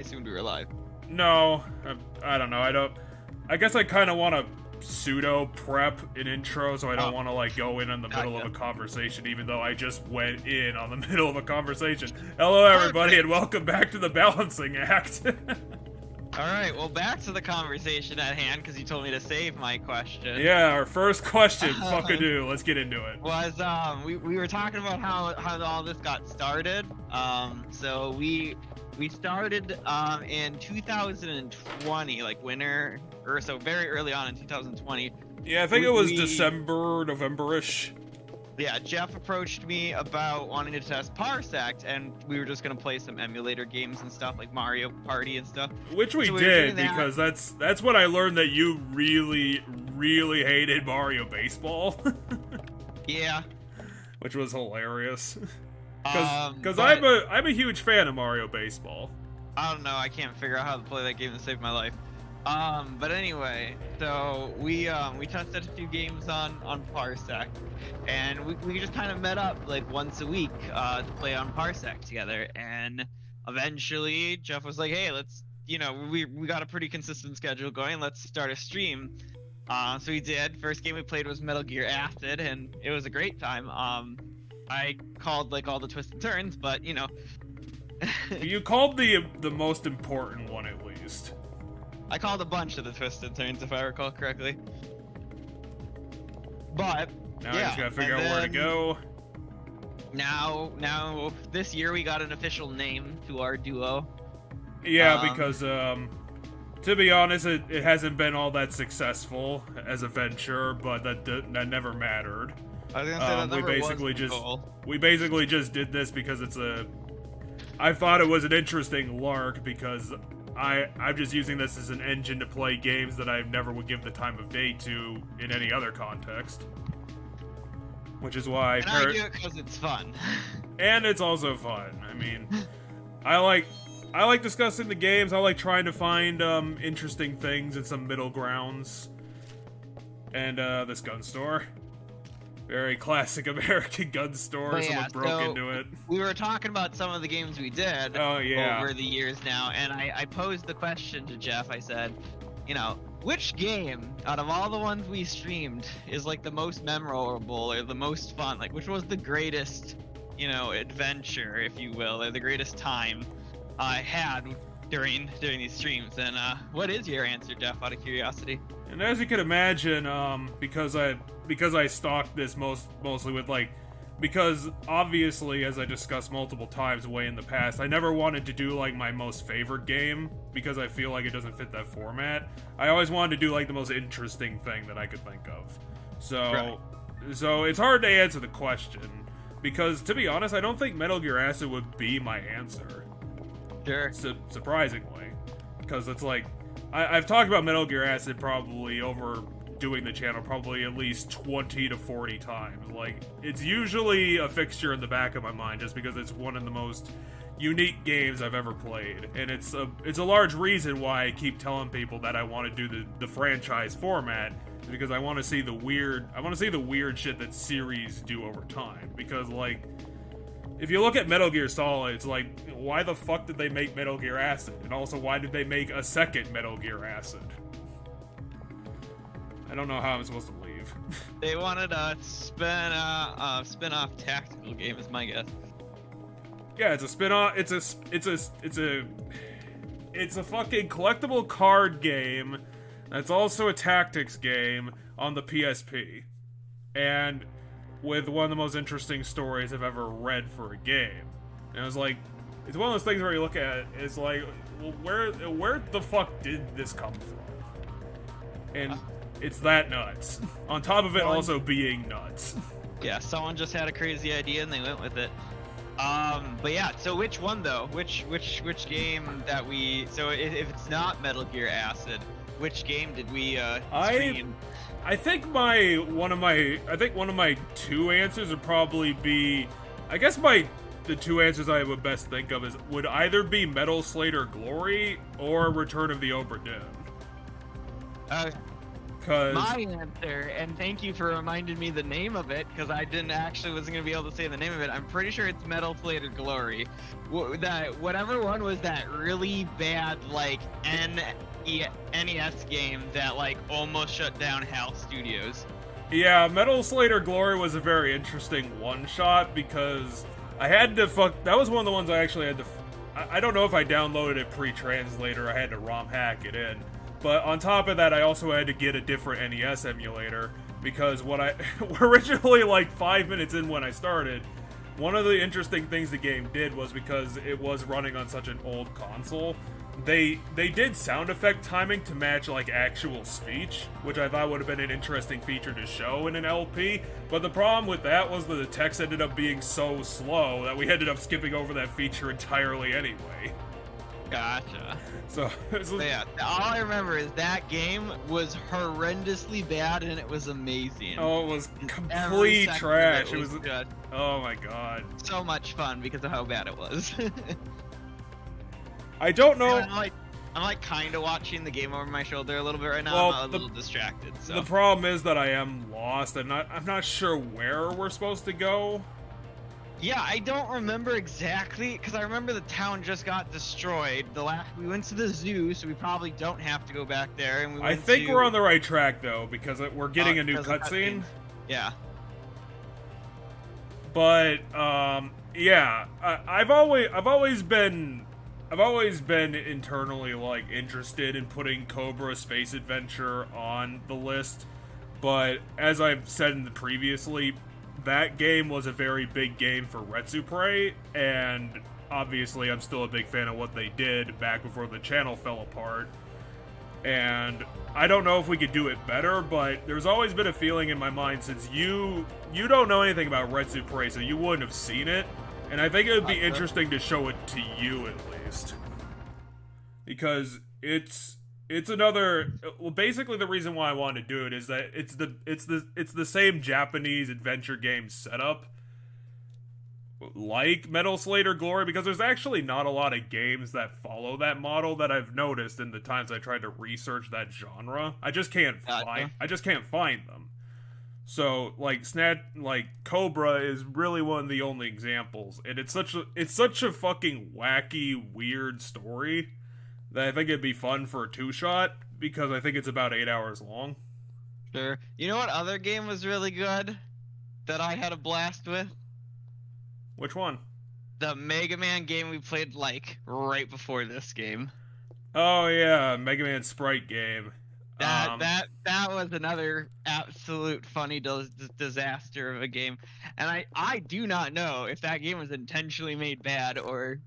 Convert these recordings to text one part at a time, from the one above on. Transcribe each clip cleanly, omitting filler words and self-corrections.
assumed we were live. No, I don't know. I guess I kind of want to pseudo prep an intro, so I don't want to like go in the middle of a conversation, even though I just went in on the middle of a conversation. Hello, everybody, and welcome back to the Balancing Act. Alright, well, back to the conversation at hand, because you told me to save my question. Yeah, our first question, fuck-a-doo, let's get into it. Was, we were talking about how all this got started. So we started, in 2020, like winter, or so very early on in 2020. Yeah, I think it was December, November-ish. Yeah, Jeff approached me about wanting to test Parasite, and we were just gonna play some emulator games and stuff, like Mario Party and stuff. Which we did, because that's when I learned that you really, really hated Mario Baseball. Yeah. Which was hilarious. Because I'm a huge fan of Mario Baseball. I don't know, I can't figure out how to play that game to save my life. But anyway, so we tested a few games on Parsec, and we just kind of met up like once a week to play on Parsec together, and eventually Jeff was like, hey, let's, we got a pretty consistent schedule going, let's start a stream. So we did. First game we played was Metal Gear Acid, and it was a great time. I called like all the twists and turns, but You called the most important one at least. I called a bunch of the twists and turns, if I recall correctly. But now I just gotta figure out where to go. Now, this year we got an official name to our duo. Yeah, because to be honest, it hasn't been all that successful as a venture, but that never mattered. I was gonna say that we basically just did this because I thought it was an interesting lark, because I'm just using this as an engine to play games that I never would give the time of day to in any other context. Which is why... And I do it because it's fun. And it's also fun. I mean, I like discussing the games, I like trying to find interesting things and some middle grounds. And this gun store. Very classic American gun store. Someone broke into it. We were talking about some of the games we did over the years now, and I posed the question to Jeff. I said, which game out of all the ones we streamed is like the most memorable or the most fun? Like, which was the greatest, adventure, if you will, or the greatest time I had during these streams? And what is your answer, Jeff, out of curiosity? And as you can imagine, because I stalked this mostly with because obviously, as I discussed multiple times way in the past, I never wanted to do like my most favorite game because I feel like it doesn't fit that format. I always wanted to do like the most interesting thing that I could think of. So it's hard to answer the question, because to be honest, I don't think Metal Gear Acid would be my answer. Sure. Surprisingly, because it's like I've talked about Metal Gear Acid probably over doing the channel probably at least 20 to 40 times. Like, it's usually a fixture in the back of my mind just because it's one of the most unique games I've ever played, and it's a large reason why I keep telling people that I want to do the franchise format, because I want to see the weird shit that series do over time. Because like, if you look at Metal Gear Solid, it's like, why the fuck did they make Metal Gear Acid? And also, why did they make a second Metal Gear Acid? I don't know how I'm supposed to leave. They wanted a spin-off tactical game, is my guess. Yeah, it's a spin-off. It's a fucking collectible card game that's also a tactics game on the PSP, and with one of the most interesting stories I've ever read for a game. And it was like, it's one of those things where you look at it, it's like, well, where the fuck did this come from? And it's that nuts. On top of it also being nuts. Yeah, someone just had a crazy idea and they went with it. But yeah, so which one though? Which game that we... So if it's not Metal Gear Acid, which game did we stream? I think one of my two answers would probably be... I guess the two answers I would best think of would either be Metal Slug Glory or Return of the Obra Dinn. Cause My answer, and thank you for reminding me the name of it, because I didn't actually wasn't gonna be able to say the name of it. I'm pretty sure it's Metal Slayer Glory. That whatever one was that really bad like NES game that like almost shut down HAL Studios. yeah, Metal Slayer Glory was a very interesting one-shot because I had to that was one of the ones I actually had to. I don't know if I downloaded it pre-translator. I had to ROM hack it in. But on top of that, I also had to get a different NES emulator because what I originally, like 5 minutes in when I started, one of the interesting things the game did was because it was running on such an old console, they did sound effect timing to match like actual speech, which I thought would have been an interesting feature to show in an LP. But the problem with that was that the text ended up being so slow that we ended up skipping over that feature entirely anyway. Gotcha. So yeah, all I remember is that game was horrendously bad and it was amazing. Oh, it was complete trash. It was good. Oh my god. So much fun because of how bad it was. I don't know. I'm like kind of watching the game over my shoulder a little bit right now. Well, I'm a little distracted. So the problem is that I am lost and I'm not sure where we're supposed to go. Yeah, I don't remember exactly, because I remember the town just got destroyed. We went to the zoo, so we probably don't have to go back there. And I think we're on the right track though, because we're getting a new cutscene. Yeah. But yeah, I've always been internally like interested in putting Cobra Space Adventure on the list, but as I've said previously, that game was a very big game for Retsupre, and obviously I'm still a big fan of what they did back before the channel fell apart. And I don't know if we could do it better, but there's always been a feeling in my mind, since you don't know anything about Retsupre, so you wouldn't have seen it, and I think it would be interesting to show it to you at least. Because it's another, well, basically the reason why I want to do it is that it's the same Japanese adventure game setup like Metal Slayer Glory, because there's actually not a lot of games that follow that model that I've noticed in the times I tried to research that genre. I just can't find them. So like Cobra is really one of the only examples, and it's such a fucking wacky, weird story that I think it'd be fun for a 2-shot, because I think it's about 8 hours long. Sure. You know what other game was really good that I had a blast with? Which one? The Mega Man game we played like right before this game. Oh yeah, Mega Man Sprite game. That was another absolute funny disaster of a game, and I do not know if that game was intentionally made bad or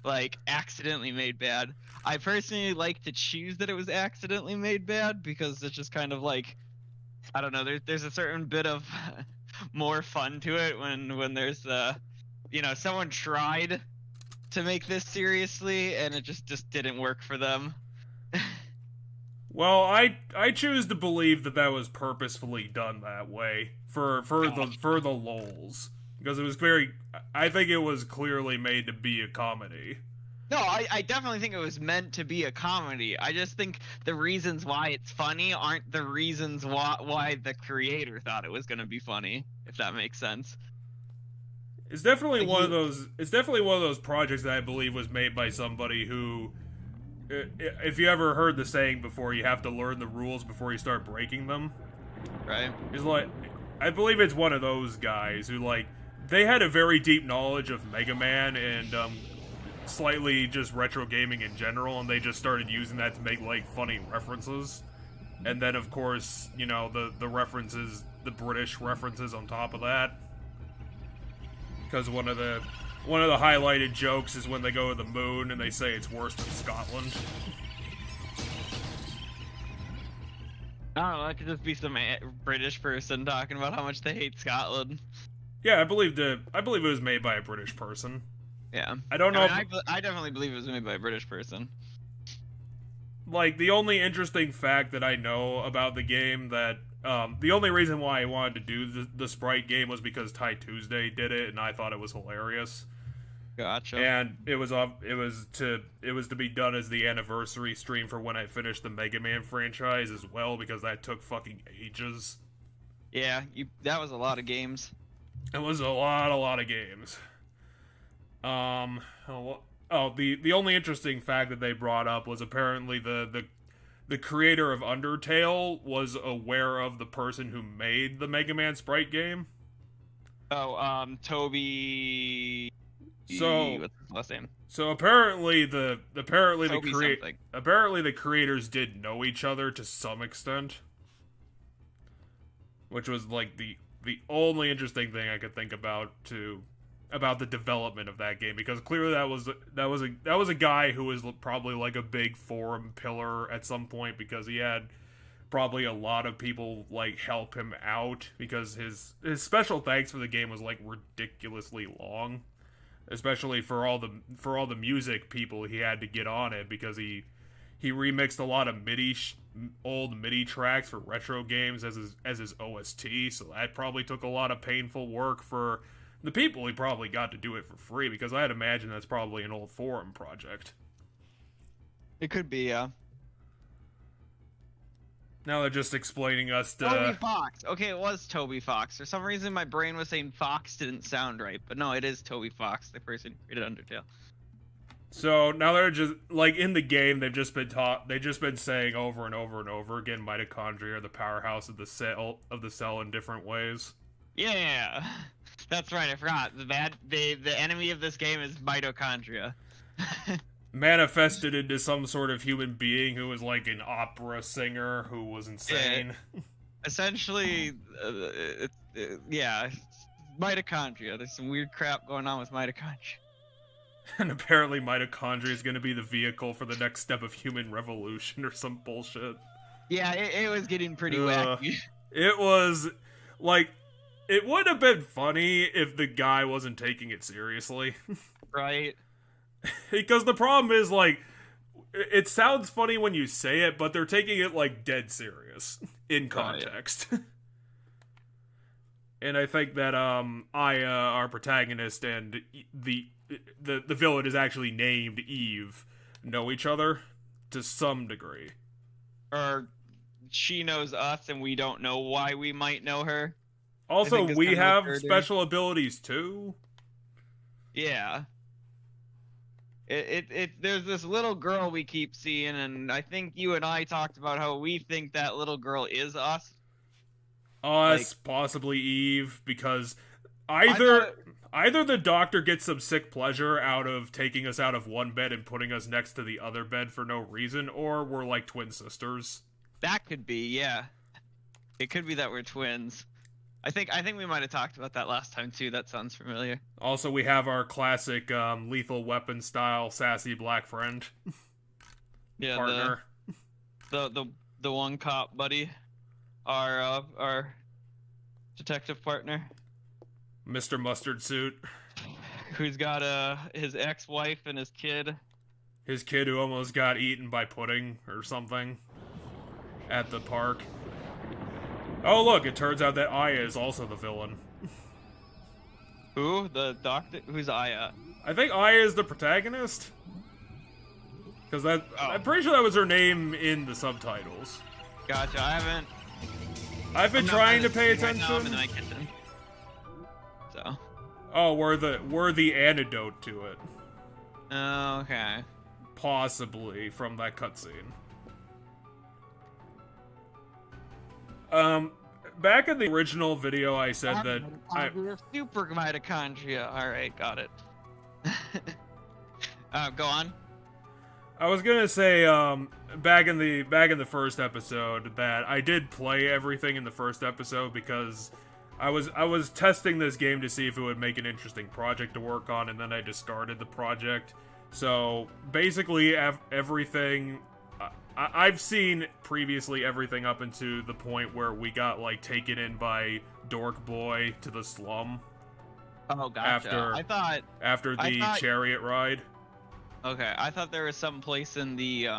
like accidentally made bad. I personally like to choose that it was accidentally made bad, because it's just kind of like, I don't know, there's a certain bit of more fun to it when there's someone tried to make this seriously and it just didn't work for them. Well, I choose to believe that was purposefully done that way for the lols, because it was I think it was clearly made to be a comedy. No, I definitely think it was meant to be a comedy. I just think the reasons why it's funny aren't the reasons why the creator thought it was going to be funny, if that makes sense. It's definitely one of those projects that I believe was made by somebody who, if you ever heard the saying before, you have to learn the rules before you start breaking them. Right. It's like, I believe it's one of those guys who, like, they had a very deep knowledge of Mega Man and slightly just retro gaming in general, and they just started using that to make like funny references. And then of course, the references, the British references on top of that. Because one of the highlighted jokes is when they go to the moon and they say it's worse than Scotland. I don't know, that could just be some British person talking about how much they hate Scotland. Yeah, I believe it was made by a British person. Yeah. I don't know. I definitely believe it was made by a British person. Like, the only interesting fact that I know about the game that the only reason why I wanted to do the Sprite game was because Ty Tuesday did it, and I thought it was hilarious. Gotcha. And it was to be done as the anniversary stream for when I finished the Mega Man franchise as well, because that took fucking ages. Yeah, that was a lot of games. It was a lot of games. The only interesting fact that they brought up was apparently the creator of Undertale was aware of the person who made the Mega Man Sprite game. Oh, Toby. So What's his last name? So apparently the creators did know each other to some extent, which was like the only interesting thing I could think about the development of that game, because clearly that was a guy who was probably like a big forum pillar at some point, because he had probably a lot of people like help him out, because his special thanks for the game was like ridiculously long, especially for all the music people he had to get on it, because he remixed a lot of old MIDI tracks for retro games as his OST, so that probably took a lot of painful work for the people he probably got to do it for free, because I'd imagine that's probably an old forum project. It could be, yeah. Now they're just explaining us to... Toby Fox. Okay, it was Toby Fox. For some reason, my brain was saying Fox didn't sound right, but no, it is Toby Fox, the person who created Undertale. So now they're just like in the game. They've just been saying over and over and over again, mitochondria are the powerhouse of the cell in different ways. Yeah, that's right. I forgot. The enemy of this game is mitochondria. Manifested into some sort of human being who was like an opera singer who was insane. Essentially, yeah, mitochondria. There's some weird crap going on with mitochondria. And apparently mitochondria is going to be the vehicle for the next step of human revolution or some bullshit. Yeah, it was getting pretty wacky. It was, like, it would have been funny if the guy wasn't taking it seriously. Right. Because the problem is, like, it sounds funny when you say it, but they're taking it, like, dead serious in context. Right. And I think that, Aya, our protagonist, and the villain is actually named Eve, know each other to some degree. Or she knows us and we don't know why we might know her. Also, we have special abilities too. Yeah. There's this little girl we keep seeing, and I think you and I talked about how we think that little girl is us. Us, like, possibly Eve, because either the doctor gets some sick pleasure out of taking us out of one bed and putting us next to the other bed for no reason, or we're like twin sisters. That could be, yeah. It could be that we're twins. I think we might have talked about that last time too. That sounds familiar. Also, we have our classic Lethal Weapon style sassy black friend. Yeah, partner. The one cop buddy, our detective partner, Mr. Mustard Suit, who's got his ex-wife and his kid. His kid who almost got eaten by pudding or something at the park. Oh, look, it turns out that Aya is also the villain. Who? The doctor? Who's Aya? I think Aya is the protagonist. Because I'm pretty sure that was her name in the subtitles. Gotcha, I've been trying to pay attention. Right now, I'm in my kitchen. So. Oh, we're the antidote to it. Oh, okay. Possibly from that cutscene. Back in the original video, I said that super mitochondria. All right, got it. Go on. I was gonna say, back in the first episode, that I did play everything in the first episode because I was testing this game to see if it would make an interesting project to work on, and then I discarded the project. So basically, everything. I've seen previously everything up into the point where we got, like, taken in by Dork Boy to the slum. Oh, gotcha. After the chariot ride. Okay, I thought there was some place in the,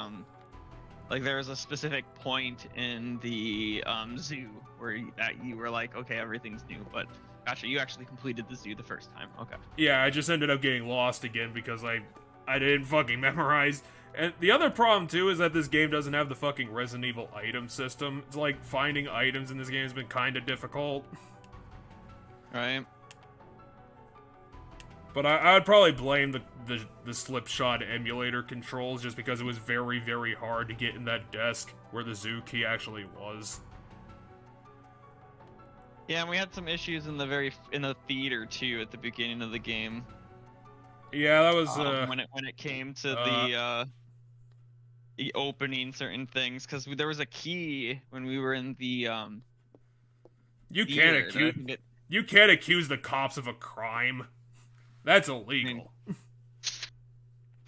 like, there was a specific point in the, zoo where you were like, okay, everything's new, but Gotcha. You actually completed the zoo the first time. Okay. Yeah, I just ended up getting lost again because I didn't fucking memorize. And the other problem, too, is that this game doesn't have the fucking Resident Evil item system. It's like, finding items in this game has been kind of difficult. Right. But I would probably blame the Slipshod emulator controls just because it was very, very hard to get in that desk where the zoo key actually was. Yeah, and we had some issues in the theater too at the beginning of the game. Yeah, that was when it came to the opening certain things, because there was a key when we were in the you theater, can't accuse the cops of a crime. That's illegal. I mean,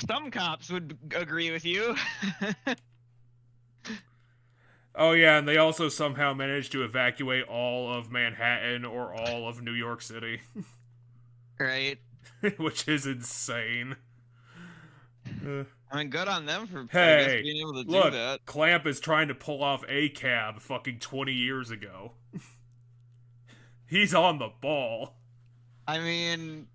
some cops would agree with you. Oh yeah, and they also somehow managed to evacuate all of Manhattan or all of New York City. Right. Which is insane. I mean, good on them for hey, I guess, being able to look, do that. Clamp is trying to pull off a cab fucking 20 years ago. He's on the ball. I mean,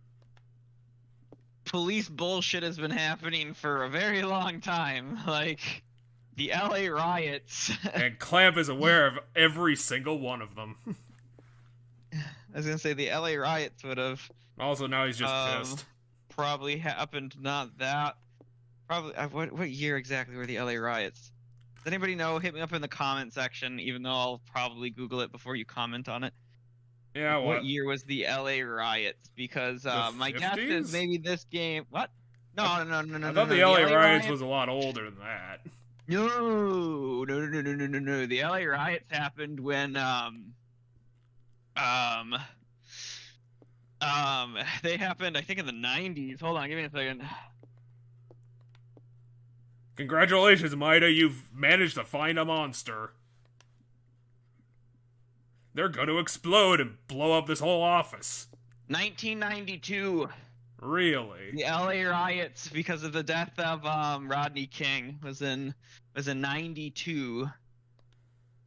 police bullshit has been happening for a very long time. Like, the LA riots. And Clamp is aware of every single one of them. I was gonna say the LA riots would have. Also, now he's just pissed. Probably happened. Not that. Probably. What year exactly were the LA riots? Does anybody know? Hit me up in the comment section. Even though I'll probably Google it before you comment on it. Yeah. What year was the LA riots? Because my guess is maybe this game. What? No. I thought the LA riots was a lot older than that. No. The LA riots happened when they happened, I think, in the 90s. Hold on, give me a second. Congratulations, Maida. You've managed to find a monster. They're going to explode and blow up this whole office. 1992. Really? The LA riots, because of the death of Rodney King, was in 92.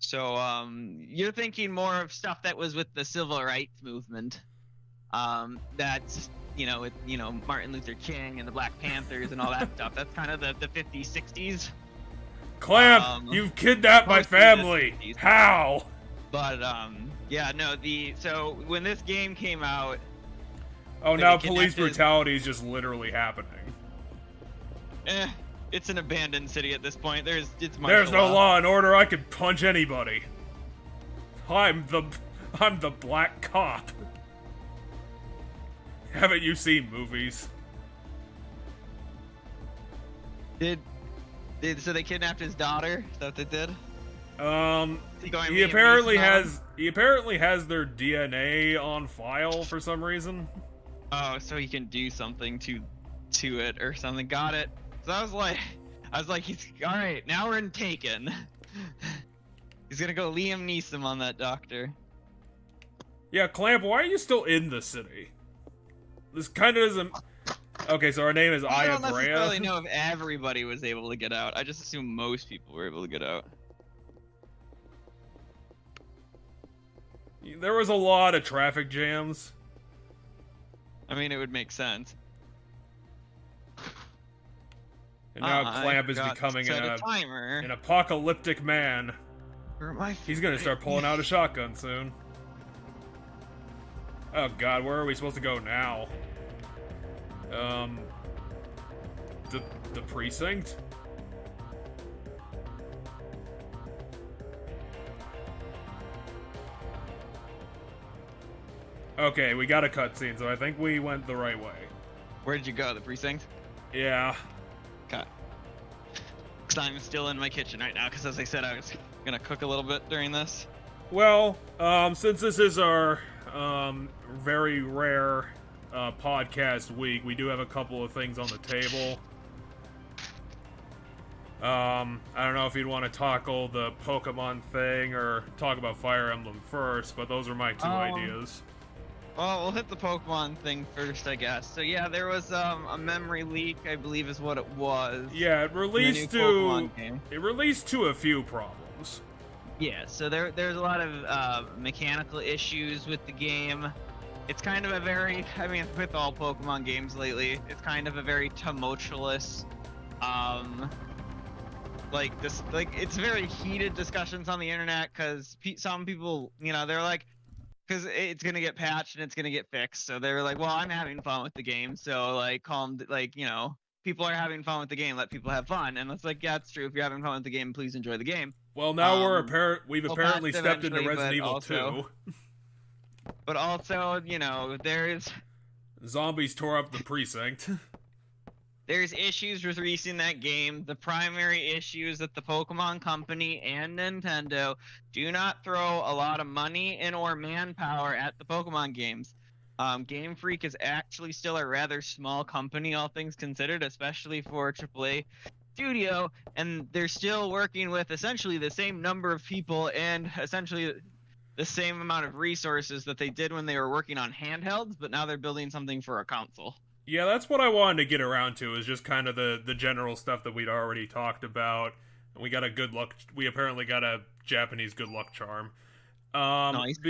So you're thinking more of stuff that was with the civil rights movement. That's Martin Luther King and the Black Panthers and all that stuff. That's kind of the 50s, 60s. Clamp, you've kidnapped my family. How? But yeah, no. So when this game came out. Oh, now police brutality is just literally happening. It's an abandoned city at this point. There's no law and order. I could punch anybody. I'm the black cop. Haven't you seen movies? So they kidnapped his daughter? Is that what they did? He apparently has their DNA on file for some reason. Oh, so he can do something to it or something. Got it. So I was like, he's all right. Now we're in Taken. He's gonna go Liam Neeson on that doctor. Yeah, Clamp, why are you still in the city? This kind of doesn't. Okay, so our name is Aya Brea. I don't necessarily know if everybody was able to get out. I just assume most people were able to get out. There was a lot of traffic jams. I mean, it would make sense. And now Clamp is becoming an apocalyptic man. He's gonna start pulling out a shotgun soon. Oh god, where are we supposed to go now? The precinct? Okay, we got a cutscene, so I think we went the right way. Where did you go? The precinct? Yeah. Okay. Because I'm still in my kitchen right now, because as I said, I was gonna cook a little bit during this. Well, since this is our very rare podcast week, we do have a couple of things on the table. I don't know if you'd want to tackle the Pokemon thing or talk about Fire Emblem first, but those are my two ideas. Well, we'll hit the Pokemon thing first, I guess. So yeah, there was a memory leak, I believe is what it was. Yeah, it released to a few problems. Yeah, so there's a lot of mechanical issues with the game. it's kind of a very, I mean, with all Pokemon games lately, it's kind of a very tumultuous, like this, like it's very heated discussions on the internet because some people, you know, they're like, because it's gonna get patched and it's gonna get fixed, so they're like, well, I'm having fun with the game, so like, calm, like, you know, people are having fun with the game, let people have fun, and it's like, yeah, it's true. If you're having fun with the game, please enjoy the game. Well, now we've apparently stepped into eventually, Resident Evil also- 2. But also, you know, there's Zombies tore up the precinct. there's issues with releasing that game. The primary issue is that the Pokemon Company and Nintendo do not throw a lot of money and or manpower at the Pokemon games. Game Freak is actually still a rather small company, all things considered, especially for a AAA studio, and they're still working with essentially the same number of people and essentially the same amount of resources that they did when they were working on handhelds, but now they're building something for a console. Yeah, that's what I wanted to get around to, is just kind of the general stuff that we'd already talked about. We got a good luck. We apparently got a Japanese good luck charm. Nice.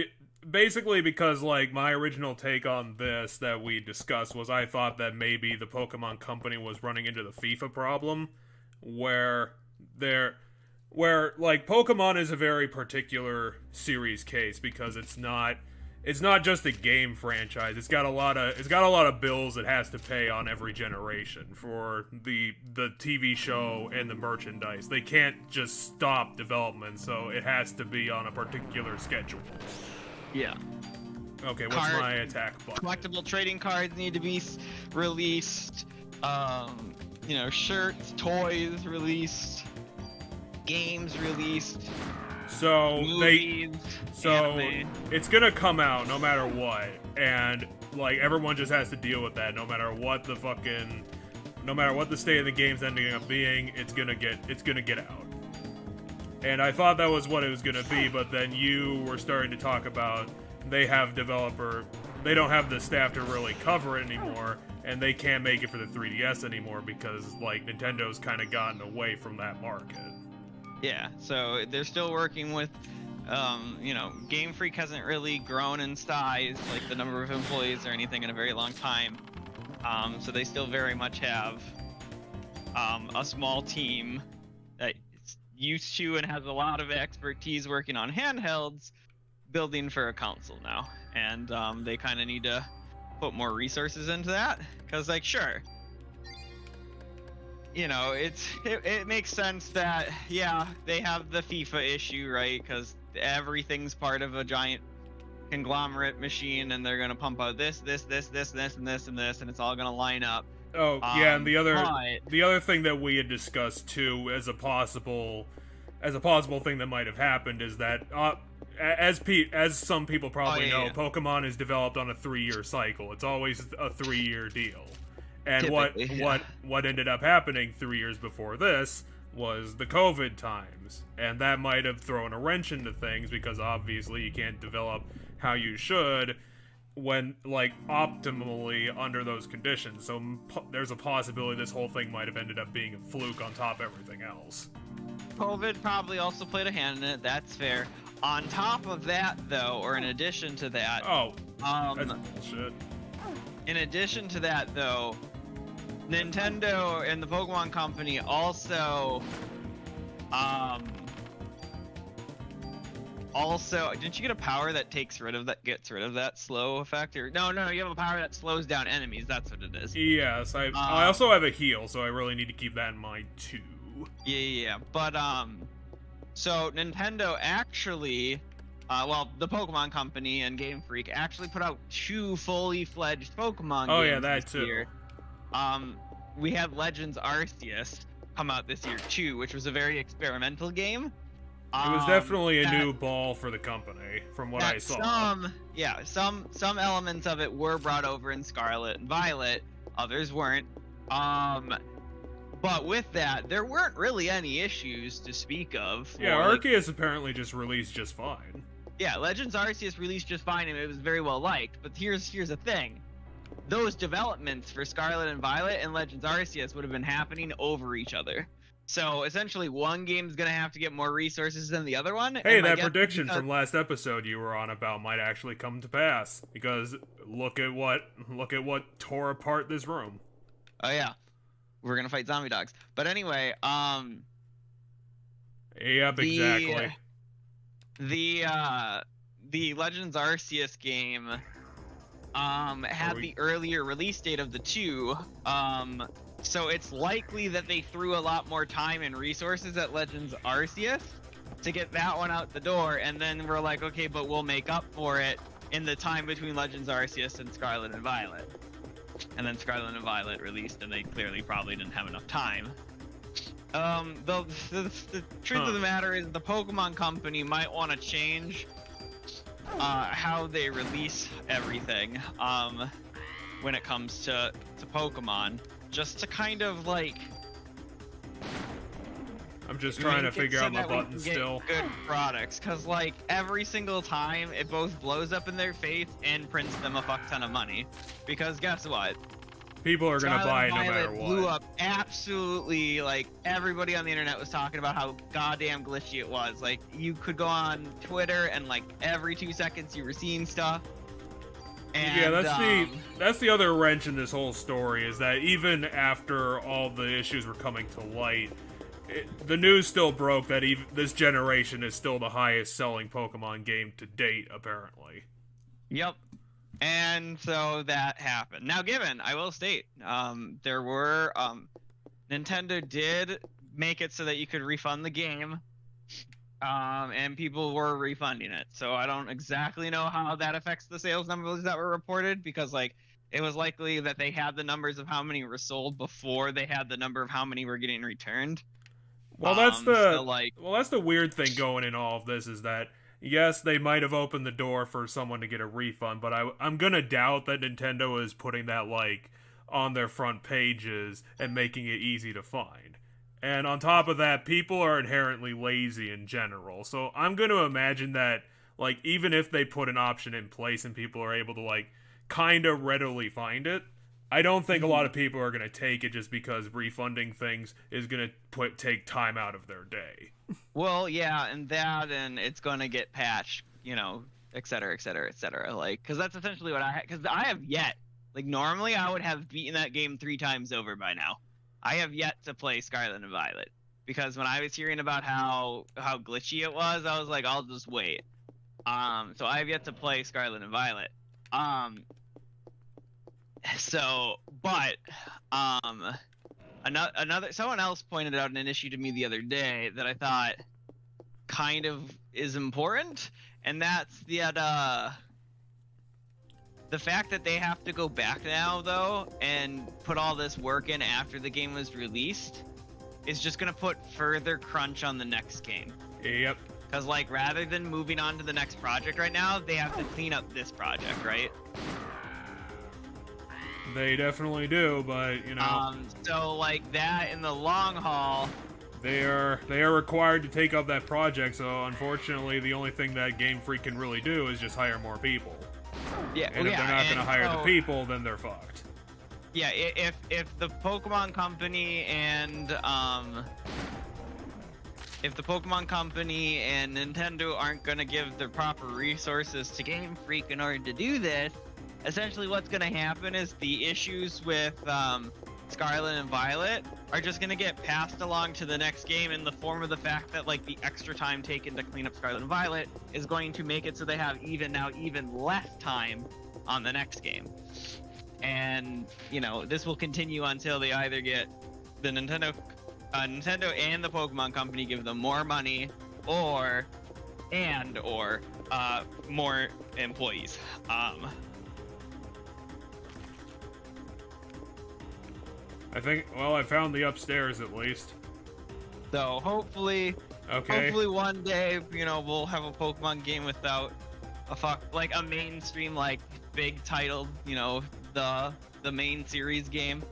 Basically, because like my original take on this that we discussed was I thought that maybe the Pokemon Company was running into the FIFA problem, where like Pokemon is a very particular series case because it's not just a game franchise. It's got a lot of bills it has to pay on every generation for the TV show and the merchandise. They can't just stop development, so it has to be on a particular schedule. Yeah. Okay, what's my attack button? Collectible trading cards need to be released. You know, shirts, toys released, games released. So movies, anime. It's gonna come out no matter what, and like everyone just has to deal with that. No matter what the state of the game's ending up being, it's gonna get out. And I thought that was what it was gonna be, but then you were starting to talk about they don't have the staff to really cover it anymore, and they can't make it for the 3DS anymore because like Nintendo's kind of gotten away from that market. Yeah, so they're still working with, you know, Game Freak hasn't really grown in size, like the number of employees or anything, in a very long time. So they still very much have a small team that is used to and has a lot of expertise working on handhelds, building for a console now. And they kind of need to put more resources into that, because, like, sure, you know, it makes sense that, yeah, they have the FIFA issue, right? Because everything's part of a giant conglomerate machine, and they're gonna pump out this, and it's all gonna line up. Oh, yeah, and the other thing that we had discussed too, as a possible thing that might have happened, is that as some people probably know, Pokemon is developed on a 3-year cycle. It's always a 3-year deal. And what ended up happening 3 years before this was the COVID times, and that might have thrown a wrench into things because obviously you can't develop how you should when, like, optimally under those conditions. So there's a possibility this whole thing might have ended up being a fluke on top of everything else. COVID probably also played a hand in it. That's fair. On top of that, though, or in addition to that, that's bullshit. In addition to that, though, Nintendo and the Pokemon Company also, didn't you get a power that gets rid of that slow effect? Or no, you have a power that slows down enemies. That's what it is. Yes, I also have a heal, so I really need to keep that in mind too. Yeah. But so Nintendo actually, the Pokemon Company and Game Freak actually put out 2 fully fledged Pokemon games. Oh yeah, that this too. year. We had Legends Arceus come out this year too, which was a very experimental game. It was definitely a new ball for the company, from what I saw. Some elements of it were brought over in Scarlet and Violet, others weren't. But with that, there weren't really any issues to speak of. Yeah, Arceus apparently just released just fine. Yeah, Legends Arceus released just fine, and it was very well liked. But here's the thing. Those developments for Scarlet and Violet and Legends Arceus would have been happening over each other. So essentially, one game's gonna have to get more resources than the other one. Hey, and my that guess is prediction because- from last episode you were on about might actually come to pass because look at what tore apart this room. Oh yeah, we're gonna fight zombie dogs. But anyway, Yep, exactly. The Legends Arceus game had the earlier release date of the two. So it's likely that they threw a lot more time and resources at Legends Arceus to get that one out the door, and then we're like, okay, but we'll make up for it in the time between Legends Arceus and Scarlet and Violet. And then Scarlet and Violet released, and they clearly probably didn't have enough time. The truth of the matter is the Pokemon Company might want to change how they release everything when it comes to Pokemon, just to kind of like I'm just trying to make it figure so out my that we buttons can get still. good products, because like every single time it both blows up in their face and prints them a fuck ton of money, because guess what, People are gonna buy it no Violet matter blew what. up absolutely. Like everybody on the internet was talking about how goddamn glitchy it was. Like you could go on Twitter and like every 2 seconds you were seeing stuff. And, Yeah, that's the other wrench in this whole story is that even after all the issues were coming to light, the news still broke that even this generation is still the highest selling Pokemon game to date, apparently. Yep. And so that happened. Now, given, I will state, there were Nintendo did make it so that you could refund the game, and people were refunding it. So I don't exactly know how that affects the sales numbers that were reported, because like it was likely that they had the numbers of how many were sold before they had the number of how many were getting returned. Well, that's the so, like, that's the weird thing going in all of this is that yes, they might have opened the door for someone to get a refund, but I'm gonna doubt that Nintendo is putting that like on their front pages and making it easy to find. And on top of that, people are inherently lazy in general, so I'm gonna imagine that like even if they put an option in place and people are able to like kind of readily find it, I don't think a lot of people are going to take it just because refunding things is going to take time out of their day. Well, yeah, and it's going to get patched, you know, et cetera, et cetera, et cetera. Like, because that's essentially what because I have yet, like, normally I would have beaten that game 3 times over by now. I have yet to play Scarlet and Violet, because when I was hearing about how glitchy it was, I was like, I'll just wait. So I have yet to play Scarlet and Violet. So, but, someone else pointed out an issue to me the other day that I thought kind of is important, and that's the fact that they have to go back now, though, and put all this work in after the game was released is just gonna put further crunch on the next game. Yep. Because, like, rather than moving on to the next project right now, they have to clean up this project, right? They definitely do, but you know. So like that in the long haul, they are required to take up that project. So unfortunately, the only thing that Game Freak can really do is just hire more people. Yeah, and if they're not going to hire the people, then they're fucked. Yeah, if the Pokemon Company and Nintendo aren't going to give the proper resources to Game Freak in order to do this, essentially what's going to happen is the issues with Scarlet and Violet are just going to get passed along to the next game in the form of the fact that like the extra time taken to clean up Scarlet and Violet is going to make it so they have even less time on the next game. And, you know, this will continue until they either get the Nintendo and the Pokemon Company give them more money or more employees. I found the upstairs at least. So hopefully one day, you know, we'll have a Pokemon game without a mainstream, like, big title, you know, the main series game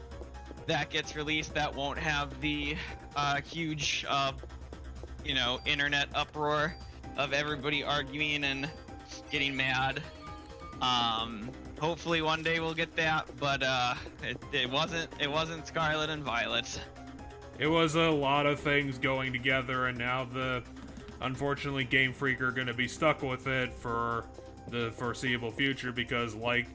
that gets released that won't have the huge, you know, internet uproar of everybody arguing and getting mad. Hopefully one day we'll get that, but it wasn't Scarlet and Violet. It was a lot of things going together, and now unfortunately, Game Freak are going to be stuck with it for the foreseeable future because, like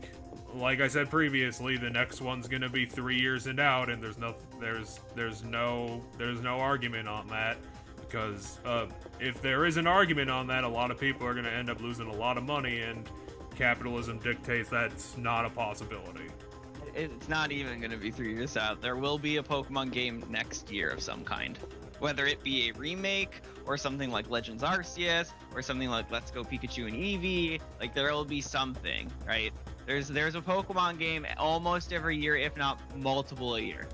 I said previously, the next one's going to be 3 years and out, and there's no argument on that. Because if there is an argument on that, a lot of people are going to end up losing a lot of money, and capitalism dictates that's not a possibility. It's not even going to be 3 years out. There will be a Pokemon game next year of some kind. Whether it be a remake, or something like Legends Arceus, or something like Let's Go Pikachu and Eevee, like there will be something, right? There's a Pokemon game almost every year, if not multiple a year.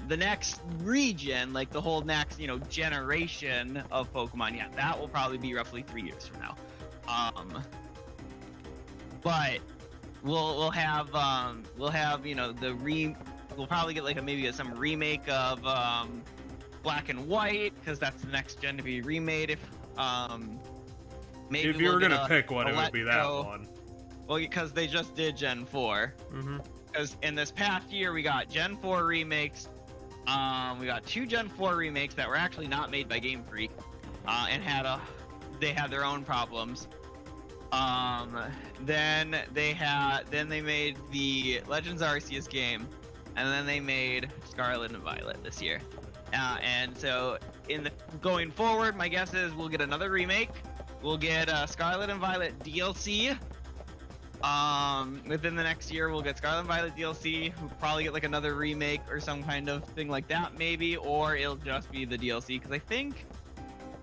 The next region, like the whole next, generation of Pokemon, yeah, that will probably be roughly 3 years from now. But we'll have we'll probably get like maybe some remake of Black and White, because that's the next gen to be remade. Maybe if you were gonna pick one, it would be that one. Well, because they just did Gen 4. Mm-hmm. Because in this past year, we got Gen 4 remakes. We got 2 Gen 4 remakes that were actually not made by Game Freak, and they had their own problems. Then they made the Legends Arceus game, and then they made Scarlet and Violet this year. And so going forward, my guess is we'll get another remake. We'll get Scarlet and Violet DLC. Within the next year, we'll get Scarlet and Violet DLC. We'll probably get like another remake or some kind of thing like that, maybe, or it'll just be the DLC. Because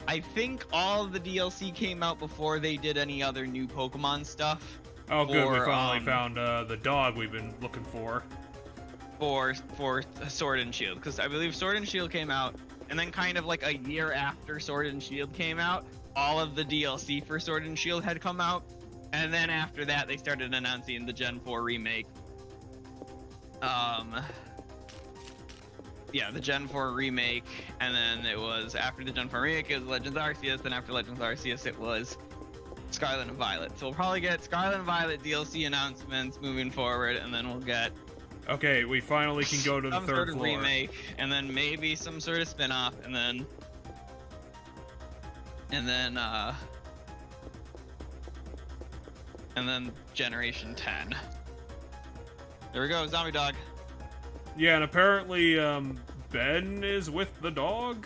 I think all of the DLC came out before they did any other new Pokemon stuff. Oh, good. We finally found the dog we've been looking for. For Sword and Shield, because I believe Sword and Shield came out, and then kind of like a year after Sword and Shield came out, all of the DLC for Sword and Shield had come out. And then after that, they started announcing the Gen 4 remake. Yeah, the Gen 4 remake, and then it was after the Gen 4 remake, it was Legends Arceus, then after Legends Arceus, it was Scarlet and Violet. So we'll probably get Scarlet and Violet DLC announcements moving forward, and then we'll get... Okay, we finally can go to the third sort of floor. Remake, and then maybe some sort of spin-off, and then Generation 10. There we go, Zombie Dog. Yeah, and apparently, Ben is with the dog?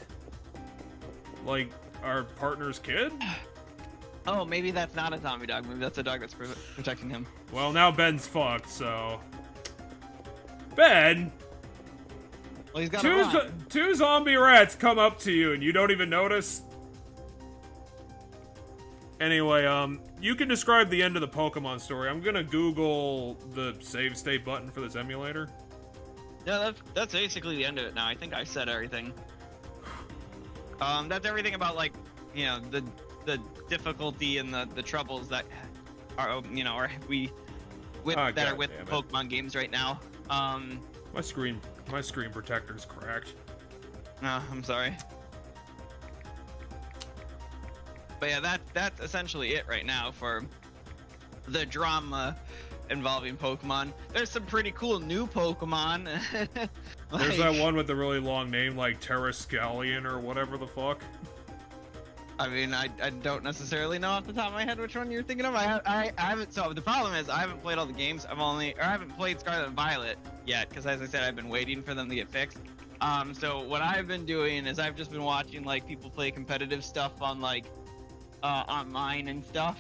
Like, our partner's kid? Oh, maybe that's not a zombie dog. Maybe that's a dog that's protecting him. Well, now Ben's fucked, so... Ben! Well, he's got to run. Two zombie rats come up to you and you don't even notice? Anyway, you can describe the end of the Pokemon story. I'm gonna Google the save state button for this emulator. Yeah, that's basically the end of it now. I think I said everything. That's everything about, like, the difficulty and the troubles that are, are with Pokemon games right now. My screen protector's cracked. No, I'm sorry. But yeah, that's essentially it right now for the drama involving Pokemon. There's some pretty cool new Pokemon. There's that one with the really long name, like Terrascallion or whatever the fuck. I mean, I don't necessarily know off the top of my head which one you're thinking of. I haven't. So the problem is I haven't played all the games. I haven't played Scarlet and Violet yet, because as I said, I've been waiting for them to get fixed. So what I've been doing is I've just been watching like people play competitive stuff on like online and stuff.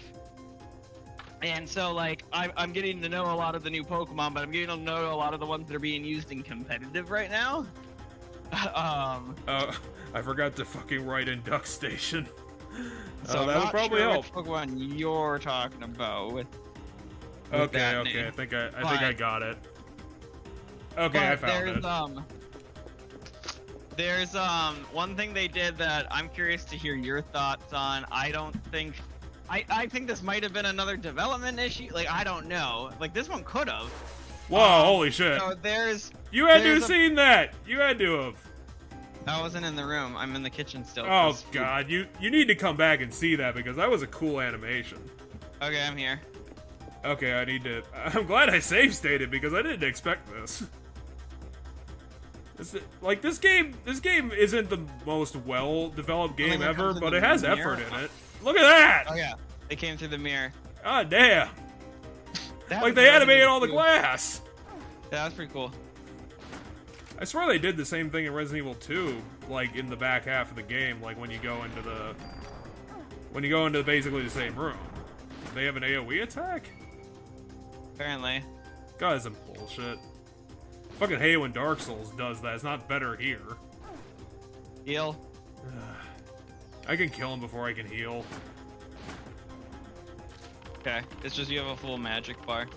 And so like I'm getting to know a lot of the new Pokemon, but I'm getting to know a lot of the ones that are being used in competitive right now. I forgot to fucking write in Duck Station. So that would probably help. Which Pokemon you're talking about with okay, I think I got it. Okay, I found it. There's one thing they did that I'm curious to hear your thoughts on. I think this might have been another development issue. Like, I don't know. Like, this one could have. Whoa, holy shit. So you had to have seen that. You had to have. I wasn't in the room. I'm in the kitchen still. Oh god, you need to come back and see that, because that was a cool animation. Okay, I'm here. Okay, I'm glad I save stated, because I didn't expect this. This game isn't the most well-developed game ever, but it has effort in it. Look at that! Oh yeah, they came through the mirror. God damn! That Like was they animated Resident all the Evil. glass! That was pretty cool. I swear they did the same thing in Resident Evil 2, like in the back half of the game, like when you go into basically the same room. They have an AoE attack? Apparently. God, that's some bullshit. Fucking hate when Dark Souls does that. It's not better here. Heal. I can kill him before I can heal. Okay, it's just you have a full magic bar.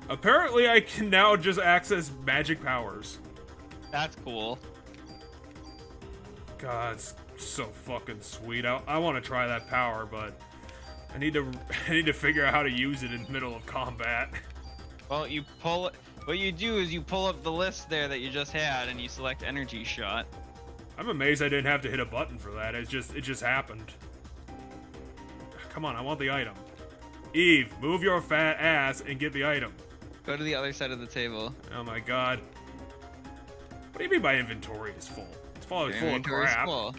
Apparently, I can now just access magic powers. That's cool. God, it's so fucking sweet. I want to try that power, but I need to figure out how to use it in the middle of combat. Well, you pull it. What you do is you pull up the list there that you just had, and you select energy shot. I'm amazed I didn't have to hit a button for that. It just happened. Come on, I want the item. Eve, move your fat ass and get the item. Go to the other side of the table. Oh my god. What do you mean my inventory is full? It's full of Inventory's crap. full.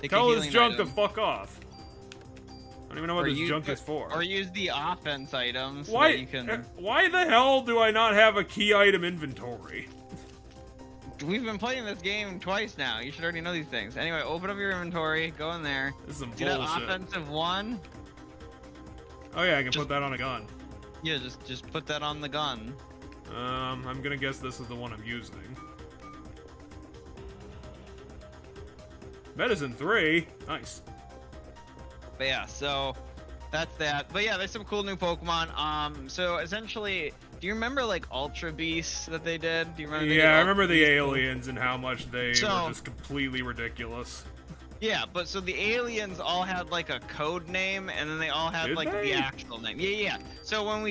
Take a Tell this healing junk item. to fuck off. I don't even know what Or this use junk the- is for. Or use the offense items so Why? that you can... Why the hell do I not have a key item inventory? We've been playing this game twice now. You should already know these things. Anyway, open up your inventory. Go in there. This is some See that bullshit. offensive one? Oh yeah, I can put that on a gun. Yeah, just put that on the gun. I'm gonna guess this is the one I'm using. Medicine 3? Nice. But yeah, so that's that. But yeah, there's some cool new Pokemon. So essentially, do you remember like Ultra Beasts that they did? Do you remember? Yeah, I remember the aliens and how much they So- were just completely ridiculous. Yeah, but so the aliens all had like a code name, and then they all had Did like they? the actual name. Yeah. So when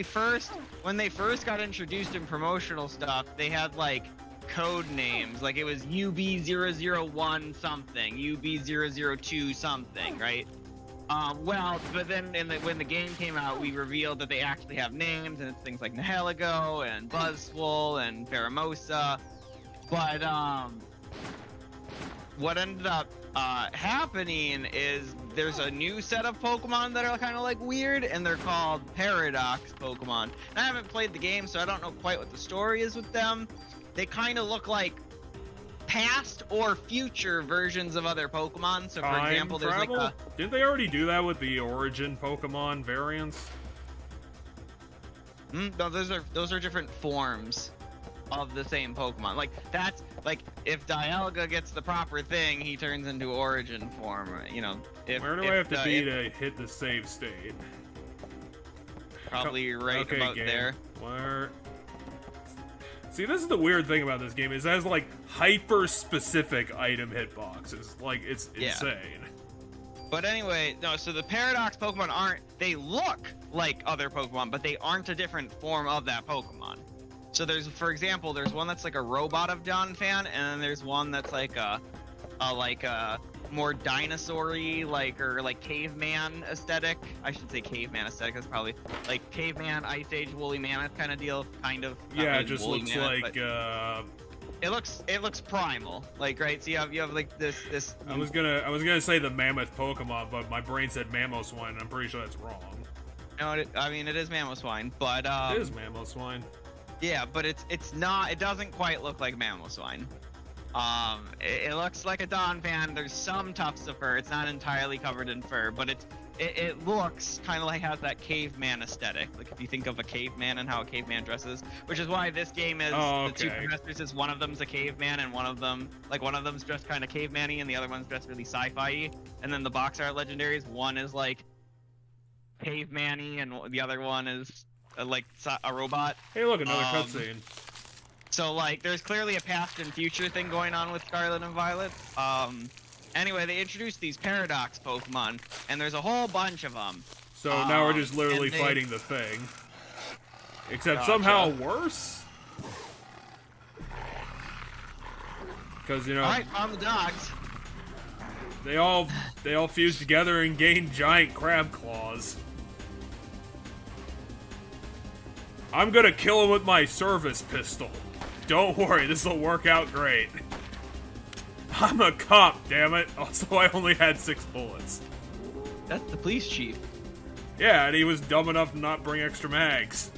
they first got introduced in promotional stuff, they had like code names. Like it was UB001 something, UB002 something, right? Well, but then when the game came out, we revealed that they actually have names, and it's things like Nihilego and Buzzwole and Pheromosa. But what ended up happening is there's a new set of Pokemon that are kind of like weird, and they're called Paradox Pokemon. And I haven't played the game, so I don't know quite what the story is with them. They kind of look like past or future versions of other Pokemon. So, for Time example, there's like travel? a Didn't they already do that with the Origin Pokemon variants? no, those are different forms of the same Pokemon. Like that's like if Dialga gets the proper thing, he turns into Origin form. You know, if Where do if I have to the- be if- to hit the save state? Probably right Okay, about game. there. Where? See, this is the weird thing about this game is it has like hyper-specific item hitboxes. Like it's Yeah. insane. But anyway, no. So the Paradox Pokemon they look like other Pokemon, but they aren't a different form of that Pokemon. So there's, for example, there's one that's like a robot of Donphan, and then there's one that's like a more dinosaur-y, or like caveman aesthetic. I should say caveman aesthetic. That's probably like caveman, ice age, woolly mammoth kind of deal. Kind of. Not Yeah, really it just woolly looks mammoth, like. but it looks primal, like, right? So you have like this. I was gonna say the mammoth Pokemon, but my brain said Mamoswine, and I'm pretty sure that's wrong. No, I mean it is Mamoswine, but It is Mamoswine. yeah, but it's not. It doesn't quite look like Mamoswine. It looks like a Donphan. There's some tufts of fur. It's not entirely covered in fur, but it looks kind of like has that caveman aesthetic. Like if you think of a caveman and how a caveman dresses, which is why this game is the two okay. professors is one of them's a caveman and one of them's dressed kind of caveman-y and the other one's dressed really sci-fi-y. And then the box art legendaries, one is like caveman-y and the other one is like a robot. Hey, look, another cutscene. So, like, there's clearly a past and future thing going on with Scarlet and Violet. Anyway, they introduced these Paradox Pokemon, and there's a whole bunch of them. So now we're just literally and they- fighting the thing. Except Gotcha. somehow worse? Because, you know, Alright, found the dogs. they all fuse together and gain giant crab claws. I'm gonna kill him with my service pistol. Don't worry, this will work out great. I'm a cop, damn it. Also, I only had 6 bullets. That's the police chief. Yeah, and he was dumb enough to not bring extra mags.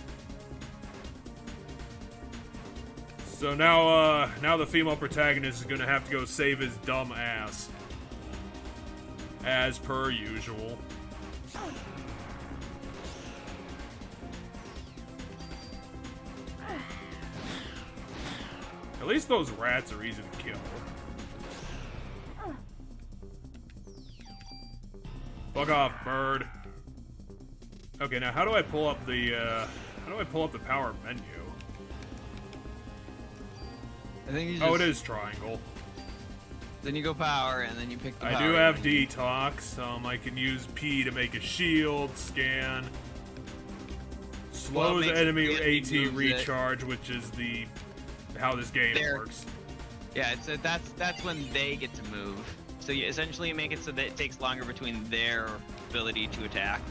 So now the female protagonist is gonna have to go save his dumb ass. As per usual. At least those rats are easy to kill. Fuck off, bird. Okay, now how do I pull up the power menu? I think you just, Oh, it is triangle. Then you go power, and then you pick the power. I do have detox. I can use P to make a shield, scan. Slows enemy AT recharge, which is how this game works. Yeah, that's when they get to move. So you essentially make it so that it takes longer between their ability to attack.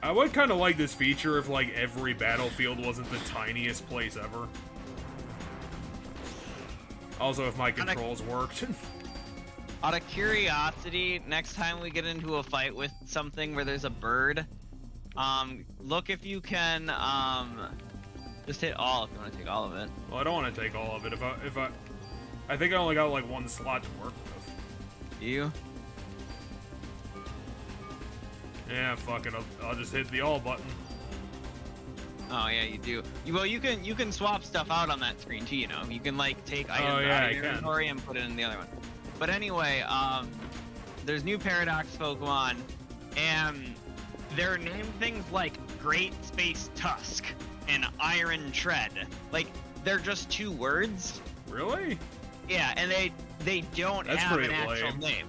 I would kind of like this feature if, like, every battlefield wasn't the tiniest place ever. Also, if my controls worked. Out of curiosity, next time we get into a fight with something where there's a bird, look if you can, just hit all if you want to take all of it. Well, I don't want to take all of it. I think I only got, like, 1 slot to work with. You? Yeah, fuck it. I'll just hit the all button. Oh yeah, you do. Well, you can swap stuff out on that screen too. You know, you can like take items out of your inventory and put it in the other one. But anyway, there's new Paradox Pokemon, and they're named things like Great Space Tusk and Iron Tread. Like they're just 2 words. Really? Yeah, and they don't have an actual name.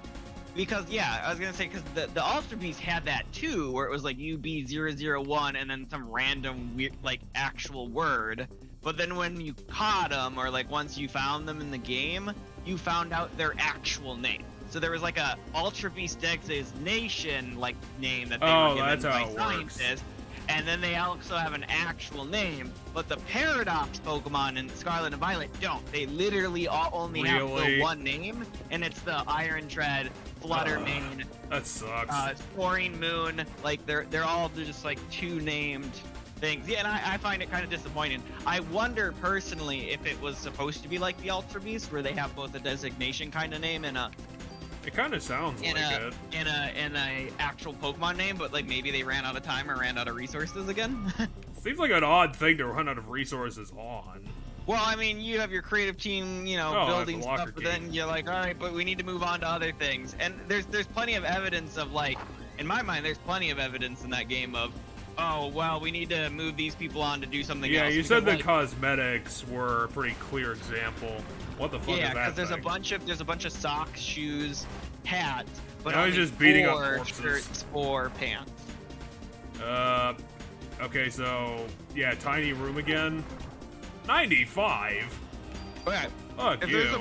Because, yeah, I was gonna say, because the Ultra Beast had that too, where it was like UB001 and then some random weird, like, actual word. But then when you caught them, or like once you found them in the game, you found out their actual name. So there was like a Ultra Beast designation, like, name that they were given by scientists. And then they also have an actual name, but the Paradox Pokemon in Scarlet and Violet don't. They literally only have the one name, and it's the Iron Tread, Fluttermane. That sucks. Pouring Moon. Like they're all just like 2 named things. Yeah, and I find it kind of disappointing. I wonder personally if it was supposed to be like the Ultra Beast, where they have both a designation kind of name and a. It kind of sounds like it. In a actual Pokemon name, but like maybe they ran out of time or ran out of resources again. Seems like an odd thing to run out of resources on. Well, I mean, you have your creative team, you know, building stuff, but then you're like, all right, but we need to move on to other things. And there's plenty of evidence of, like, in my mind, there's plenty of evidence in that game of, oh, well, we need to move these people on to do something else. Yeah, you said the cosmetics were a pretty clear example. What the fuck is that? Yeah, because there's a bunch of socks, shoes, hats, but now only he's just beating up 4 corpses. shirts or pants. Okay, so yeah, tiny room again. 95. Okay. Fuck you.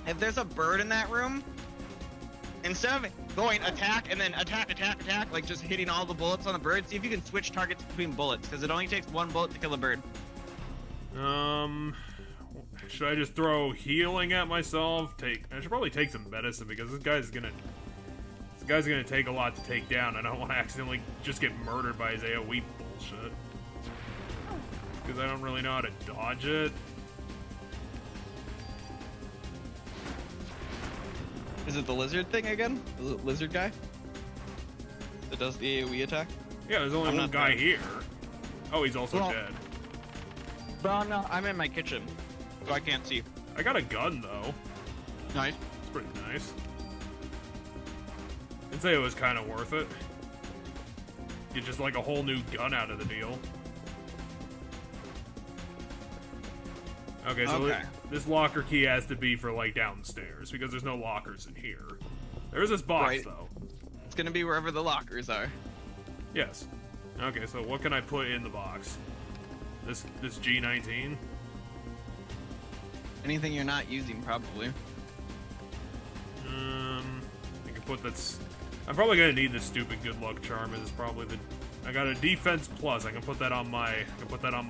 If there's a bird in that room, instead of going attack and then attack, like just hitting all the bullets on the bird, see if you can switch targets between bullets, because it only takes 1 bullet to kill a bird. Should I just throw healing at myself? I should probably take some medicine, because this guy's gonna take a lot to take down. I don't want to accidentally just get murdered by his AoE bullshit. Because I don't really know how to dodge it. Is it the lizard thing again? The lizard guy? That does the AoE attack? Yeah, there's only one guy here. Oh, he's also dead. Well, no, I'm in my kitchen, so I can't see. I got a gun, though. Nice. It's pretty nice. I'd say it was kind of worth it. Get just like a whole new gun out of the deal. Okay, so this locker key has to be for, like, downstairs, because there's no lockers in here. There's this box, though. It's gonna be wherever the lockers are. Yes. Okay, so what can I put in the box? This G19? Anything you're not using, probably. I can put that's... I'm probably gonna need this stupid good luck charm. Is probably the... I got a defense plus. I can put that on my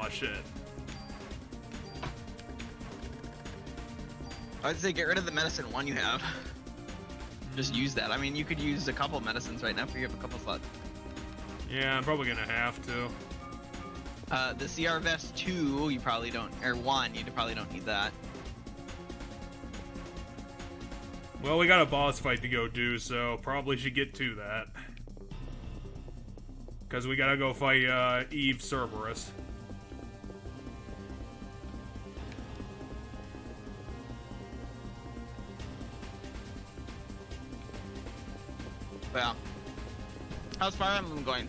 shit. I'd say get rid of the medicine one you have. Just use that. I mean, you could use a couple medicines right now if you have a couple slots. Yeah, I'm probably gonna have to. The CR vest 2, you probably don't, or 1, you probably don't need that. Well, we got a boss fight to go do, so probably should get to that. Because we gotta go fight Eve Cerberus. Well, how's Fire Emblem going?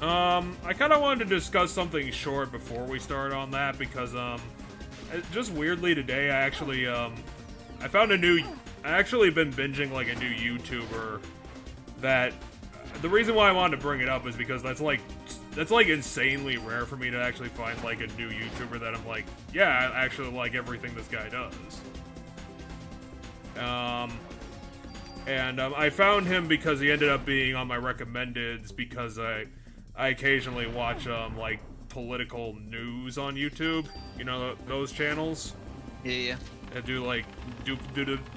I kind of wanted to discuss something short before we start on that because, just weirdly today, I found I actually been binging, like, a new YouTuber that, the reason why I wanted to bring it up is because that's insanely rare for me to actually find, like, a new YouTuber that I'm like, yeah, I actually like everything this guy does. I found him because he ended up being on my recommendeds because I occasionally watch, like, political news on YouTube. You know, those channels? Yeah. They do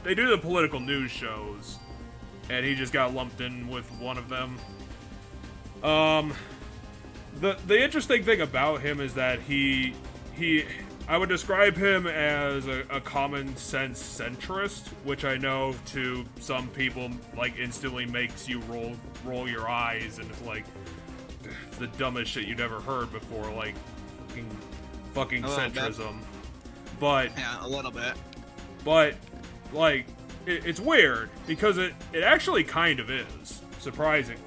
the political news shows. And he just got lumped in with one of them. The interesting thing about him is that I would describe him as a common sense centrist, which I know to some people, like, instantly makes you roll your eyes, and it's like, it's the dumbest shit you'd ever heard before, like, fucking centrism. But yeah, a little bit. But, like, it's weird because it actually kind of is, surprisingly.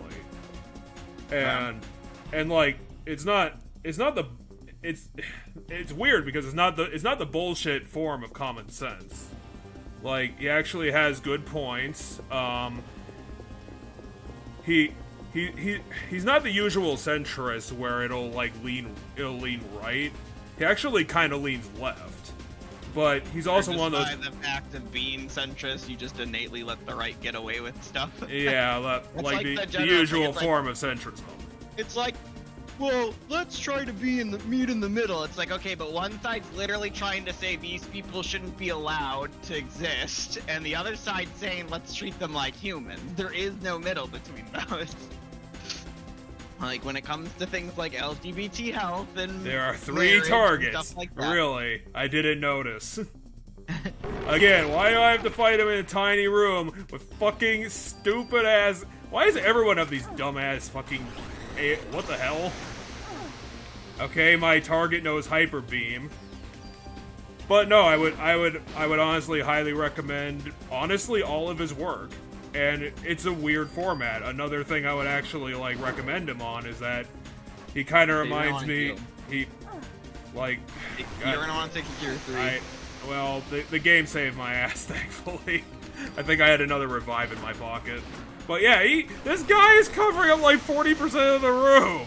And like, it's weird because it's not the bullshit form of common sense. Like, he actually has good points. He's not the usual centrist where it'll lean right. He actually kind of leans left. But he's also one of those. By the fact of being centrist, you just innately let the right get away with stuff. Yeah, like the usual form of centrism. It's like, well, let's try to meet in the middle. It's like, okay, but one side's literally trying to say these people shouldn't be allowed to exist, and the other side's saying let's treat them like humans. There is no middle between those. Like, when it comes to things like LGBT health and there are 3 targets. Stuff like that. Really? I didn't notice. Again, why do I have to fight him in a tiny room with fucking stupid ass? Why does everyone have these dumbass fucking? What the hell? Okay, my target knows Hyper Beam. But no, I would honestly highly recommend all of his work. And it's a weird format. Another thing I would actually, like, recommend him on is that he kind of reminds me. You're gonna want to take Gear 3. Well, the game saved my ass, thankfully. I think I had another revive in my pocket. But yeah, this guy is covering up like 40% of the room.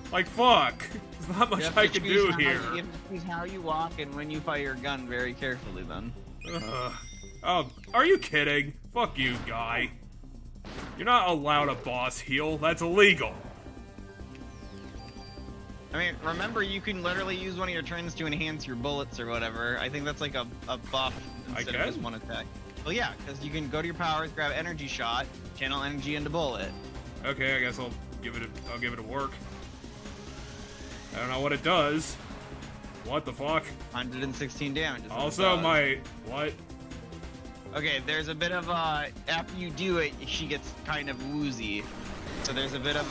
Like, fuck. There's not much I can do here. You have to choose how you walk and when you fire your gun very carefully, then. Oh, are you kidding? Fuck you, guy. You're not allowed a boss heal. That's illegal. I mean, remember, you can literally use one of your turns to enhance your bullets or whatever. I think that's like a buff instead of just one attack. Well, yeah, because you can go to your powers, grab energy shot, channel energy into bullet. Okay, I guess I'll give it a work. I don't know what it does. What the fuck? 116 damage. Also, what? Okay, there's a bit of after you do it, she gets kind of woozy. So there's a bit of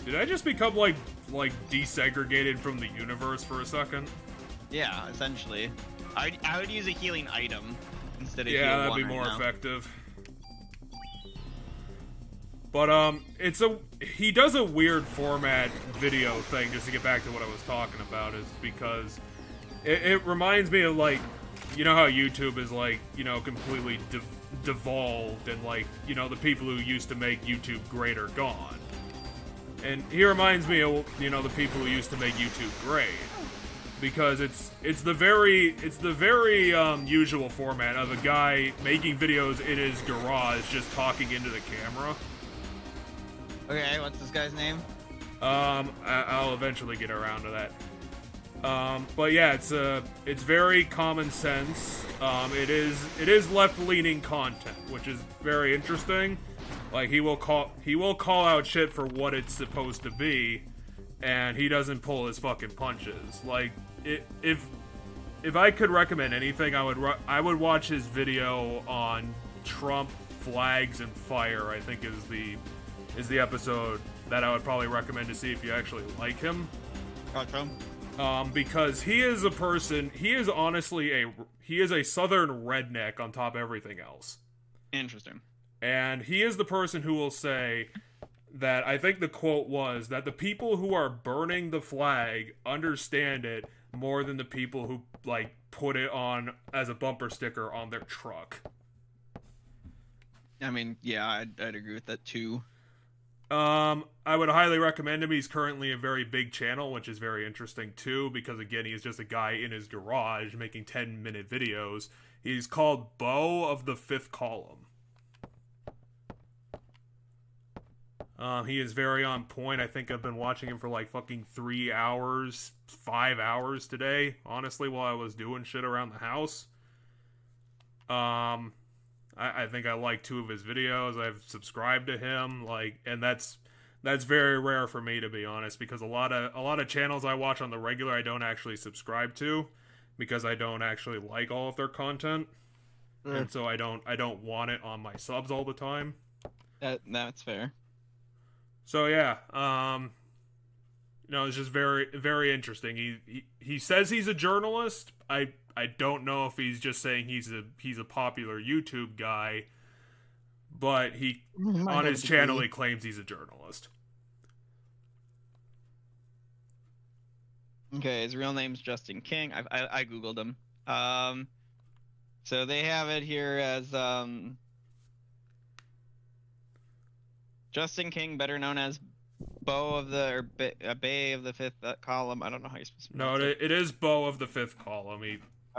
Did I just become like desegregated from the universe for a second? Yeah, essentially. I would use a healing item instead of yeah, that'd be more effective. But he does a weird format video thing, just to get back to what I was talking about, is because it reminds me of, like, you know how YouTube is, like, you know, completely devolved, and, like, you know, the people who used to make YouTube great are gone. And he reminds me of, you know, the people who used to make YouTube great. Because it's the very usual format of a guy making videos in his garage just talking into the camera. Okay, what's this guy's name? I'll eventually get around to that. But yeah, it's very common sense. It is left-leaning content, which is very interesting. Like he will call out shit for what it's supposed to be, and he doesn't pull his fucking punches. Like if I could recommend anything, I would watch his video on Trump, flags, and fire. I think is the episode that I would probably recommend to see if you actually like him. Gotcha. Because he is a person. He is honestly a southern redneck on top of everything else. Interesting. And he is the person who will say that, I think the quote was, that the people who are burning the flag understand it more than the people who, like, put it on as a bumper sticker on their truck. I mean, yeah, I'd agree with that too. I would highly recommend him. He's currently a very big channel, which is very interesting too, because again, he is just a guy in his garage making 10-minute videos. He's called Beau of the Fifth Column. He is very on point. I think I've been watching him for like fucking 3 hours, 5 hours today, honestly, while I was doing shit around the house. I think I like 2 of his videos. I've subscribed to him, like, and that's very rare for me, to be honest, because a lot of channels I watch on the regular I don't actually subscribe to, because I don't actually like all of their content, and so I don't want it on my subs all the time. That's fair. So yeah, it's just very, very interesting. He says he's a journalist. I don't know if he's just saying he's a popular YouTube guy, but on his channel he claims he's a journalist. Okay, his real name's Justin King. I googled him. So they have it here as Justin King, better known as Beau of the Bay of the Fifth Column. I don't know how you're supposed to pronounce it. It is Beau of the Fifth Column.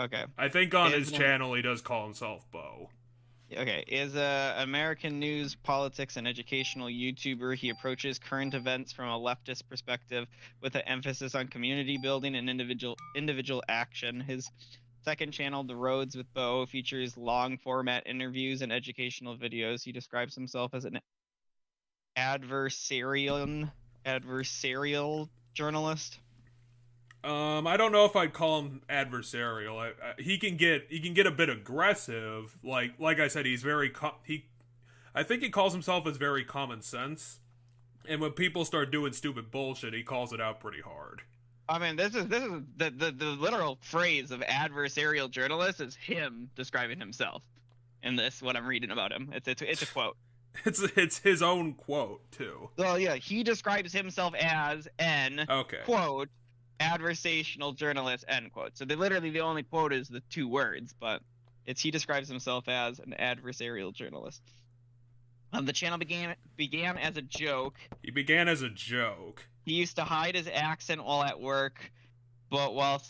Okay. I think on his channel he does call himself Beau. Okay, is a American news, politics, and educational YouTuber. He approaches current events from a leftist perspective with an emphasis on community building and individual action. His second channel, The Roads with Beau, features long format interviews and educational videos. He describes himself as an adversarial journalist. I don't know if I'd call him adversarial. He can get a bit aggressive. Like I said, he's I think he calls himself as very common sense. And when people start doing stupid bullshit, he calls it out pretty hard. I mean, this is the literal phrase of adversarial journalist is him describing himself. In this, what I'm reading about him, it's a quote. It's his own quote too. Well, yeah, he describes himself as an quote adversational journalist, end quote. So the only quote is the 2 words, but he describes himself as an adversarial journalist. The channel began as a joke. He began as a joke. He used to hide his accent while at work, but while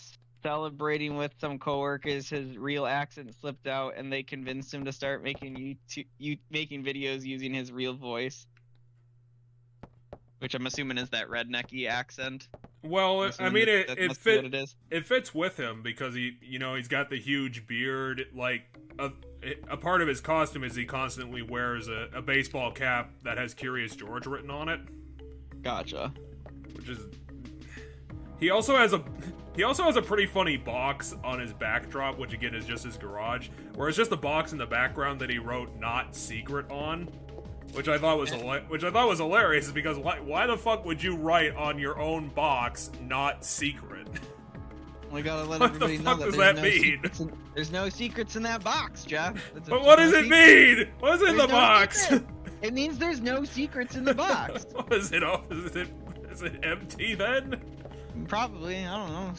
celebrating with some coworkers, his real accent slipped out, and they convinced him to start making videos using his real voice, which I'm assuming is that rednecky accent. Well, I mean, it fits with him because he's got the huge beard. Like a part of his costume is he constantly wears a baseball cap that has Curious George written on it. Gotcha. Which is, he also has a pretty funny box on his backdrop, which again is just his garage, where it's just a box in the background that he wrote "Not Secret" on. Which I thought was hilarious, because why the fuck would you write on your own box "Not Secret"? We gotta let everybody know that what the fuck does that mean? There's no secrets in that box, Jeff. But what does it mean? What's in the box? It means there's no secrets in the box. Is it empty then? Probably, I don't know.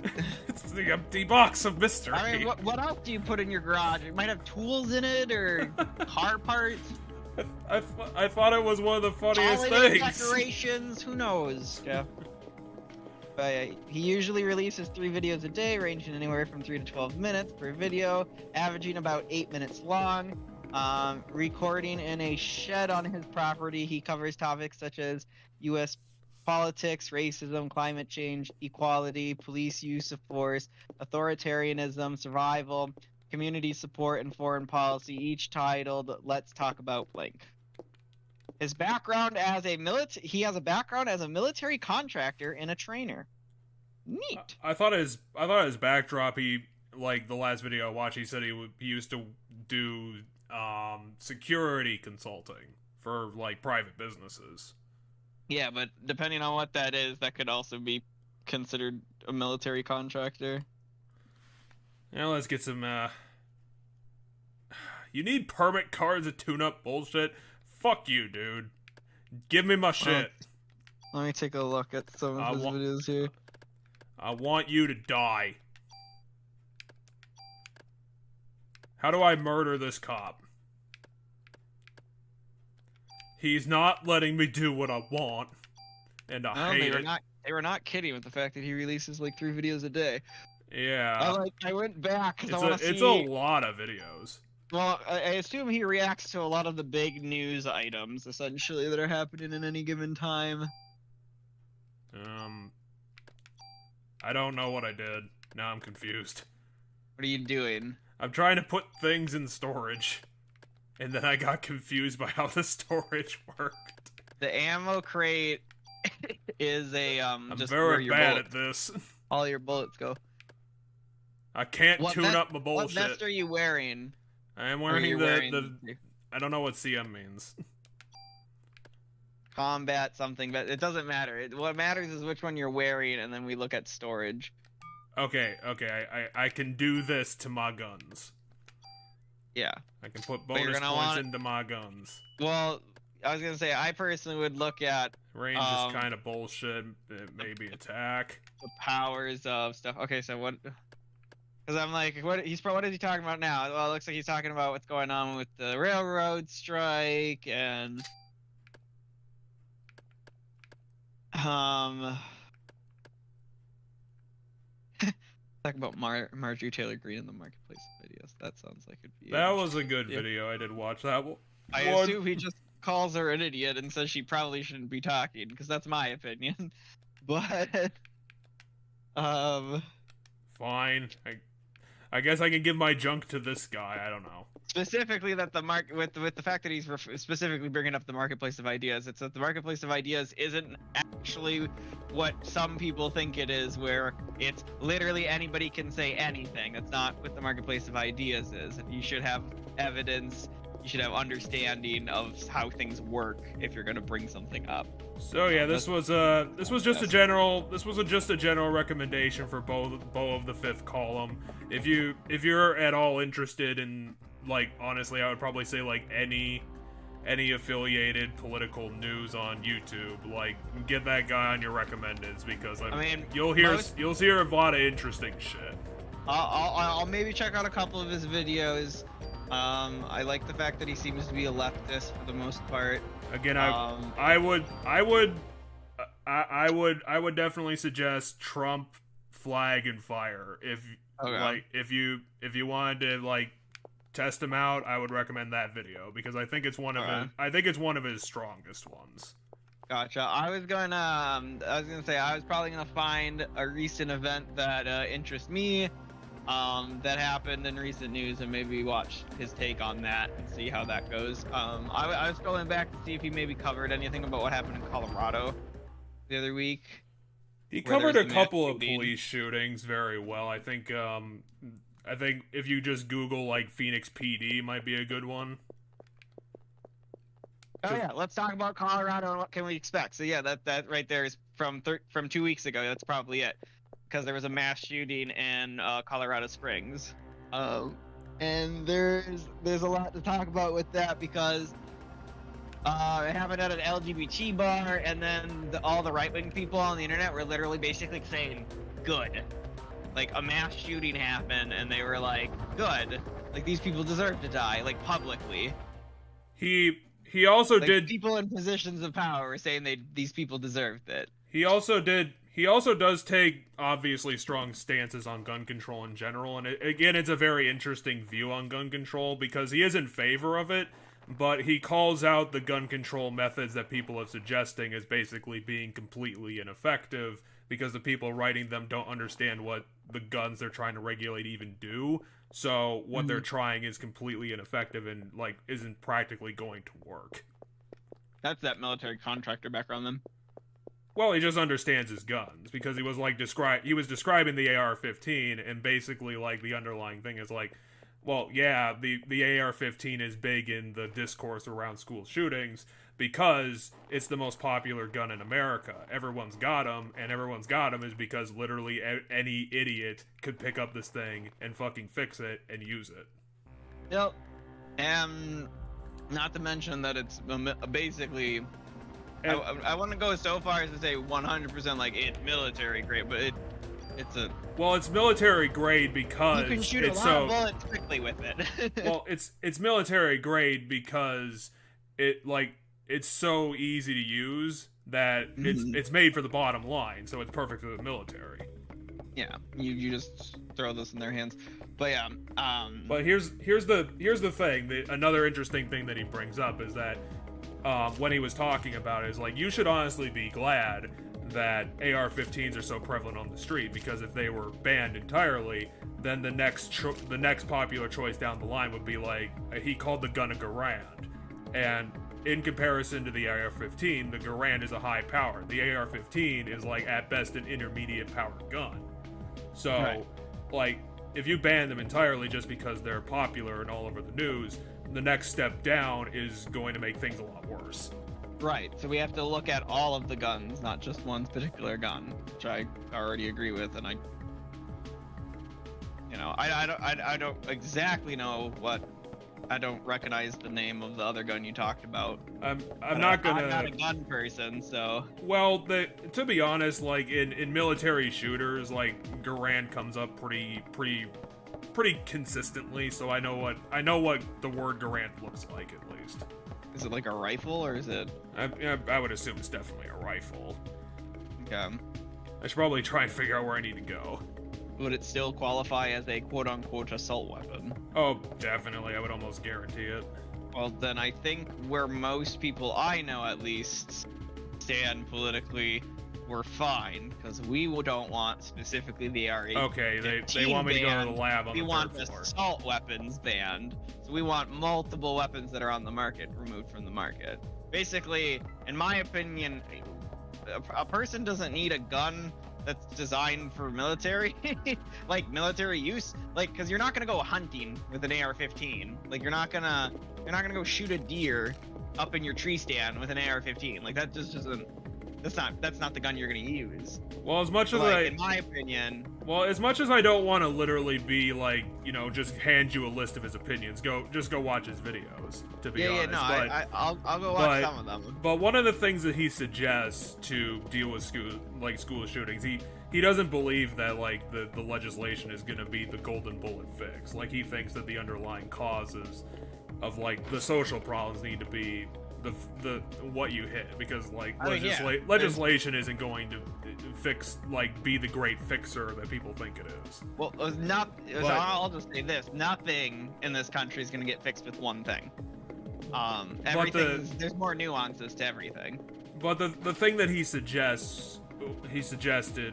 It's the empty box of mystery. I mean, what else do you put in your garage? It might have tools in it or car parts. I thought it was one of the funniest things. Decorations, who knows, Jeff? But he usually releases 3 videos a day, ranging anywhere from 3 to 12 minutes per video, averaging about 8 minutes long. Recording in a shed on his property, he covers topics such as U.S. politics, racism, climate change, equality, police use of force, authoritarianism, survival, community support, and foreign policy, each titled "Let's Talk About Blank." His background as a he has a background as a military contractor and a trainer. Neat. I thought his backdrop, he, like the last video I watched, he said he used to do security consulting for like private businesses. Yeah, but depending on what that is, that could also be considered a military contractor. Now let's get some you need permit cards to tune up bullshit? Fuck you, dude. Give me my shit. Let me take a look at some of his videos here. I want you to die. How do I murder this cop? He's not letting me do what I want, and I hate it. They were not kidding with the fact that he releases like 3 videos a day. Yeah. I went back because I want to see. It's a lot of videos. Well, I assume he reacts to a lot of the big news items, essentially, that are happening in any given time. I don't know what I did. Now I'm confused. What are you doing? I'm trying to put things in storage, and then I got confused by how the storage worked. The ammo crate is a I'm just very bad at this. All your bullets go. I can't tune up my bullshit. What vest are you wearing? I am wearing the I don't know what CM means. Combat something, but it doesn't matter. What matters is which one you're wearing, and then we look at storage. Okay, I can do this to my guns. Yeah. I can put bonus points into my guns. Well, I was gonna say, I personally would look at... Range is kind of bullshit. Maybe attack. The powers of stuff. Okay, so what... Because I'm like, what is he talking about now? Well, it looks like he's talking about what's going on with the railroad strike, and... Talk about Marjorie Taylor Greene in the marketplace videos. That sounds like it'd be. That was a good video. I did watch that one. I assume he just calls her an idiot and says she probably shouldn't be talking, because that's my opinion. But fine. I guess I can give my junk to this guy. I don't know. Specifically, that the with the fact that he's specifically bringing up the marketplace of ideas, it's that the marketplace of ideas isn't actually what some people think it is, where it's literally anybody can say anything. That's not what the marketplace of ideas is. You should have evidence. You should have understanding of how things work if you're going to bring something up. So yeah, this was just a general recommendation for Beau of the Fifth Column. If you're at all interested in, like, honestly, I would probably say like any affiliated political news on YouTube, like, get that guy on your recommendeds, because you'll hear a lot of interesting shit. I'll maybe check out a couple of his videos. I like the fact that he seems to be a leftist for the most part. Again, I would definitely suggest Trump, flag, and fire. If you wanted to like test him out, I would recommend that video, because I think it's one of his strongest ones. Gotcha. I was gonna say I was probably gonna find a recent event that interests me, that happened in recent news, and maybe watch his take on that and see how that goes. I was scrolling back to see if he maybe covered anything about what happened in Colorado the other week. He covered a couple of police shootings very well. I think if you just Google like Phoenix PD, might be a good one. Oh yeah, let's talk about Colorado and what can we expect. So yeah, that right there is from 2 weeks ago. That's probably it, because there was a mass shooting in Colorado Springs, and there's a lot to talk about with that, because it happened at an LGBT bar, and then all the right-wing people on the internet were literally basically saying, good. Like, a mass shooting happened, and they were like, good. Like, these people deserve to die, like, publicly. He also did... People in positions of power were saying these people deserved it. He also did He also does take obviously strong stances on gun control in general, and again, it's a very interesting view on gun control because he is in favor of it, but he calls out the gun control methods that people are suggesting as basically being completely ineffective because the people writing them don't understand what the guns they're trying to regulate even do. So what they're trying is completely ineffective and like isn't practically going to work. That's that military contractor background then. Well, he just understands his guns because he was like describing the AR-15 and basically like the underlying thing is like, well, yeah, the AR-15 is big in the discourse around school shootings because it's the most popular gun in America. Everyone's got them, and everyone's got them is because literally any idiot could pick up this thing and fucking fix it and use it. Yep. And not to mention that it's basically... I want to go so far as to say 100% like it's military grade, but it's a... Well, it's military grade because you can shoot a lot of bullets quickly with it. Well, it's military grade because it's so easy to use that it's made for the bottom line, so it's perfect for the military. Yeah, you just throw this in their hands. But yeah, but here's the thing. Another interesting thing that he brings up is that when he was talking about it, is like, you should honestly be glad that AR-15s are so prevalent on the street, because if they were banned entirely, then the next popular choice down the line would be like, he called the gun a Garand, and in comparison to the AR-15, the Garand is a high power. The AR-15 is like at best an intermediate powered gun. So, like, if you ban them entirely just because they're popular and all over the news, the next step down is going to make things a lot worse. Right, so we have to look at all of the guns, not just one particular gun, which I already agree with, and I don't exactly know what. I don't recognize the name of the other gun you talked about. I'm not a gun person, so. Well, to be honest, like in military shooters, like Garand comes up pretty consistently, so I know what the word Garand looks like at least. Is it like a rifle or is it? I would assume it's definitely a rifle. Okay. I should probably try and figure out where I need to go. Would it still qualify as a quote-unquote assault weapon? Oh, definitely. I would almost guarantee it. Well, then I think where most people I know, at least, stand politically, we're fine, because we don't want specifically the AR-15 Okay, they want me to go to the lab on the third floor. We want assault weapons banned, so we want multiple weapons that are on the market removed from the market. Basically, in my opinion, a person doesn't need a gun that's designed for military, like military use, like, because you're not gonna go hunting with an AR-15. Like, you're not gonna go shoot a deer up in your tree stand with an AR-15. Like, that just isn't. That's not the gun you're gonna use. Well, as much as in my opinion. Well, as much as I don't want to literally be like, just hand you a list of his opinions, just go watch his videos. To be honest, I'll go watch some of them. But one of the things that he suggests to deal with school shootings, he doesn't believe that like the legislation is gonna be the golden bullet fix. Like, he thinks that the underlying causes of like the social problems need to be the what you hit, because like legislation isn't going to be the great fixer that people think it is. Well, I'll just say this: nothing in this country is going to get fixed with one thing. There's more nuances to everything. But the thing that he suggested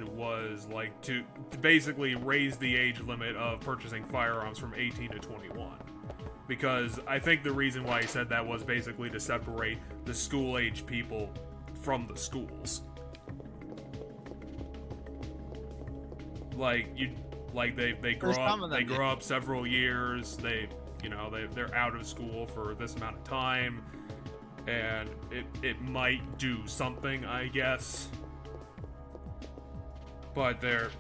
was like to basically raise the age limit of purchasing firearms from 18 to 21. Because I think the reason why he said that was basically to separate the school-age people from the schools. They grow up several years. They're out of school for this amount of time, and it might do something, I guess. But they're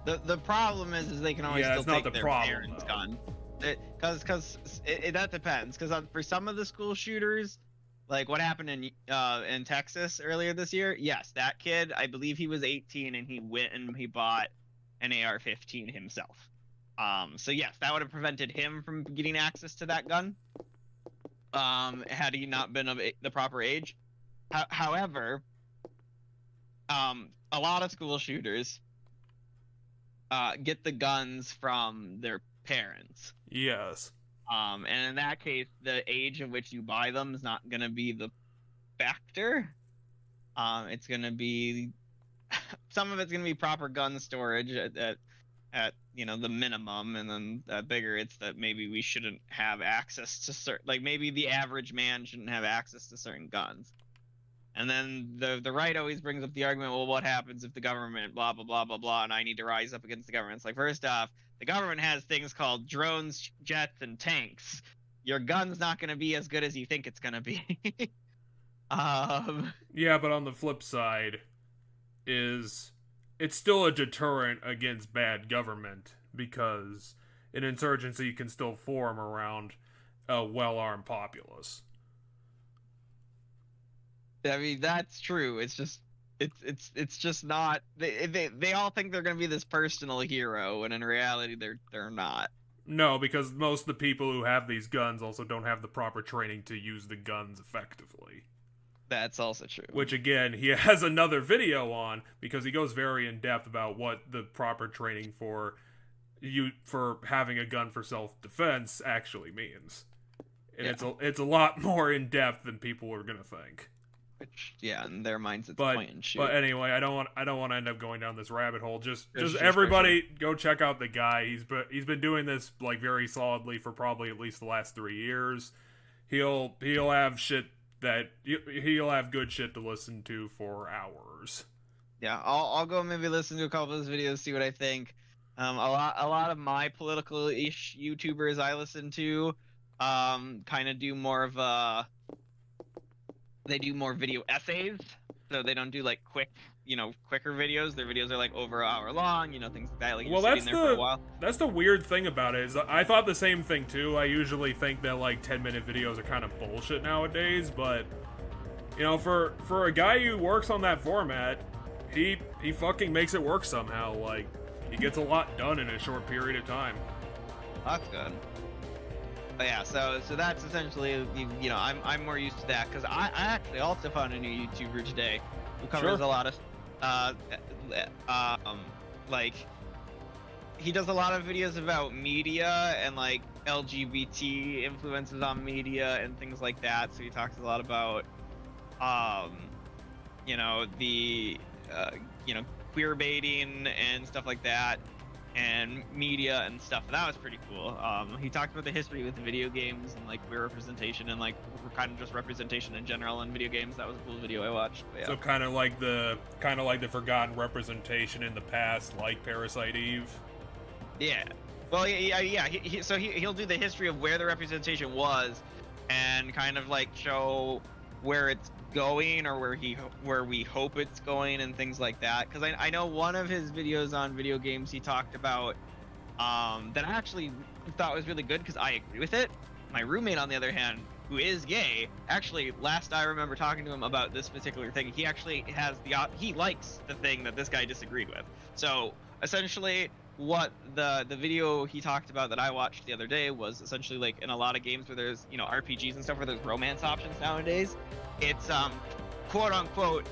the problem is they can always still take their parents' though. Gun. Because that depends. Because for some of the school shooters, like what happened in Texas earlier this year, yes, that kid, I believe he was 18 and he went and he bought an AR-15 himself. So yes, that would have prevented him from getting access to that gun, had he not been of the proper age. However, A lot of school shooters get the guns from their parents. Yes. And in that case, the age at which you buy them is not going to be the factor. It's going to be some of it's going to be proper gun storage at the minimum, and then bigger it's that maybe we shouldn't have access to certain, like maybe the average man shouldn't have access to certain guns. And then the right always brings up the argument, well, what happens if the government blah blah blah blah blah, and I need to rise up against the government? It's like, first off, the government has things called drones, jets, and tanks. Your gun's not going to be as good as you think it's going to be. Yeah, but on the flip side is it's still a deterrent against bad government, because an insurgency can still form around a well-armed populace. I mean, that's true. It's just it's just not, they all think they're going to be this personal hero, when in reality they're not. No, because most of the people who have these guns also don't have the proper training to use the guns effectively. That's also true. Which, again, he has another video on, because he goes very in depth about what the proper training for having a gun for self-defense actually means. And Yeah. it's a lot more in depth than people are gonna think. Which, yeah, in their minds it's point and shoot. But anyway, I don't want to end up going down this rabbit hole. Just Just everybody go check out the guy. He's been doing this like very solidly for probably at least the last 3 years. He'll have shit that he'll have good shit to listen to for hours. Yeah, I'll go maybe listen to a couple of his videos, see what I think. A lot of my political-ish YouTubers I listen to kind of do more of they do more video essays, so they don't do like quicker videos. Their videos are like over an hour long, things like that. Like, Well, you're sitting there for a while. that's the weird thing about it, is I thought the same thing too. I usually think that like 10-minute videos are kind of bullshit nowadays, but for a guy who works on that format, he fucking makes it work somehow. Like, he gets a lot done in a short period of time. That's good. But yeah, so that's essentially, I'm more used to that, because I actually also found a new YouTuber today who covers Sure. a lot of like, he does a lot of videos about media and like LGBT influences on media and things like that. So he talks a lot about the queer baiting and stuff like that, and media and stuff. That was pretty cool. He talked about the history with video games and like queer representation and like kind of just representation in general in video games. That was a cool video I watched. But yeah. So kind of like the forgotten representation in the past, like Parasite Eve. Yeah. Well, yeah. He'll do the history of where the representation was, and kind of like show where it's going, or where we hope it's going, and things like that. Because I know one of his videos on video games, he talked about that I actually thought was really good, because I agree with it. My roommate, on the other hand, who is gay, actually, last I remember talking to him about this particular thing, he actually has he likes the thing that this guy disagreed with. So essentially, what the video he talked about that I watched the other day was essentially like, in a lot of games where there's RPGs and stuff where there's romance options nowadays, it's quote unquote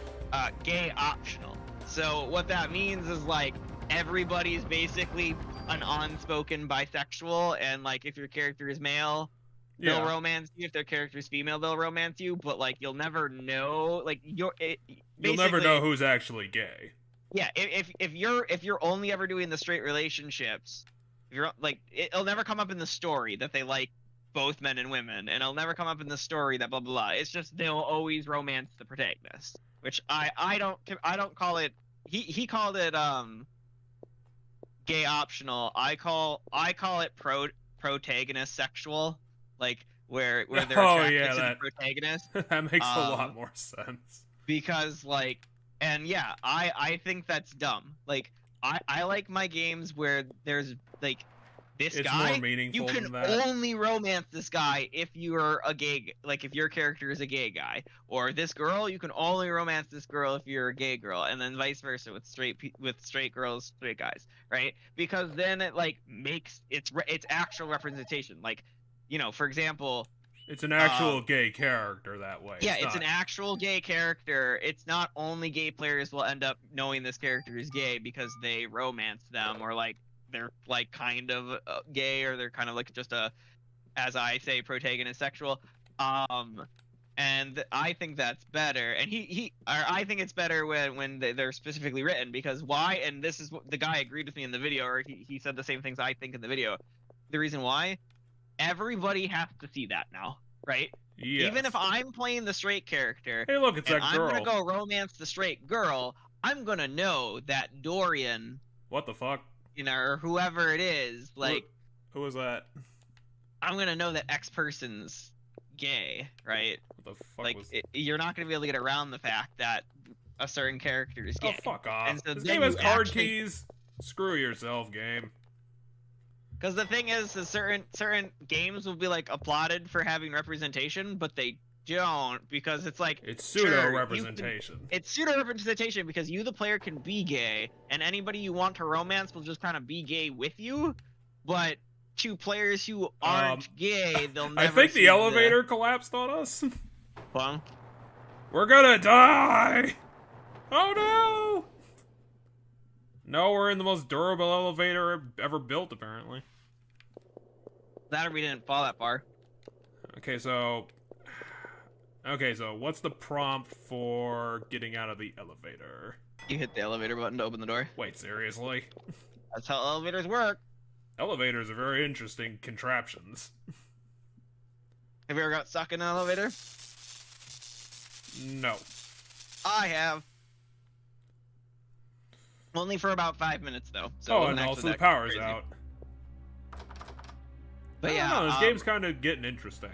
gay optional. So what that means is like everybody's basically an unspoken bisexual, and like if your character is male, they'll romance you. If their character is female, they'll romance you. But like you'll never know. Like you'll never know who's actually gay. Yeah, if you're only ever doing the straight relationships, if you're like, it'll never come up in the story that they like both men and women, and it'll never come up in the story that blah blah blah. It's just they'll always romance the protagonist, which I don't call it. He called it gay optional. I call it protagonist sexual, like where they're attracted to the protagonist. That makes a lot more sense. Because like. And yeah, I think that's dumb. Like, I like my games where there's like this it's guy. More meaningful you can than that. only romance this guy if you're a gay, like if your character is a gay guy, or this girl, you can only romance this girl if you're a gay girl, and then vice versa with straight girls, straight guys, right? Because then it like makes it's actual representation. Like, for example. It's an actual gay character that way. Yeah, it's an actual gay character. It's not only gay players will end up knowing this character is gay because they romance them, or like they're like kind of gay, or they're kind of like just a, as I say, protagonist sexual. And I think that's better. And I think it's better when they're specifically written, because why? And this is what the guy agreed with me in the video, or he said the same things I think in the video. The reason why, everybody has to see that now, right? Yes. Even if I'm playing the straight character, hey, look, it's that girl. I'm gonna go romance the straight girl. I'm gonna know that Dorian. What the fuck? You know, or whoever it is, like. Who was that? I'm gonna know that X person's gay, right? What the fuck like, was... you're not gonna be able to get around the fact that a certain character is gay. Oh, fuck off. And so this game has card keys. Screw yourself, game. Because the thing is certain games will be like applauded for having representation, but they don't, because it's like it's pseudo representation. It's pseudo representation because you, the player, can be gay, and anybody you want to romance will just kind of be gay with you. But to players who aren't gay, they'll never. I think the elevator collapsed on us. Well, we're gonna die. Oh no! No, we're in the most durable elevator ever built, apparently. That, or we didn't fall that far. Okay, so what's the prompt for getting out of the elevator? You hit the elevator button to open the door. Wait, seriously? That's how elevators work. Elevators are very interesting contraptions. Have you ever got stuck in an elevator? No. I have. Only for about 5 minutes, though. So oh, and also the power's out. But I don't know, this game's kind of getting interesting.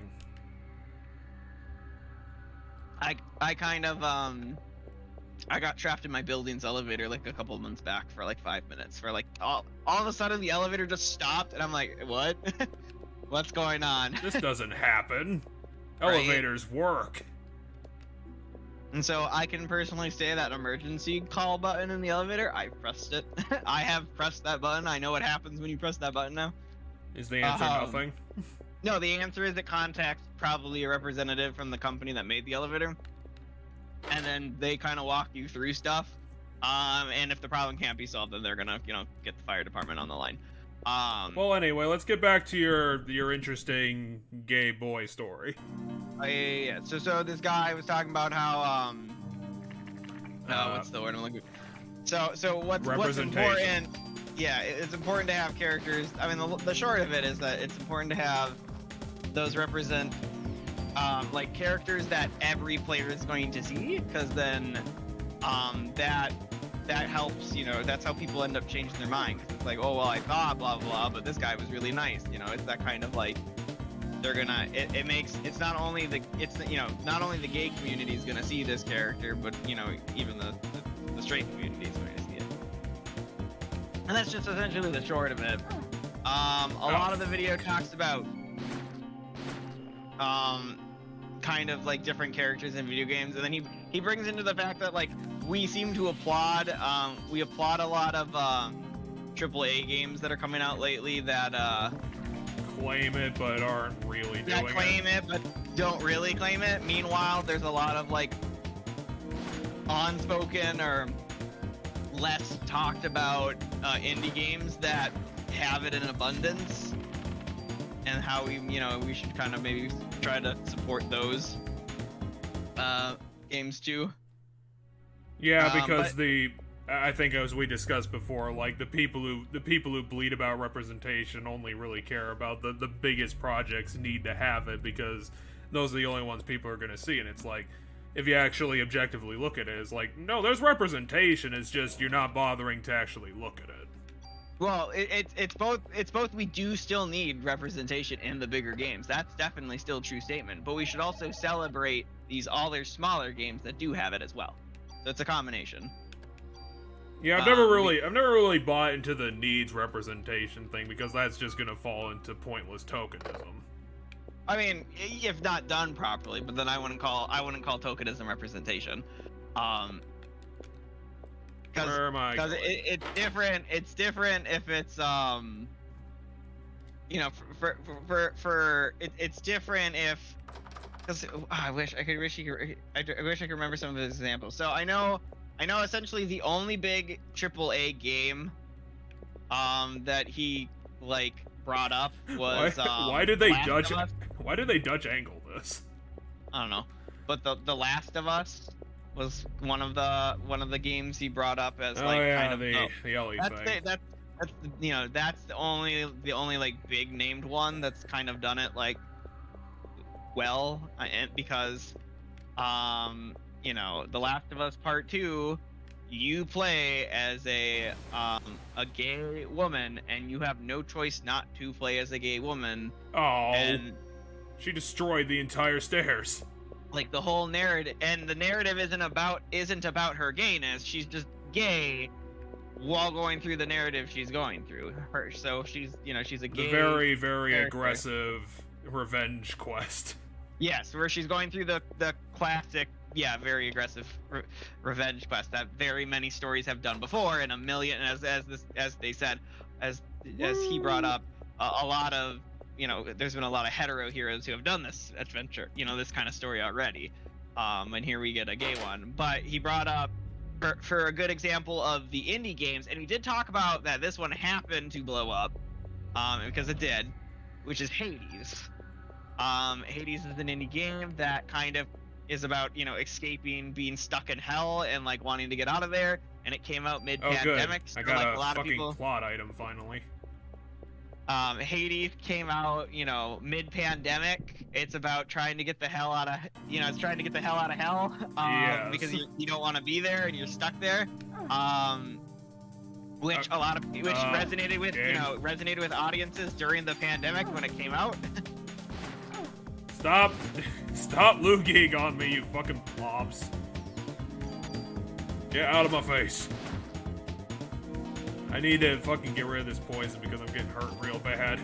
I kind of, I got trapped in my building's elevator like a couple of months back for like 5 minutes. For like, all of a sudden the elevator just stopped, and I'm like, what? What's going on? This doesn't happen. Elevators work. And so I can personally say that emergency call button in the elevator, I pressed it. I have pressed that button. I know what happens when you press that button now. Is the answer nothing? No, the answer is it contacts probably a representative from the company that made the elevator. And then they kind of walk you through stuff. And if the problem can't be solved, then they're gonna, get the fire department on the line. Well, anyway, let's get back to your interesting gay boy story. Yeah. So this guy was talking about how what's the word I'm looking for? So what's important? Yeah, it's important to have characters. I mean, the short of it is that it's important to have those represent like characters that every player is going to see, because then that helps, that's how people end up changing their mind. It's like, oh, well, I thought blah, blah, but this guy was really nice. It's that kind of like, they're gonna, it makes, it's not only the gay community is gonna see this character, but, even the straight community is going to see it. And that's just essentially the short of it. A lot of the video talks about, kind of like different characters in video games, and then he brings into the fact that like we seem to applaud a lot of AAA games that are coming out lately that claim it but aren't really doing it. That claim it but don't really claim it. Meanwhile, there's a lot of like unspoken or less talked about indie games that have it in abundance, and how we should kind of maybe try to support those games too. Yeah, because I think, as we discussed before, like the people who bleed about representation only really care about the biggest projects need to have it, because those are the only ones people are going to see. And it's like, if you actually objectively look at it, it's like, no, there's representation. It's just you're not bothering to actually look at it. Well, it's both. We do still need representation in the bigger games. That's definitely still a true statement. But we should also celebrate these other smaller games that do have it as well. So it's a combination. Yeah, I've never really bought into the needs representation thing, because that's just gonna fall into pointless tokenism. I mean, if not done properly, but then I wouldn't call tokenism representation. Because it's different. It's different if it's you know, it's different if, because I wish I could remember some of the examples. So I know essentially the only big AAA game that he like brought up was why did they Last Dutch of Us. why did they Dutch angle this? I don't know, but the Last of Us was one of the games he brought up as like kind of the Ellie thing. that's you know, that's the only like big named one that's kind of done it like well, and because you know, The Last of Us Part 2, you play as a gay woman, and you have no choice not to play as a gay woman. Oh, and she destroyed the entire stairs. like the whole narrative, and the narrative isn't about her gayness. She's just gay while going through the narrative she's going through. So she's, you know, she's a gay. The very, very character. aggressive revenge quest. Yes, where she's going through the classic, very aggressive revenge quest that very many stories have done before, and a million, as they said, as he brought up, a lot of, you know, there's been a lot of hetero heroes who have done this adventure, you know, this kind of story already, and here we get a gay one. But he brought up for a good example of the indie games, and he did talk about that this one happened to blow up, because it did, which is Hades. Hades is an indie game that kind of is about, you know, escaping being stuck in hell and like wanting to get out of there, and it came out mid-pandemic. Oh, good. I got like, a lot fucking of people, plot item finally. Hades came out, you know, mid-pandemic. It's about trying to get the hell out of, you know, it's trying to get the hell out of hell, Yes. because you don't want to be there and you're stuck there. Which resonated with, game. you know, resonated with audiences during the pandemic when it came out. Stop looking on me, you fucking blobs. Get out of my face. I need to fucking get rid of this poison because I'm getting hurt real bad.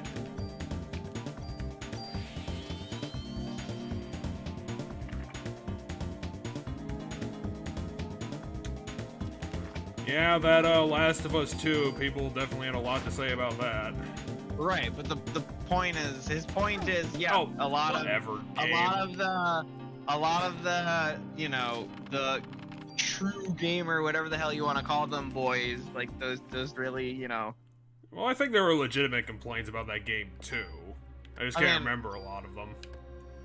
Yeah, that Last of Us 2, people definitely had a lot to say about that. Right, but the point is, his point is, yeah, a lot of the, you know, the true gamer, whatever the hell you want to call them, boys, like those really, you know. Well, I think there were legitimate complaints about that game too. I just can't remember a lot of them.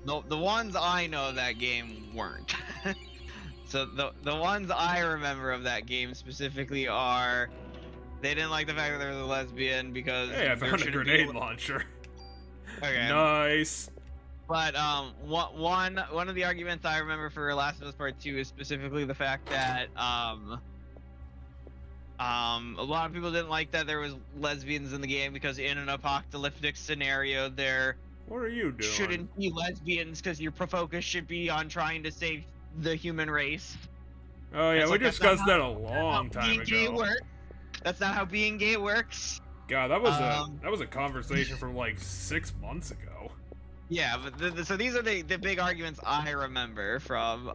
The ones I know of that game weren't. So the ones I remember of that game specifically are, they didn't like the fact that there was a lesbian because hey, I found a grenade launcher. Okay. Nice. But one of the arguments I remember for Last of Us Part 2 is specifically the fact that a lot of people didn't like that there was lesbians in the game because in an apocalyptic scenario there What are you doing? shouldn't be lesbians because your focus should be on trying to save the human race. Oh yeah, It's we like, discussed that a long time being gay ago. works. That's not how being gay works. God, that was a conversation from like 6 months ago. Yeah, but so these are the big arguments I remember from.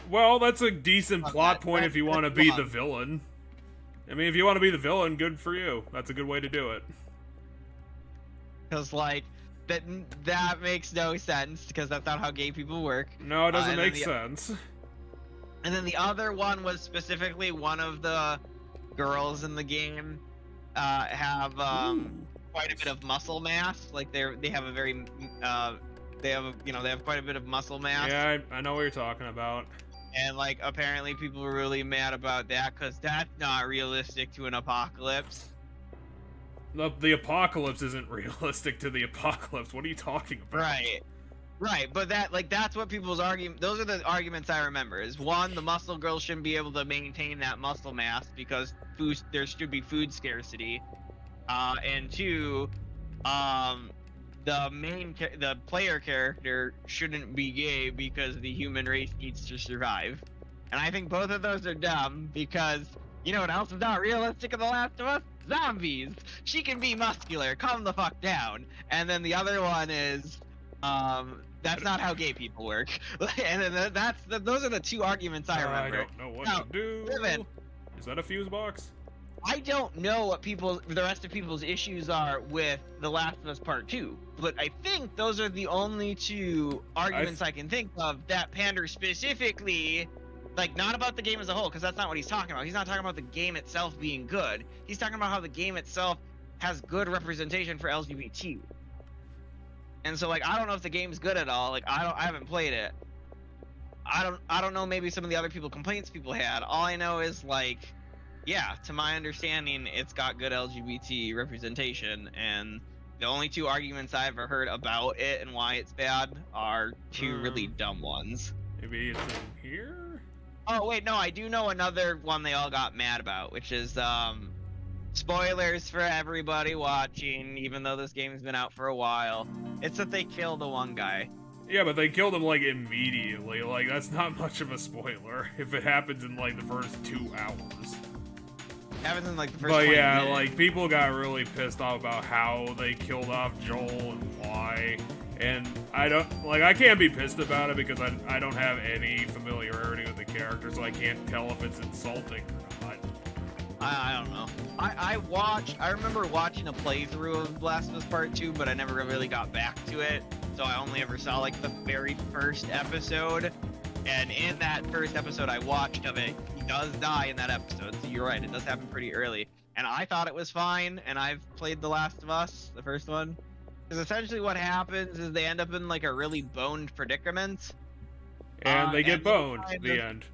Well, that's a decent plot point if you want to be plot. the villain. I mean, if you want to be the villain, good for you. That's a good way to do it. Because like that makes no sense because that's not how gay people work. No, it doesn't make sense. And then the other one was specifically one of the girls in the game have quite a bit of muscle mass. Like they have a very they have quite a bit of muscle mass. Yeah, I know what you're talking about. And like apparently people were really mad about that because that's not realistic to an apocalypse. The apocalypse isn't realistic to the apocalypse. What are you talking about? Right, but that's what people's argument. Those are the arguments I remember. Is one, the muscle girl shouldn't be able to maintain that muscle mass because there should be food scarcity, and two, the player character shouldn't be gay because the human race needs to survive. And I think both of those are dumb because you know what else is not realistic in The Last of Us? Zombies. She can be muscular. Calm the fuck down. And then the other one is, that's not how gay people work. And then Oh, those are the two arguments I remember. I don't know what to do. Riven. Is that a fuse box? I don't know what the rest of people's issues are with The Last of Us Part 2, but I think those are the only two arguments I can think of that pander specifically, like, not about the game as a whole, because that's not what he's talking about. He's not talking about the game itself being good. He's talking about how the game itself has good representation for LGBT. And so, like, I don't know if the game's good at all. Like, I haven't played it. I don't know maybe some of the other complaints people had. All I know is, like, yeah, to my understanding, it's got good LGBT representation, and the only two arguments I ever heard about it and why it's bad are two really dumb ones. Maybe it's in here? Oh, wait, no, I do know another one they all got mad about, which is, spoilers for everybody watching, even though this game's been out for a while. It's that they kill the one guy. Yeah, but they killed him, like, immediately. Like, that's not much of a spoiler if it happens in, like, the first 2 hours. Happens in, like, the first But 20 yeah, minutes. like, people got really pissed off about how they killed off Joel and why. And I can't be pissed about it because I don't have any familiarity with the character, so I can't tell if it's insulting or not. I don't know. I remember watching a playthrough of Last of Us Part 2, but I never really got back to it. So I only ever saw, like, the very first episode. And in that first episode I watched of it, he does die in that episode. So you're right, it does happen pretty early. And I thought it was fine, and I've played The Last of Us, the first one. Because essentially what happens is they end up in, like, a really boned predicament. And they get boned kind at the end.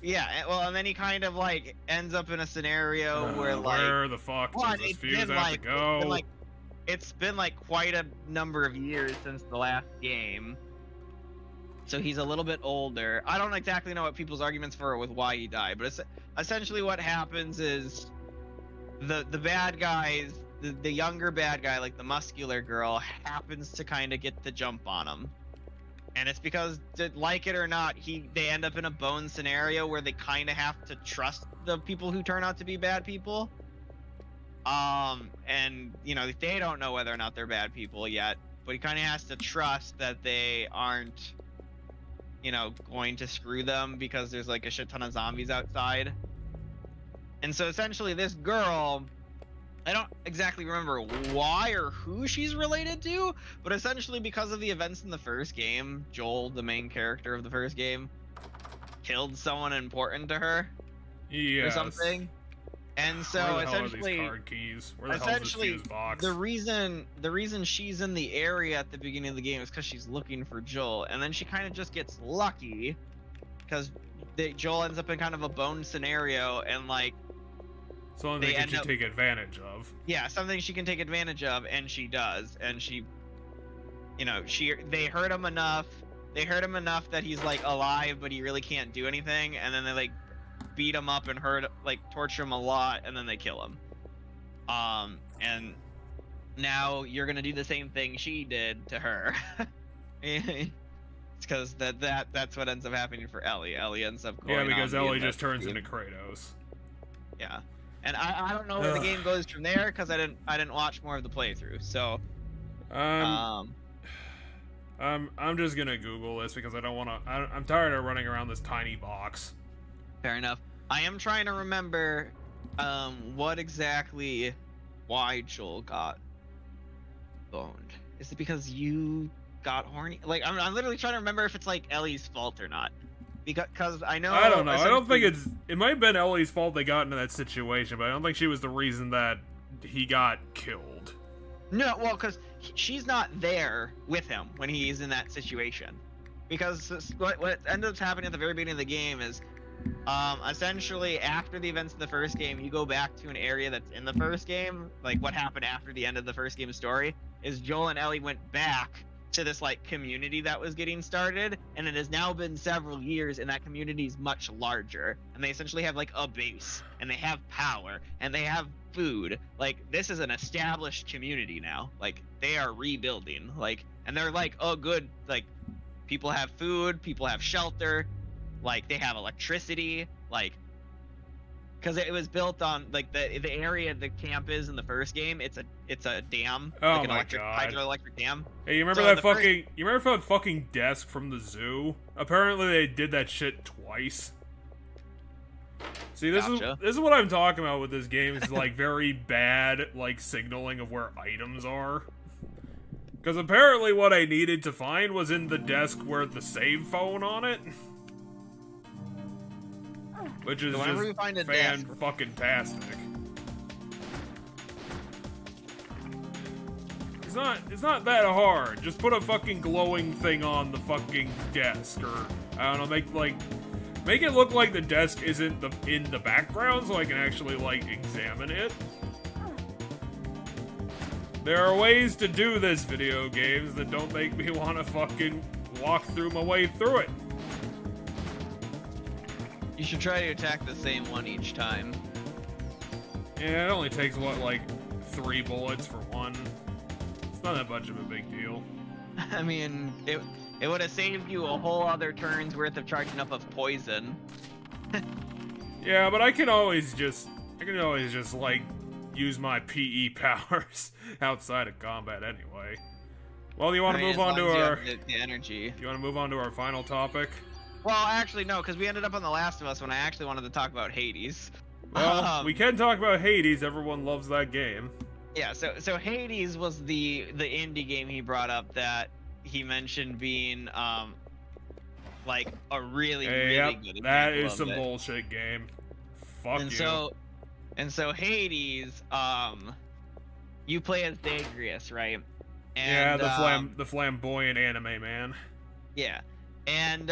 Yeah, well, and then he kind of, like, ends up in a scenario where, like... Where the fuck does this fuse have to go? It's been, like, quite a number of years since the last game. So he's a little bit older. I don't exactly know what people's arguments for with why he died, but it's essentially what happens is the bad guys, the younger bad guy, like the muscular girl, happens to kind of get the jump on him. And it's because, like it or not, they end up in a bone scenario where they kind of have to trust the people who turn out to be bad people. And, you know, they don't know whether or not they're bad people yet, but he kind of has to trust that they aren't, you know, going to screw them because there's, like, a shit ton of zombies outside. And so essentially this girl, I don't exactly remember why or who she's related to, but essentially because of the events in the first game, Joel, the main character of the first game, killed someone important to her. Yes. Or something. And so Where the hell essentially, are these card keys? Where the hell is this fuse box? the reason she's in the area at the beginning of the game is because she's looking for Joel, and then she kind of just gets lucky because Joel ends up in kind of a bone scenario, and, like, something they can take advantage of. Yeah, something she can take advantage of, and she does. And she, you know, they hurt him enough. They hurt him enough that he's, like, alive, but he really can't do anything. And then they, like, beat him up and torture him a lot, and then they kill him. And now you're gonna do the same thing she did to her. It's because that's what ends up happening for Ellie. Ellie ends up going because on Ellie just turns into Kratos. Yeah. And I don't know where the game goes from there because I didn't watch more of the playthrough. So I'm just gonna Google this because I don't want to. I'm tired of running around this tiny box. Fair enough. I am trying to remember what exactly why Joel got boned. Is it because you got horny? Like, I'm literally trying to remember if it's, like, Ellie's fault or not. Because I know... I don't know. I don't think it's... It might have been Ellie's fault they got into that situation, but I don't think she was the reason that he got killed. No, well, because she's not there with him when he's in that situation. Because what ends up happening at the very beginning of the game is... essentially, after the events of the first game, you go back to an area that's in the first game. Like, what happened after the end of the first game story is Joel and Ellie went back to this, like, community that was getting started, and it has now been several years, and that community is much larger, and they essentially have, like, a base, and they have power, and they have food. Like, this is an established community now. Like, they are rebuilding. Like, and they're like, oh, good, like, people have food, people have shelter, like, they have electricity, like, because it was built on, like, the area the camp is in the first game. It's a dam, like an hydroelectric dam. Hey, you remember You remember that fucking desk from the zoo? Apparently, they did that shit twice. See, this Gotcha. is what I'm talking about with this game. Is like very bad, like signaling of where items are. Because apparently, what I needed to find was in the desk where the save phone on it, which is So whenever we just find a desk, fan-fucking-tastic. It's not that hard. Just put a fucking glowing thing on the fucking desk, or I don't know, make it look like the desk isn't in the background, so I can actually like examine it. There are ways to do this, video games, that don't make me want to fucking walk through my way through it. you should try to attack the same one each time. Yeah, it only takes what, like 3 bullets for one. It's not that much of a big deal. I mean, it would have saved you a whole other turn's worth of charging up of poison. Yeah, but I can always just like use my PE powers outside of combat anyway. Well, you want to move on to our the energy. You want to move on to our final topic? Well, actually, no, because we ended up on The Last of Us when I actually wanted to talk about Hades. Well, we can talk about Hades. Everyone loves that game. Yeah, so Hades was the indie game he brought up that he mentioned being like a really good example that is of some it. bullshit game. Fuck And you. so Hades, you play as Zagreus, right? Yeah, And, the flamboyant anime man. Yeah, and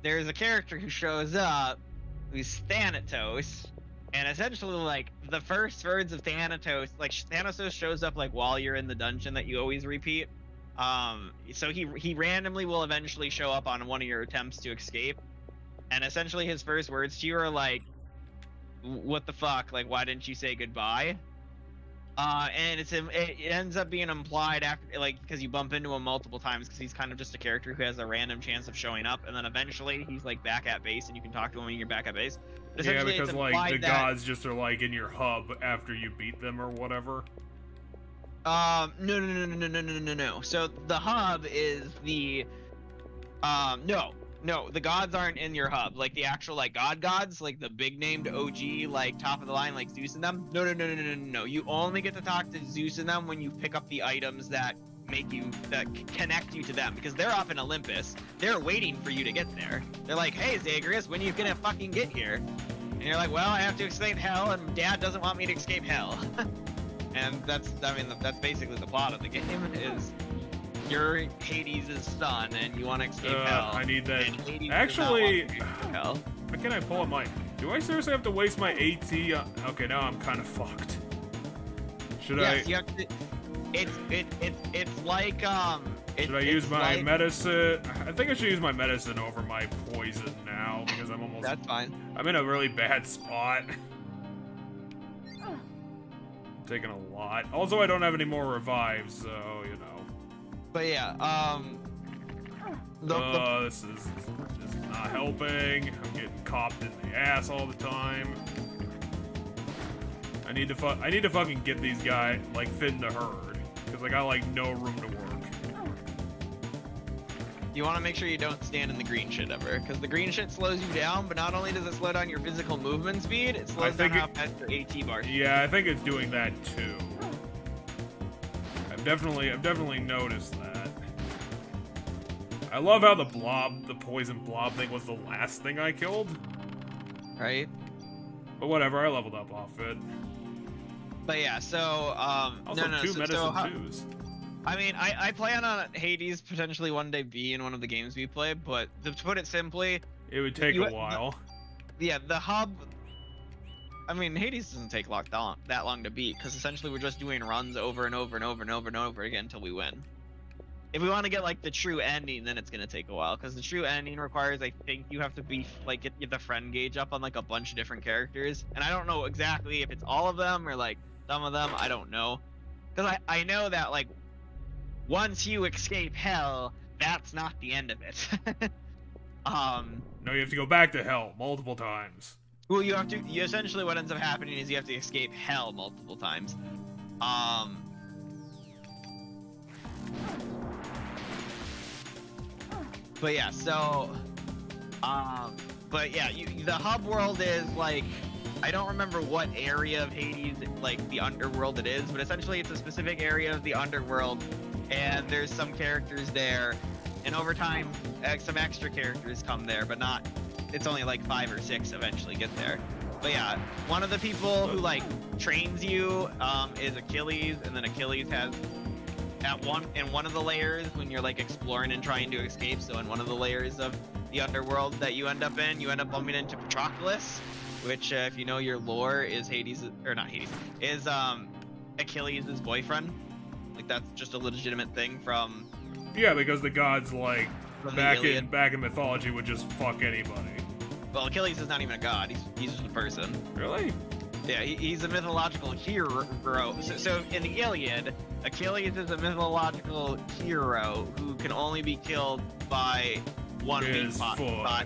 there's a character who shows up who's Thanatos, and essentially like the first words of Thanatos, like Thanatos shows up like while you're in the dungeon that you always repeat. So he randomly will eventually show up on one of your attempts to escape, and essentially his first words to you are like, "What the fuck? Like, why didn't you say goodbye?" And it ends up being implied after, like, because you bump into him multiple times, because he's kind of just a character who has a random chance of showing up, and then eventually he's like back at base, and you can talk to him when you're back at base. But Yeah, essentially because it's like implied the that, gods just are like in your hub after you beat them or whatever. No. So the hub is the no, the gods aren't in your hub. Like the actual like gods, like the big named OG, like top of the line, like Zeus and them. No. You only get to talk to Zeus and them when you pick up the items that connect you to them, because they're up in Olympus. They're waiting for you to get there. They're like, "Hey, Zagreus, when are you gonna fucking get here?" And you're like, "Well, I have to escape hell, and Dad doesn't want me to escape hell." And that's basically the plot of the game. Is you're Hades' son, and you want to escape hell. I need that. And Hades Actually, does not want you to escape hell. how can I pull up my? Do I seriously have to waste my AT? Okay, now I'm kind of fucked. Should Yes, you have to. It's like Should I use my medicine? I think I should use my medicine over my poison now, because I'm almost. That's fine. I'm in a really bad spot. I'm taking a lot. Also, I don't have any more revives, so you know. But yeah, this is not helping. I'm getting copped in the ass all the time. I need to fucking get these guys like fit in the herd, because I got like no room to work. you want to make sure you don't stand in the green shit ever, because the green shit slows you down. But not only does it slow down your physical movement speed, it slows down how fast your AT bar. Yeah, I think it's doing that too. I've definitely noticed that. I love how the poison blob thing was the last thing I killed. Right. But whatever, I leveled up off it. But yeah, so Also, two medicine twos. I mean, I plan on Hades potentially one day being one of the games we play, but to put it simply, It would take a while. the hub. I mean, Hades doesn't take that long to beat, because essentially we're just doing runs over and over and over and over and over again until we win. If we want to get like the true ending, then it's gonna take a while, because the true ending requires, I think, you have to be like get the friend gauge up on like a bunch of different characters, and I don't know exactly if it's all of them or like some of them. I don't know, because I know that like once you escape hell, that's not the end of it. No, you have to go back to hell multiple times. Well, you essentially what ends up happening is you have to escape hell multiple times. But yeah, so But yeah, the hub world is like, I don't remember what area of Hades, like the underworld it is, but essentially it's a specific area of the underworld, and there's some characters there, and over time, some extra characters come there, but not, it's only like 5 or 6 eventually get there. But yeah, one of the people who like trains you is Achilles, and then Achilles has in one of the layers when you're like exploring and trying to escape. So in one of the layers of the underworld that you end up bumping into Patroclus, which if you know your lore is Hades, or not Hades, is Achilles' boyfriend. Like that's just a legitimate thing from. Yeah, because the gods like back in mythology would just fuck anybody. Well, Achilles is not even a god. He's just a person. Really? Yeah, he's a mythological hero. So in the Iliad, Achilles is a mythological hero who can only be killed by one weak spot.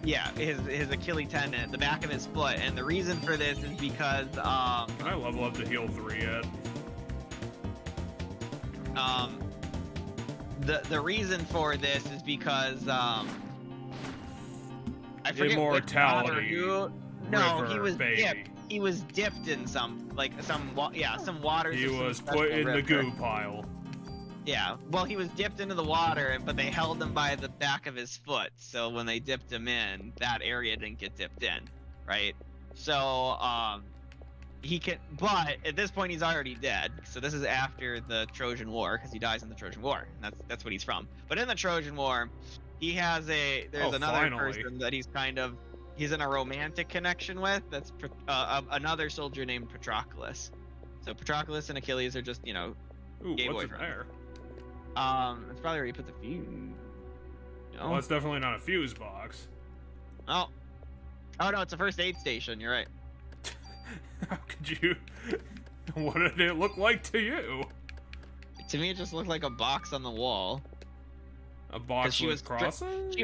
Yeah, his Achilles tendon, the back of his foot, and the reason for this is because Can I level up to heal 3 yet? The reason for this is because I forget Immortality. No, he was baby. dipped. He was dipped in some water. He was put in the goo pile. Yeah, well, he was dipped into the water, but they held him by the back of his foot. So when they dipped him in, that area didn't get dipped in, right? So he can, but at this point he's already dead. So this is after the Trojan War, because he dies in the Trojan War, and that's what he's from. But in the Trojan War, he has another person that he's in a romantic connection with. That's another soldier named Patroclus. So Patroclus and Achilles are just gay what's in boyfriends. there? It's probably where you put the fuse. No? Well, it's definitely not a fuse box. Oh no, it's a first aid station. You're right. How could you? What did it look like to you? To me, it just looked like a box on the wall. A box with crosses?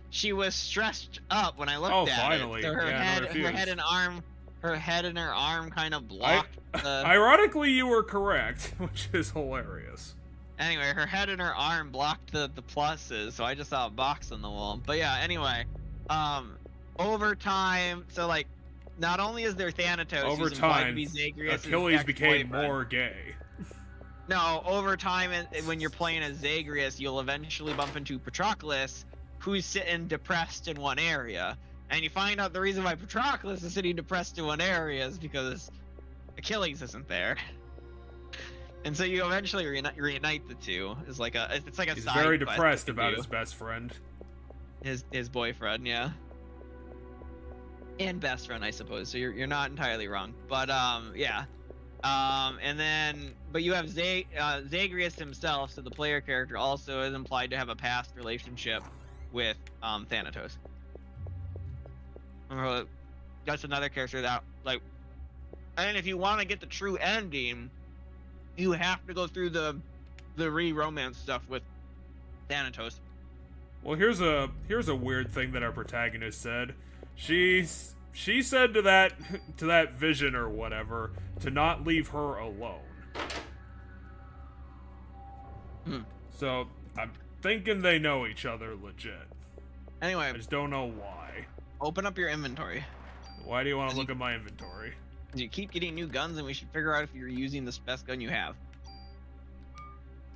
She was stretched up when I looked at finally. it. So her head and her arm kind of blocked. Ironically, you were correct, which is hilarious. Anyway, her head and her arm blocked the pluses, so I just saw a box on the wall. But yeah, anyway, over time, so like, not only is there Thanatos, over time, Achilles became more gay. No, over time, when you're playing as Zagreus, you'll eventually bump into Patroclus, who's sitting depressed in one area. And you find out the reason why Patroclus is sitting depressed in one area is because Achilles isn't there. And so you eventually reunite the two. It's like a He's side very quest depressed about his best friend. His boyfriend, yeah. And best friend, I suppose. So you're not entirely wrong. But yeah. And then, but you have Zagreus himself, so the player character also is implied to have a past relationship with Thanatos. Remember, that's another character that, like, and if you want to get the true ending, you have to go through the romance stuff with Thanatos. Well, here's a weird thing that our protagonist said. She said to that vision or whatever to not leave her alone. So I'm thinking they know each other legit. Anyway, I just don't know why. Open up your inventory. Why do you want to look at my inventory? You keep getting new guns, and we should figure out if you're using the best gun you have.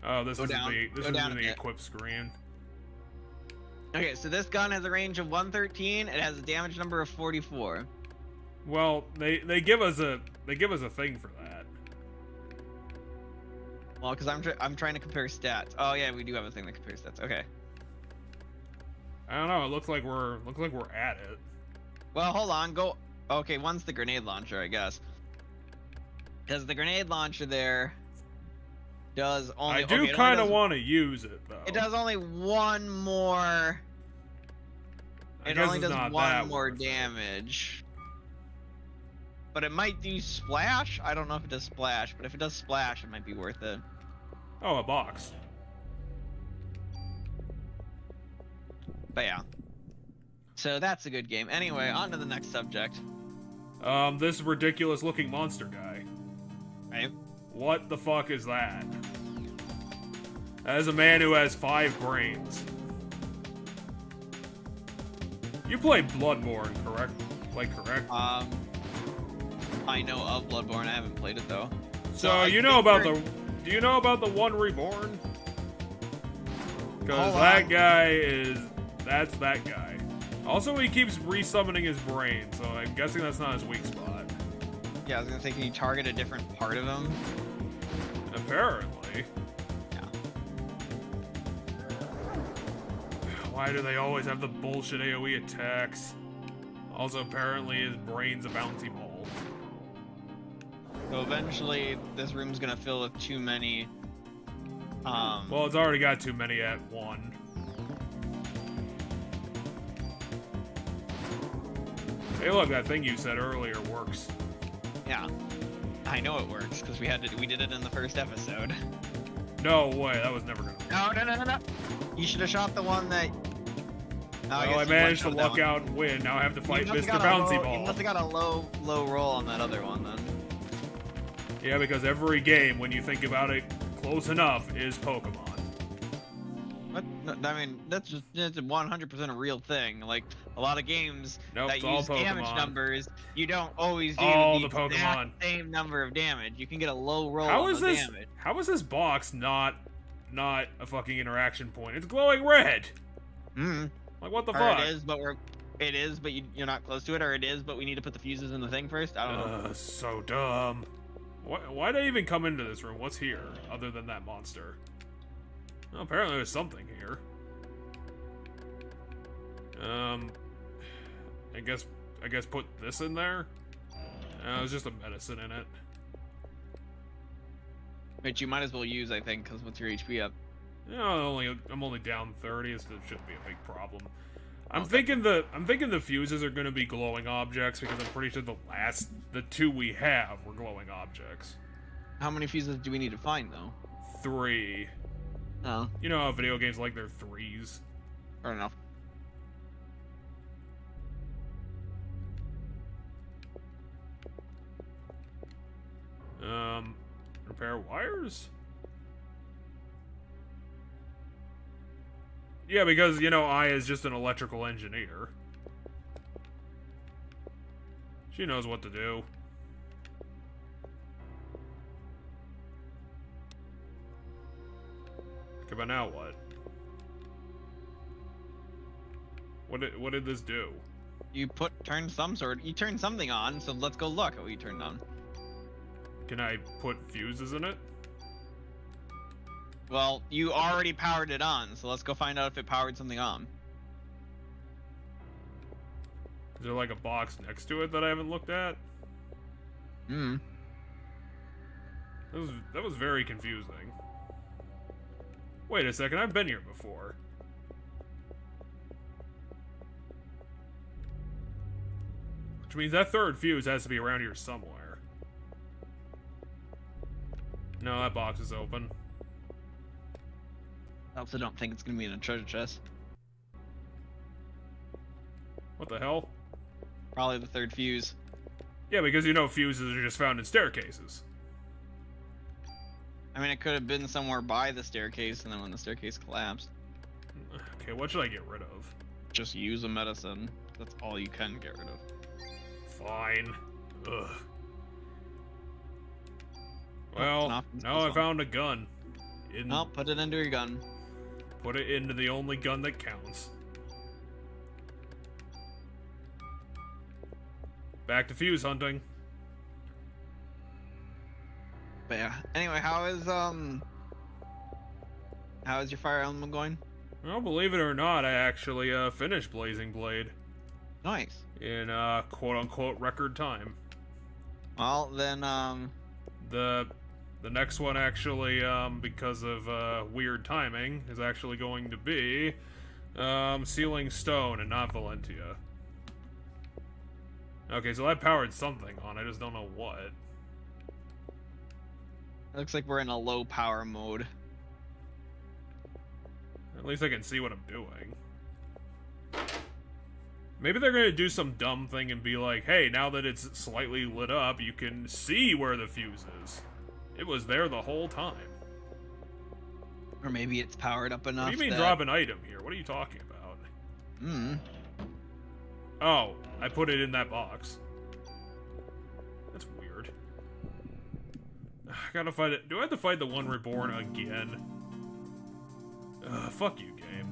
Oh, this is the equip screen. Okay, so this gun has a range of 113. It has a damage number of 44. Well, they give us a thing for that. Well, because I'm trying to compare stats. Oh yeah, we do have a thing that compares stats. Okay. I don't know. It looks like we're at it. Well, hold on. Go. Okay, one's the grenade launcher, I guess. Because the grenade launcher there does only. I do kind of want to use it though. It does only one more. It only does one more damage. But it might do splash. I don't know if it does splash, but if it does splash, it might be worth it. Oh, a box. But yeah. So that's a good game. Anyway, on to the next subject. This ridiculous looking monster guy. Right? What the fuck is that? That is a man who has 5 brains. You play Bloodborne, correct? Correct? I know of Bloodborne. I haven't played it though. So you know about the? Do you know about the One Reborn? Because that guy that's that guy. Also, he keeps resummoning his brain, so I'm guessing that's not his weak spot. Yeah, I was gonna say, can you target a different part of him? Apparently. Yeah. Why do they always have the bullshit AoE attacks? Also, apparently his brain's a bouncy ball. So eventually, this room's gonna fill with too many. Well, it's already got too many at one. Hey, look, that thing you said earlier works. Yeah, I know it works because we did it in the first episode. No way, that was never gonna work. No. You should have shot the one that. No, I managed to luck out and win. Now I have to fight Mr. Bouncy Ball. You must have got a low roll on that other one then. Yeah, because every game, when you think about it close enough, is Pokemon. What? No, I mean, that's a 100% a real thing. Like, a lot of games that use damage numbers, you don't always do the exact same number of damage. You can get a low roll on the damage. How is this box not a fucking interaction point? It's glowing red! Like, what the fuck? It is, but you're not close to it, or it is, but we need to put the fuses in the thing first? I don't know. So dumb. Why'd I even come into this room? What's here, other than that monster? Well, apparently there's something here. I guess put this in there? There's just a medicine in it. Which you might as well use, I think, because what's your HP up? No, I'm only down 30, so it shouldn't be a big problem. I'm thinking the fuses are gonna be glowing objects because I'm pretty sure the two we have were glowing objects. How many fuses do we need to find though? 3. Oh. You know how video games like their 3s? Fair enough. Repair wires? Yeah, because, I is just an electrical engineer. She knows what to do. Okay, but now what? What did this do? You turned something on, so let's go look at what you turned on. Can I put fuses in it? Well, you already powered it on, so let's go find out if it powered something on. Is there like a box next to it that I haven't looked at? That was very confusing. Wait a second, I've been here before. Which means that third fuse has to be around here somewhere. No, that box is open. I also don't think it's gonna be in a treasure chest. What the hell? Probably the third fuse. Yeah, because fuses are just found in staircases. I mean, it could have been somewhere by the staircase, and then when the staircase collapsed. Okay, what should I get rid of? Just use a medicine. That's all you can get rid of. Fine. Ugh. Well, now I found a gun. Well, put it into your gun. Put it into the only gun that counts. Back to fuse hunting. But yeah. Anyway, how is your Fire Emblem going? Well, believe it or not, I actually finished Blazing Blade. Nice. In quote-unquote record time. Well, then the next one actually, because of weird timing, is actually going to be Sealing Stone and not Valentia. Okay, so that powered something on, I just don't know what. It looks like we're in a low power mode. At least I can see what I'm doing. Maybe they're gonna do some dumb thing and be like, hey, now that it's slightly lit up, you can see where the fuse is. It was there the whole time. Or maybe it's powered up enough. What do you mean drop an item here? What are you talking about? Oh, I put it in that box. That's weird. I gotta fight it. Do I have to fight the one reborn again? Fuck you, game.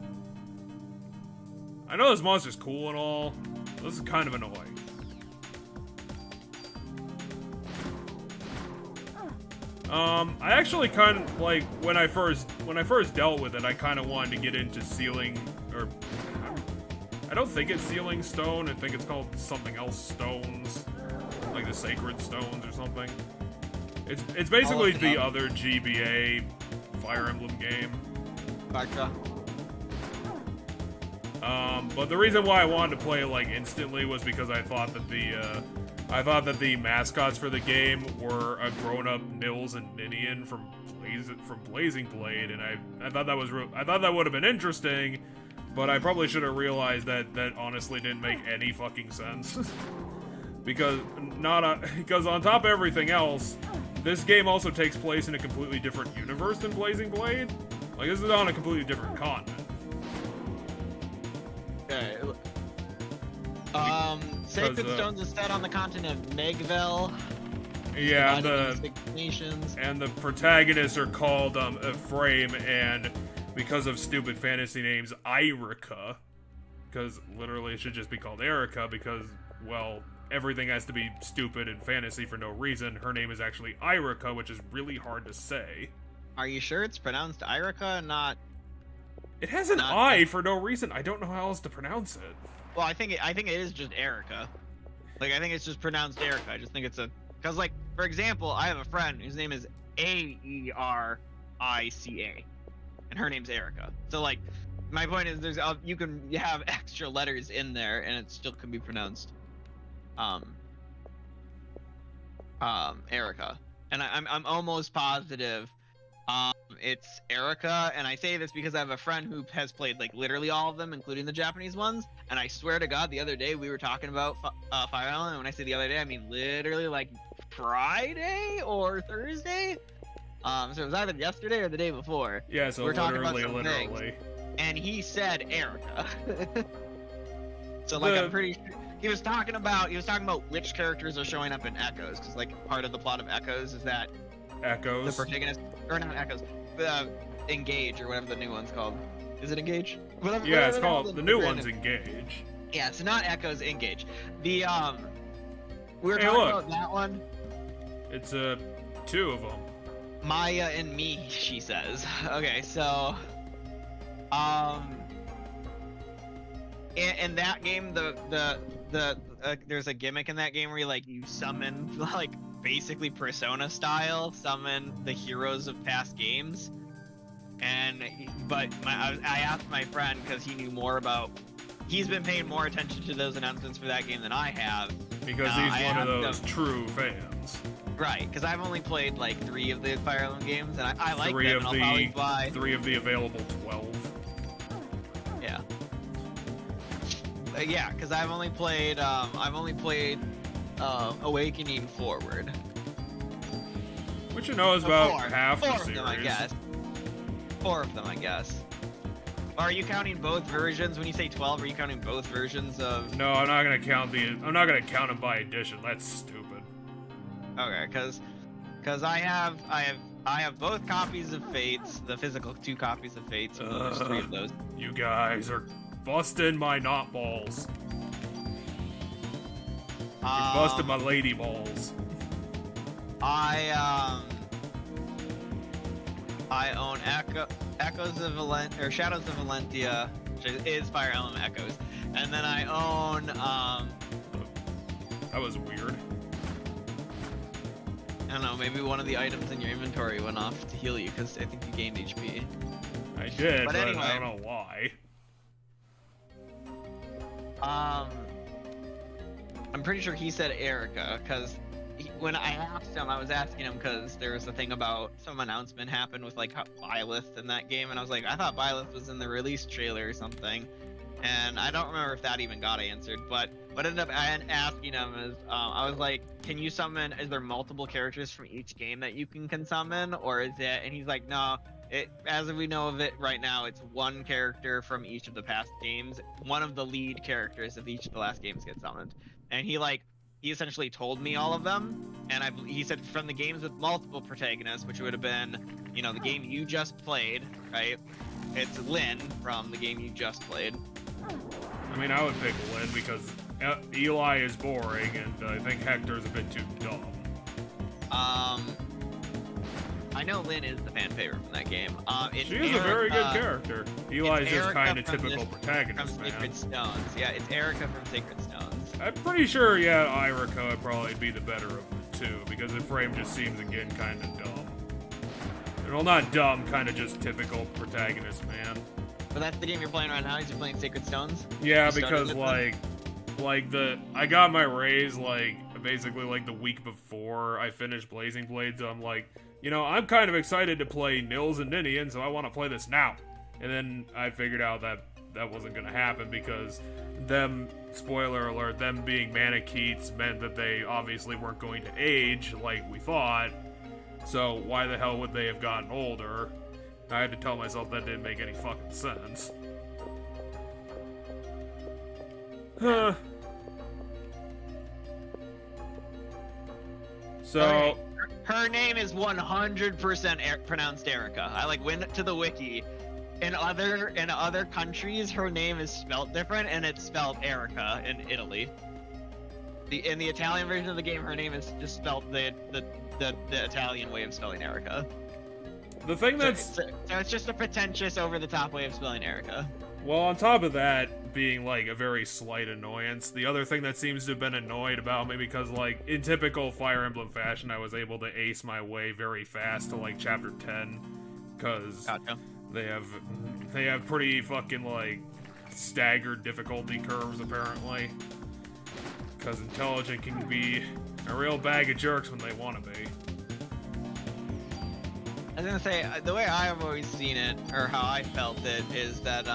I know this monster's cool and all. This is kind of annoying. I actually kind of, like, when I first dealt with it, I kind of wanted to get into sealing, or, I don't think it's sealing stone, I think it's called something else stones, like the sacred stones or something. It's basically the other GBA Fire Emblem game. Gotcha. But the reason why I wanted to play it, like, instantly was because I thought that the mascots for the game were a grown-up Nils and Ninian from Blazing Blade, and I thought that was I thought that would have been interesting, but I probably should have realized that honestly didn't make any fucking sense. because on top of everything else, this game also takes place in a completely different universe than Blazing Blade. Like, this is on a completely different continent. Okay. Sacred Stones is set on the continent of Megville. Yeah, and the protagonists are called Ephraim, and because of stupid fantasy names, Erica. Because literally it should just be called Erica, because, well, everything has to be stupid and fantasy for no reason. Her name is actually Erica, which is really hard to say. Are you sure it's pronounced Erica and not... It has an I for no reason. I don't know how else to pronounce it. Well, I think it is just Erica. Like, I think it's just pronounced Erica. I just think it's a... Because, like, for example, I have a friend whose name is Aerica, and her name's Erica. So, like, my point is you can have extra letters in there, and it still can be pronounced Erica. And I'm almost positive it's Erica, and I say this because I have a friend who has played, like, literally all of them, including the Japanese ones, and I swear to God, the other day we were talking about Fire Island, and when I say the other day, I mean literally, like, Friday or Thursday? So it was either yesterday or the day before. Yeah, so we're talking literally. about things, and he said Erica. So, like, I'm pretty sure he was talking about which characters are showing up in Echoes, because, like, part of the plot of Echoes is that Echoes, the protagonist, or not Echoes, Engage, or whatever the new one's called. Is it Engage? Whatever, yeah, it's called, the new one's Engage. Yeah, it's not Echoes, Engage. The, we were talking about that one. It's, two of them. Maya and me, she says. Okay, so, in that game, there's a gimmick in that game where you summon, like, basically Persona style, summon the heroes of past games. I asked my friend, because he knew more about, he's been paying more attention to those announcements for that game than I have. Because he's one of those true fans. Right, because I've only played like 3 of the Fire Emblem games, and I like them, and I'll probably buy 3 of the available 12. Yeah. Yeah, because I've only played Awakening Forward. Which you know is about half the series. 4 of them, I guess. 4 of them, I guess. Are you counting both versions? When you say 12, are you counting both versions of? No, I'm not gonna count them by edition. That's stupid. Okay, because I have both copies of Fates, the physical 2 copies of Fates, and there's 3 of those. You guys are busting my knot balls. You're busting my lady balls. I own Echoes of Valentia, or Shadows of Valentia, which is Fire Emblem Echoes, and then I own That was weird. I don't know, maybe one of the items in your inventory went off to heal you, because I think you gained HP. I did, but anyway, I don't know why. I'm pretty sure he said Erica, because when I asked him, I was asking him because there was a thing about some announcement happened with, like, Byleth in that game, and I was like, I thought Byleth was in the release trailer or something. and I don't remember if that even got answered. But what ended up asking him is, I was like, "Can you summon? Is there multiple characters from each game that you can summon, or is it?" And he's like, "No. As we know of it right now, it's one character from each of the past games. One of the lead characters of each of the last games gets summoned." And he essentially told me all of them, and he said from the games with multiple protagonists, which would have been, the game you just played, right? It's Lynn from the game you just played. I mean, I would pick Lynn because Eli is boring, and I think Hector's a bit too dumb. I know Lynn is the fan favorite from that game. She is a very good character. Eli is just kind of typical protagonist, from Sacred Stones. Yeah, it's Erica from Sacred Stones. I'm pretty sure, Erica would probably be the better of the two, because Ephraim just seems, again, kind of dumb. Well, not dumb, kind of just typical protagonist, man. But that's the game you're playing right now? You're playing Sacred Stones? Yeah, because, I got my raise, basically, the week before I finished Blazing Blades, so I'm like, I'm kind of excited to play Nils and Ninian, so I want to play this now. And then I figured out that wasn't going to happen because spoiler alert, them being Manicheets meant that they obviously weren't going to age like we thought. So why the hell would they have gotten older? I had to tell myself that didn't make any fucking sense. So... Okay. Her name is 100% pronounced Erica. I went to the wiki. In other countries, her name is spelled different, and it's spelled Erica in Italy. In the Italian version of the game, her name is just spelled the Italian way of spelling Erica. The thing that's so it's just a pretentious, over-the-top way of spelling Erica. Well, on top of that being, a very slight annoyance, the other thing that seems to have been annoyed about me because, in typical Fire Emblem fashion, I was able to ace my way very fast to, Chapter 10, because they have pretty fucking, staggered difficulty curves, apparently. Because Intelligent can be a real bag of jerks when they want to be. I was gonna say, the way I've always seen it, or how I felt it, is that,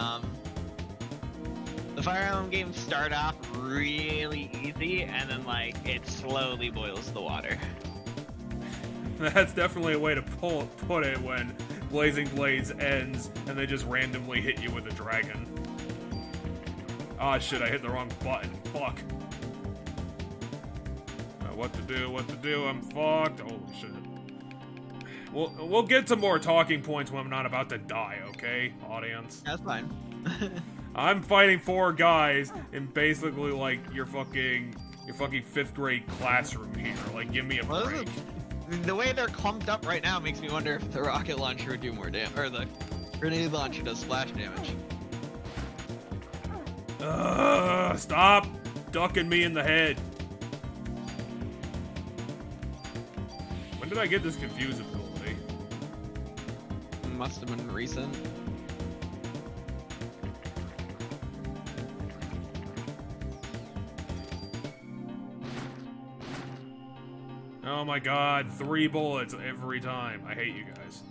the Fire Emblem games start off really easy, and then, it slowly boils the water. That's definitely a way to put it when Blazing Blades ends, and they just randomly hit you with a dragon. Ah, shit, I hit the wrong button. Fuck. What to do, I'm fucked. Holy shit. We'll get to more talking points when I'm not about to die, okay, audience? That's fine. I'm fighting 4 guys in basically, your fucking 5th grade classroom here. Give me a break. The way they're clumped up right now makes me wonder if the rocket launcher would do more damage, or the grenade launcher does splash damage. Stop ducking me in the head. When did I get this confused ability? Must have been recent. Oh my god, 3 bullets every time. I hate you guys.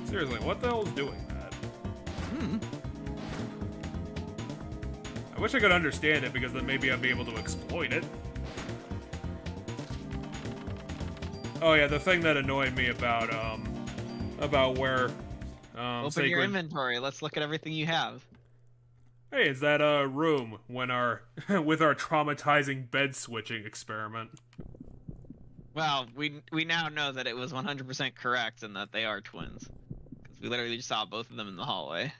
Seriously, what the hell is doing that? I wish I could understand it, because then maybe I'd be able to exploit it. Oh yeah, the thing that annoyed me about where open your inventory. Let's look at everything you have. Hey, is that a room when with our traumatizing bed switching experiment? Well, we now know that it was 100% correct and that they are twins, because we literally just saw both of them in the hallway.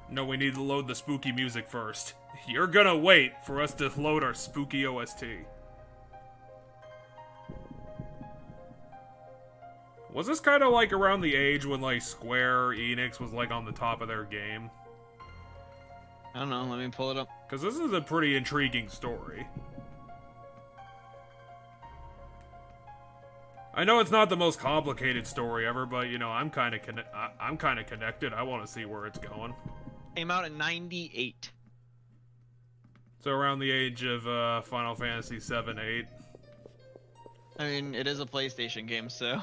No, we need to load the spooky music first. You're gonna wait for us to load our spooky OST. Was this kind of around the age when Square Enix was on the top of their game? I don't know, let me pull it up. Because this is a pretty intriguing story. I know it's not the most complicated story ever, but I'm kind of connected. I want to see where it's going. Came out in '98. So around the age of Final Fantasy 7, 8. I mean, it is a PlayStation game, so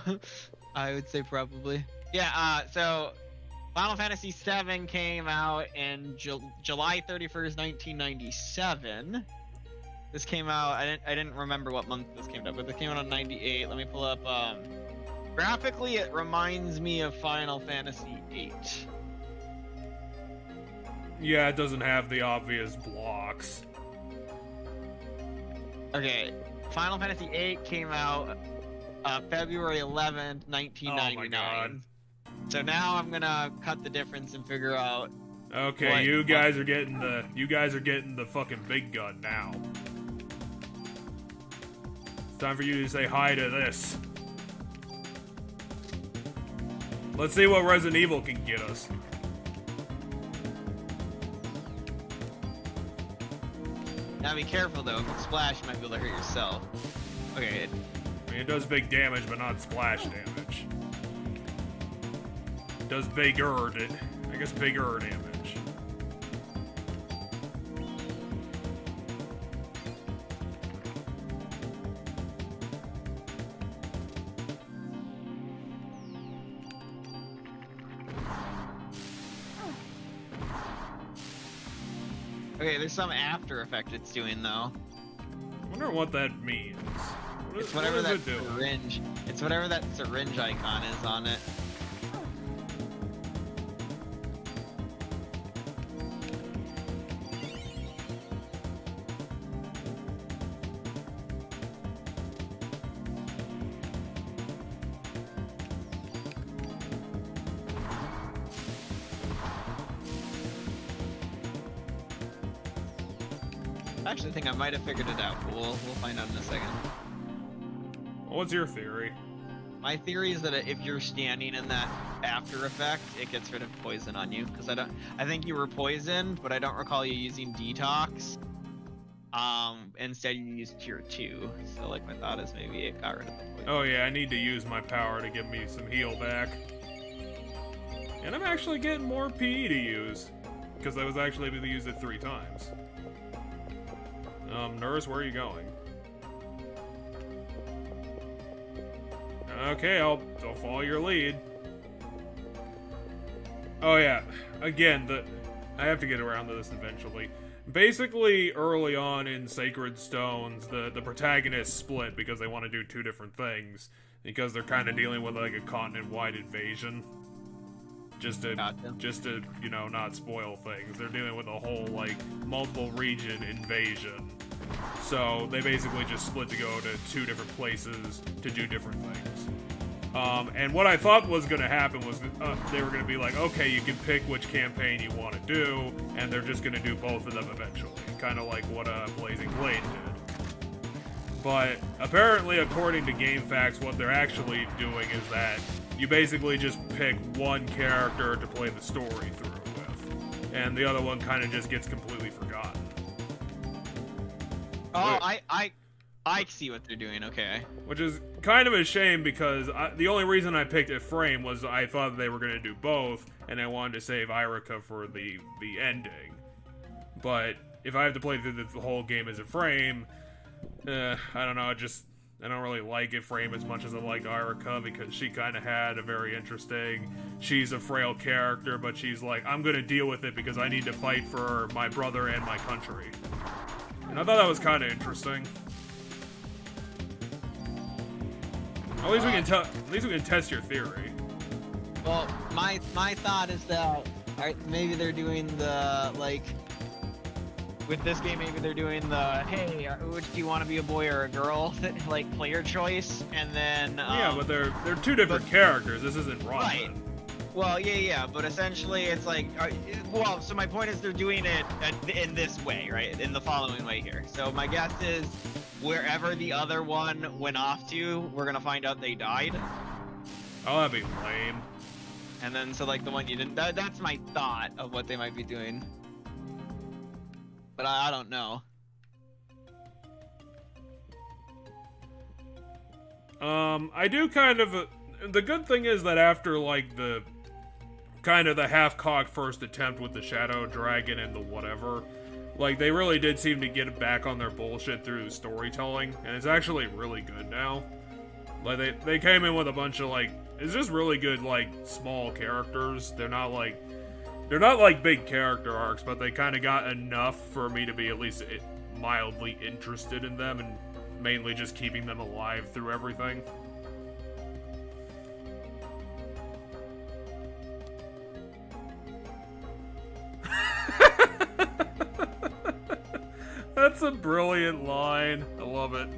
I would say probably. Yeah, so Final Fantasy VII came out in July 31st, 1997. This came out, I didn't remember what month this came out, but this came out in 98. Let me pull up, graphically it reminds me of Final Fantasy VIII. Yeah, it doesn't have the obvious blocks. Okay, Final Fantasy VIII came out February 11th, 1999. Oh my god. So now I'm gonna cut the difference and figure out. Okay, you guys are getting the fucking big gun now. It's time for you to say hi to this. Let's see what Resident Evil can get us. Now be careful though, if you splash, you might be able to hurt yourself. Okay. I mean, it does big damage, but not splash damage. It does bigger damage. Okay, there's some after effect it's doing though. I wonder what that means. It's whatever what that does it do? syringe. It's whatever that syringe icon is on it. I actually think I might have figured it out, but we'll find out in a second. What's your theory? My theory is that if you're standing in that after effect, it gets rid of poison on you. Because I think you were poisoned, but I don't recall you using detox. Instead you used Cure 2. So like my thought is maybe it got rid of the poison. Oh yeah, I need to use my power to give me some heal back. And I'm actually getting more PE to use. Because I was actually able to use it 3 times. Nurse, where are you going? Okay, I'll follow your lead. Oh yeah, again, I have to get around to this eventually. Basically, early on in Sacred Stones, the protagonists split because they want to do 2 different things. Because they're kind of dealing with like a continent-wide invasion. Just to, you know, not spoil things. They're dealing with a whole, like, multiple region invasion. So, they basically just split to go to 2 different places to do different things. And what I thought was going to happen was they were going to be like, okay, you can pick which campaign you want to do, and they're just going to do both of them eventually. Kind of like what Blazing Blade did. But, apparently, according to GameFAQs, what they're actually doing is that you basically just pick one character to play the story through with, and the other one kind of just gets completely forgotten. Oh, I see what they're doing. Okay. Which is kind of a shame because the only reason I picked Ephraim was I thought they were going to do both, and I wanted to save Irika for the ending. But if I have to play through the whole game as Ephraim, I don't know. I don't really like Ephraim as much as I liked Irika because she kind of had a very interesting... She's a frail character, but she's like, I'm going to deal with it because I need to fight for my brother and my country. And I thought that was kind of interesting. At least we can test your theory. Well, my thought is that maybe they're doing the, like... With this game, maybe they're doing the, hey, which do you want to be, a boy or a girl? Like, player choice, and then... yeah, but they're 2 different characters. This isn't Robin. Right. Well, yeah, but essentially it's like... well, so my point is they're doing it in this way, right? In the following way here. So my guess is, wherever the other one went off to, we're gonna find out they died. Oh, that'd be lame. And then, so like the one you didn't... that's my thought of what they might be doing. But I don't know. I do kind of... the good thing is that after, like, the half-cocked first attempt with the Shadow Dragon and the whatever, Like, they really did seem to get back on their bullshit through storytelling, and it's actually really good now. Like, they came in with a bunch of, like, it's just really good, like, small characters. They're not like big character arcs, but they kind of got enough for me to be at least mildly interested in them, and mainly just keeping them alive through everything. That's a brilliant line. I love it.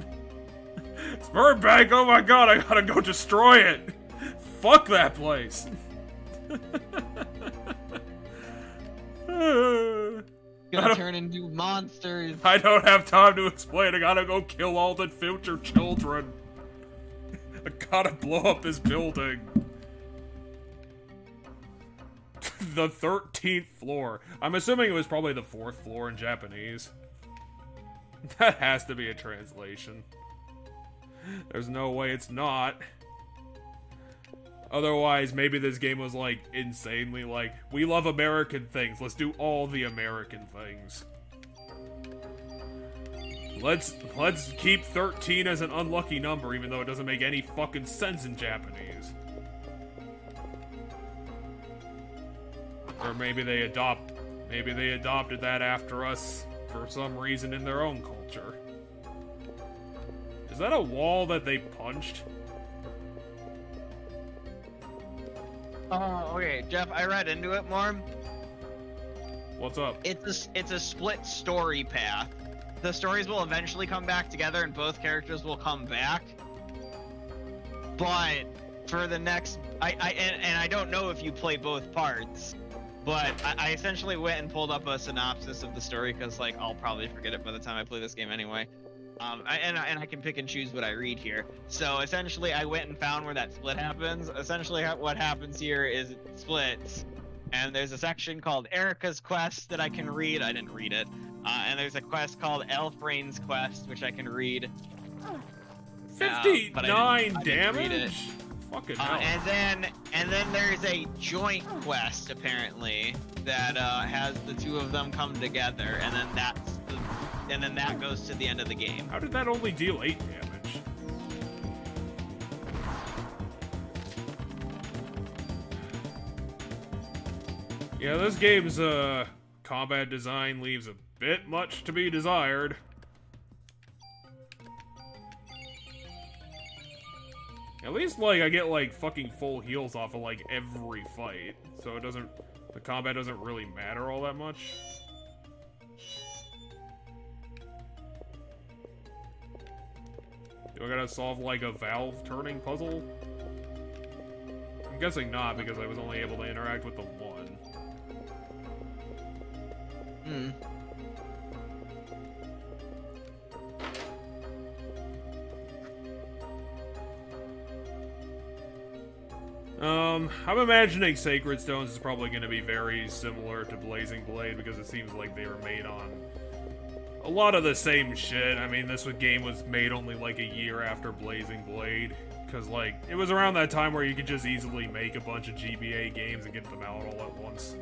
Spur Bank, oh my god, I gotta go destroy it! Fuck that place! Gonna turn into monsters. I don't have time to explain. I gotta go kill all the future children. I gotta blow up this building. The 13th floor. I'm assuming it was probably the 4th floor in Japanese. That has to be a translation. There's no way it's not. Otherwise, maybe this game was, like, insanely like, we love American things, let's do all the American things. Let's keep 13 as an unlucky number, even though it doesn't make any fucking sense in Japanese. Or maybe they adopted that after us for some reason in their own culture. Is that a wall that they punched? Oh, okay, Jeff, I read into it more. What's up? It's a split story path. The stories will eventually come back together and both characters will come back. But for the next I don't know if you play both parts, but I essentially went and pulled up a synopsis of the story because, like, I'll probably forget it by the time I play this game anyway. And I can pick and choose what I read here. So essentially, I went and found where that split happens. Essentially, what happens here is it splits, and there's a section called Erica's Quest that I can read. I didn't read it. And there's a quest called Elfrain's Quest, which I can read. 59 but damage? Fucking hell. And then there's a joint quest apparently that has the two of them come together, and then that goes to the end of the game. How did that only deal 8 damage? Yeah, this game's combat design leaves a bit much to be desired. At least, like, I get, like, fucking full heals off of, like, every fight. So the combat doesn't really matter all that much. Do I gotta solve, like, a valve turning puzzle? I'm guessing not, because I was only able to interact with the one. Hmm. I'm imagining Sacred Stones is probably going to be very similar to Blazing Blade, because it seems like they were made on a lot of the same shit. I mean, this game was made only like a year after Blazing Blade, because, like, it was around that time where you could just easily make a bunch of GBA games and get them out all at once.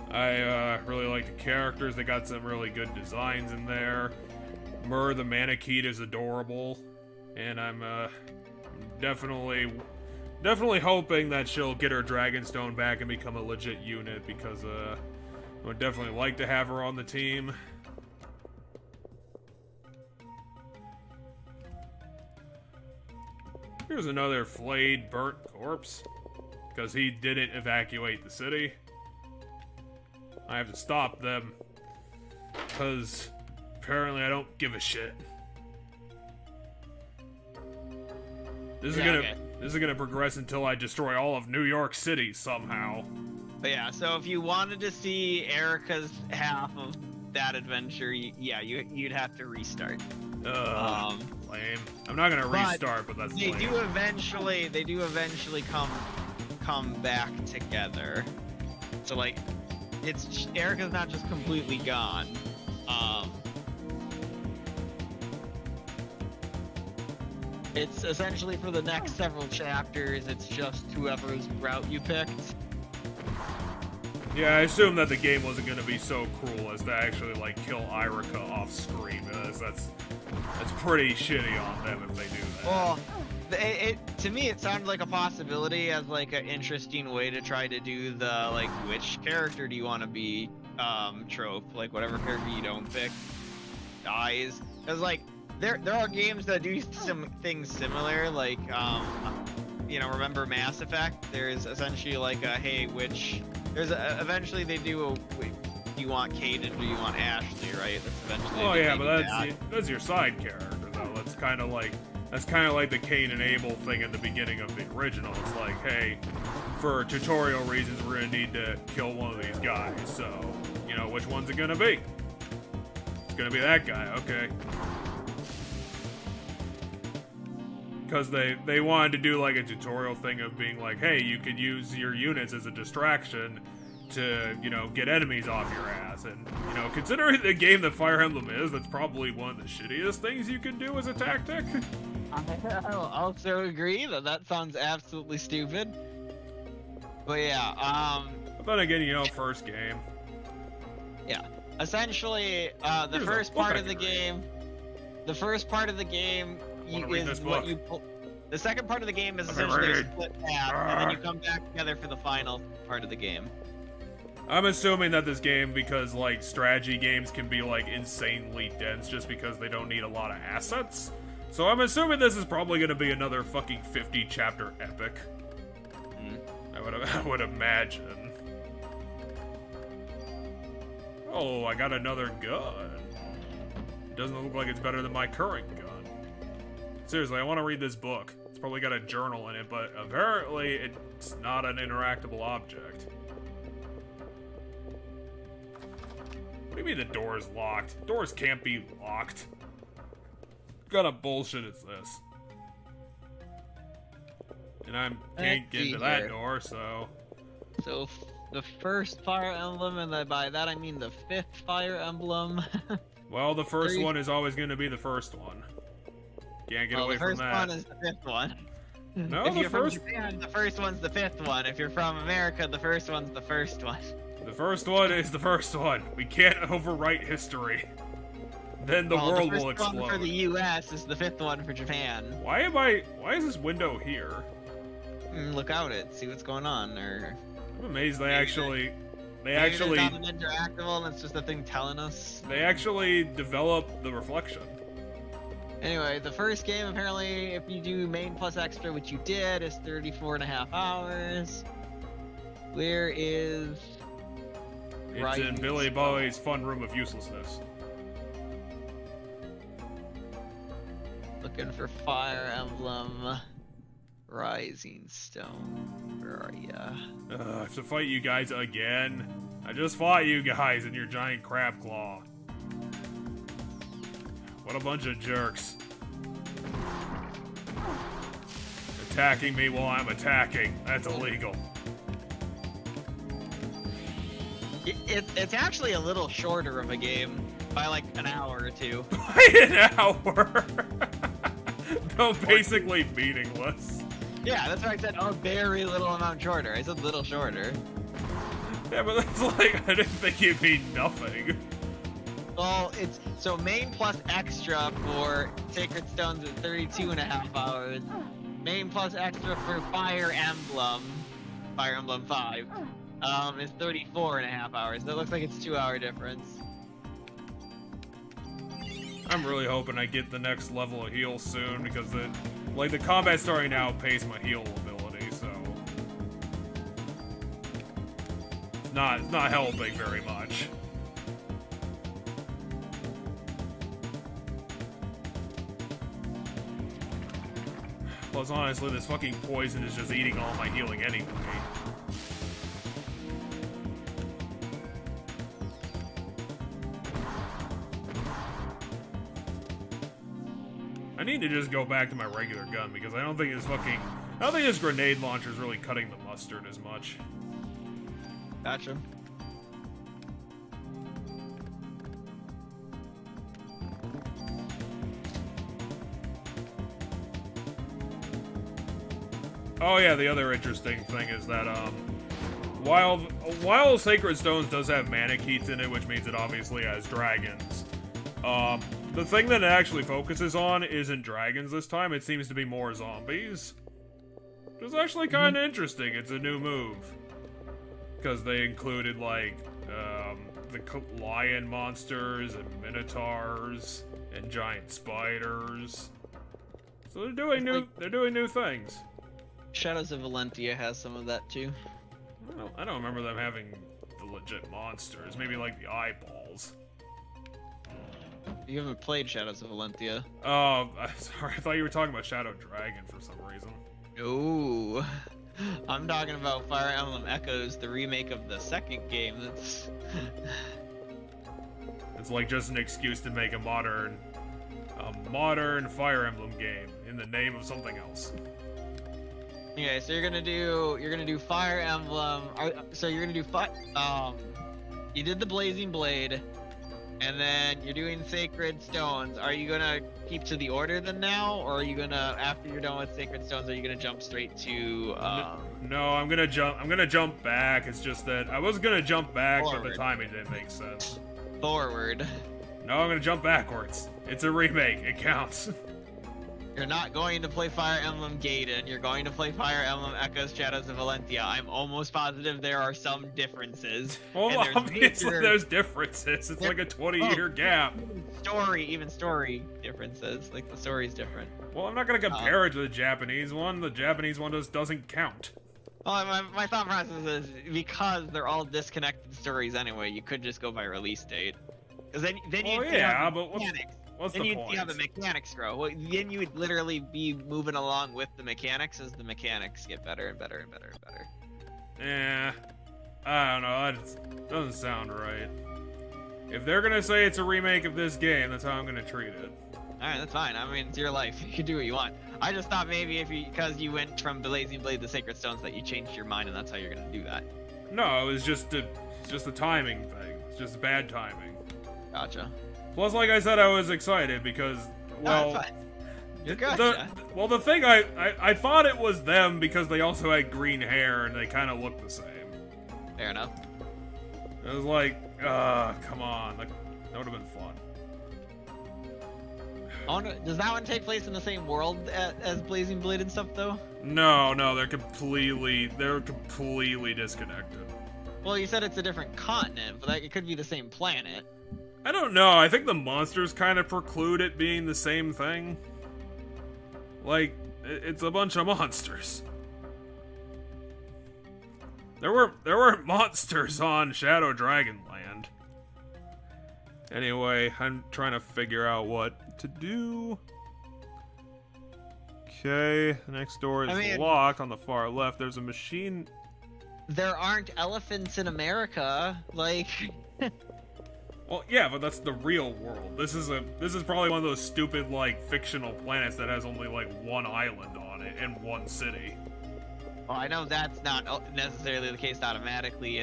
I really like the characters. They got some really good designs in there. Myrrh the Manakete is adorable, and I'm definitely hoping that she'll get her Dragonstone back and become a legit unit, because I would definitely like to have her on the team. Here's another flayed, burnt corpse, because he didn't evacuate the city. I have to stop them, because apparently I don't give a shit. This is gonna progress until I destroy all of New York City somehow. But yeah, so if you wanted to see Erica's half of that adventure, you'd have to restart. Lame. I'm not gonna restart, but that's lame. They do eventually come back together. So, like, Erica's not just completely gone. It's essentially for the next several chapters, it's just whoever's route you picked. Yeah, I assume that the game wasn't going to be so cruel as to actually, like, kill Irika off screen. That's pretty shitty on them if they do that. Well, to me, it sounded like a possibility as, like, an interesting way to try to do the, like, which character do you want to be, trope. Like, whatever character you don't pick dies. Because, like, there are games that do some things similar, like, you know, remember Mass Effect? There's essentially, like, eventually they do do you want Caden or do you want Ashley, right? That's eventually. Oh yeah, but that's your side character though. That's kind of like the Cain and Abel thing at the beginning of the original. It's like, hey, for tutorial reasons, we're gonna need to kill one of these guys. So, you know, which one's it gonna be? It's gonna be that guy. Okay. Because they wanted to do like a tutorial thing of being like, hey, you could use your units as a distraction to, you know, get enemies off your ass. And, you know, considering the game that Fire Emblem is, that's probably one of the shittiest things you can do as a tactic. I also agree that sounds absolutely stupid. But yeah, But then again, you know, first game. Yeah. Essentially, the first part of the game is what you pull. The second part of the game is essentially a split path, and then you come back together for the final part of the game. I'm assuming that this game, because like strategy games can be like insanely dense just because they don't need a lot of assets. So I'm assuming this is probably going to be another fucking 50 chapter epic. I would imagine. Oh, I got another gun. It doesn't look like it's better than my current gun. Seriously, I want to read this book. It's probably got a journal in it, but apparently it's not an interactable object. What do you mean the door is locked? Doors can't be locked. What kind of bullshit is this? And I can't get into that door, so... So, the first Fire Emblem, and by that I mean the 5th Fire Emblem. Well, the first one is always going to be the first one. Can't get away from that. The first one is the 5th one. No, if you're from Japan, the first one's the 5th one. If you're from America, the first one's the first one. The first one is the first one. We can't overwrite history. Then the world will explode. The first one for the US is the 5th one for Japan. Why is this window here? Look out it, see what's going on, or... I'm amazed they actually... Maybe it's not an interactable, and it's just a thing telling us. They actually developed the reflection. Anyway, the first game, apparently, if you do main plus extra, which you did, is 34.5 hours. Where is... It's in Billy Bowie's fun room of uselessness. Looking for Fire Emblem Rising Stone. Where are ya? I have to fight you guys again. I just fought you guys in your giant crab claw. What a bunch of jerks. Attacking me while I'm attacking. That's illegal. It's actually a little shorter of a game by like an hour or two. By an hour? No, basically meaningless. Yeah, that's why I said a very little amount shorter. I said little shorter. Yeah, but that's like, I didn't think it'd be nothing. Well, it's so main plus extra for Sacred Stones is 32.5 hours. Main plus extra for Fire Emblem 5, is 34.5 hours. That looks like it's 2-hour difference. I'm really hoping I get the next level of heal soon because the combat starting to outpace my heal ability, so it's not helping very much. Plus, honestly, this fucking poison is just eating all my healing anyway. I need to just go back to my regular gun because I don't think this grenade launcher is really cutting the mustard as much. Gotcha. Oh yeah, the other interesting thing is that While Sacred Stones does have Manikeets in it, which means it obviously has dragons, the thing that it actually focuses on isn't dragons this time. It seems to be more zombies. Which is actually kind of interesting. It's a new move. Because they included, like, the lion monsters and minotaurs and giant spiders. So they're doing new things. Shadows of Valentia has some of that too. I don't remember them having the legit monsters. Maybe like the eyeballs. You haven't played Shadows of Valentia. Oh, sorry. I thought you were talking about Shadow Dragon for some reason. No. I'm talking about Fire Emblem Echoes, the remake of the second game. That's It's like just an excuse to make a modern Fire Emblem game in the name of something else. Okay, so you're gonna do Fire Emblem. You did the Blazing Blade, and then you're doing Sacred Stones. Are you gonna keep to the order then now, or are you gonna, after you're done with Sacred Stones, are you gonna jump straight to? No, I'm gonna jump back. It's just that I was gonna jump back, Forward. but the timing didn't make sense. Forward. No, I'm gonna jump backwards. It's a remake. It counts. You're not going to play Fire Emblem Gaiden. You're going to play Fire Emblem Echoes Shadows of Valentia. I'm almost positive there are some differences. Well, and obviously there's differences. It's like a 20-year gap. Even story differences. Like the story's different. Well, I'm not gonna compare it to the Japanese one. The Japanese one just doesn't count. Well, my thought process is because they're all disconnected stories anyway. You could just go by release date. Because then you What's then the you'd point? see how the mechanics grow. Well, then you would literally be moving along with the mechanics as the mechanics get better and better and better and better. Yeah, I don't know. That doesn't sound right. If they're gonna say it's a remake of this game, that's how I'm gonna treat it. Alright, that's fine. I mean, it's your life. You can do what you want. I just thought maybe because you went from Blazing Blade to Sacred Stones that you changed your mind and that's how you're gonna do that. No, it was just a timing thing. It's just bad timing. Gotcha. Plus, like I said, I was excited because, well, that's fine. You gotcha. the thing I thought it was them because they also had green hair and they kind of looked the same. Fair enough. It was like, come on, that would have been fun. Oh, no, does that one take place in the same world as Blazing Blade and stuff, though? No, they're completely disconnected. Well, you said it's a different continent, but it could be the same planet. I don't know. I think the monsters kind of preclude it being the same thing. Like, it's a bunch of monsters. There were monsters on Shadow Dragon Land. Anyway, I'm trying to figure out what to do. Okay, the next door is locked on the far left. There's a machine. There aren't elephants in America, like. Well, yeah, but that's the real world. This is probably one of those stupid, like, fictional planets that has only, like, one island on it and one city. Well, I know that's not necessarily the case automatically,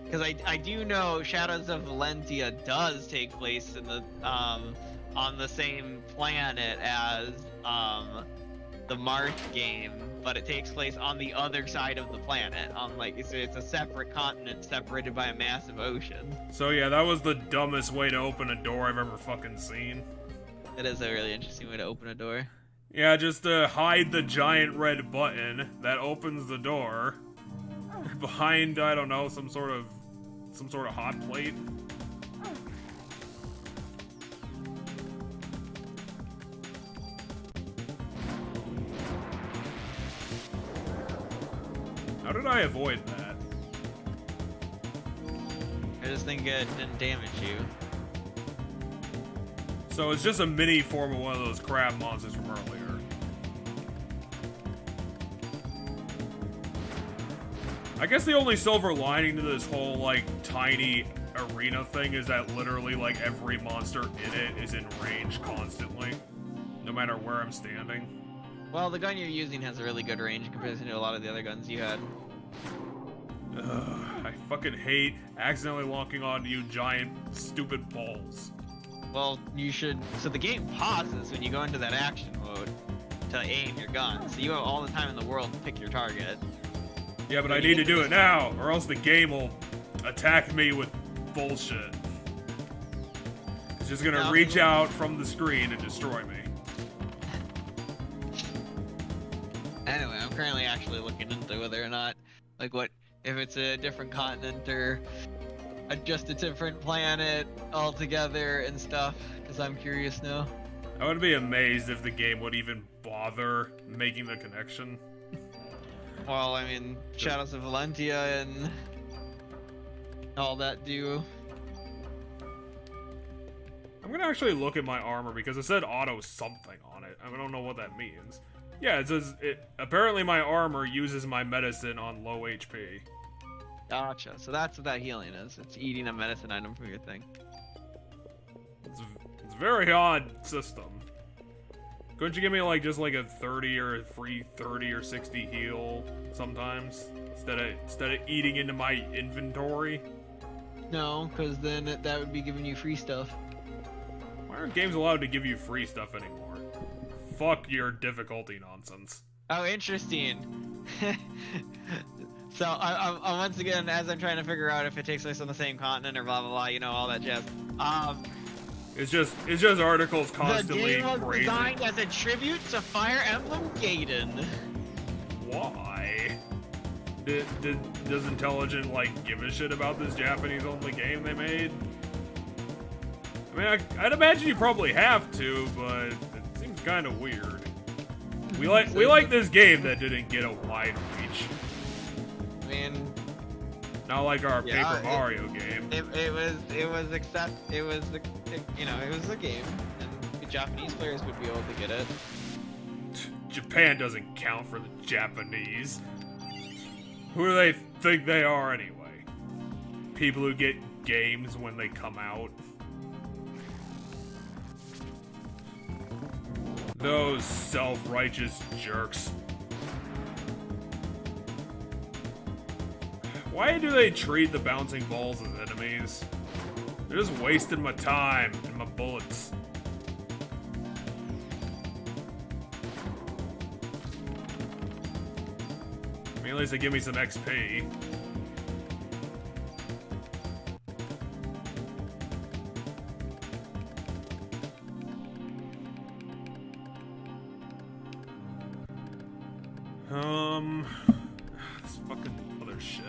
because I do know Shadows of Valentia does take place in the on the same planet as the Marth game, but it takes place on the other side of the planet. On like it's a separate continent separated by a massive ocean. So yeah, that was the dumbest way to open a door I've ever fucking seen. It is a really interesting way to open a door. Yeah, just hide the giant red button that opens the door behind, I don't know, some sort of hot plate. How did I avoid that? I just think it didn't damage you. So it's just a mini form of one of those crab monsters from earlier. I guess the only silver lining to this whole, like, tiny arena thing is that literally, like, every monster in it is in range constantly, no matter where I'm standing. Well, the gun you're using has a really good range in comparison to a lot of the other guns you had. Ugh, I fucking hate accidentally locking onto you giant, stupid balls. Well, you should... So the game pauses when you go into that action mode. to aim your gun. So you have all the time in the world to pick your target. Yeah, but I need to do it now, or else the game will attack me with bullshit. It's just gonna reach out from the screen and destroy me. Anyway, I'm currently actually looking into whether or not, like, what if it's a different continent or just a different planet altogether and stuff, because I'm curious now. I would be amazed if the game would even bother making the connection. Well, I mean, Shadows of Valentia and all that do. I'm gonna actually look at my armor because it said auto something on it. I don't know what that means. Yeah, it says apparently my armor uses my medicine on low HP. Gotcha. So that's what that healing is. It's eating a medicine item from your thing. It's a very odd system. Couldn't you give me like just like a 30 or a free 30 or 60 heal sometimes instead of eating into my inventory? No, because then that would be giving you free stuff. Why aren't games allowed to give you free stuff anymore? Fuck your difficulty nonsense. Oh, interesting. So I once again, as I'm trying to figure out if it takes place on the same continent or blah blah blah, you know, all that jazz. It's just articles constantly the game was praising. designed as a tribute to Fire Emblem Gaiden. Why? Does Intelligent like give a shit about this Japanese only game they made? I mean, I'd imagine you probably have to, but it seems kind of weird. We like this game that didn't get a wide reach. I mean, not like our Paper Mario game. It was a game, and the Japanese players would be able to get it. Japan doesn't count for the Japanese. Who do they think they are anyway? People who get games when they come out. Those self-righteous jerks. Why do they treat the bouncing balls as enemies? They're just wasting my time and my bullets. I mean, at least they give me some XP. This fucking other shit.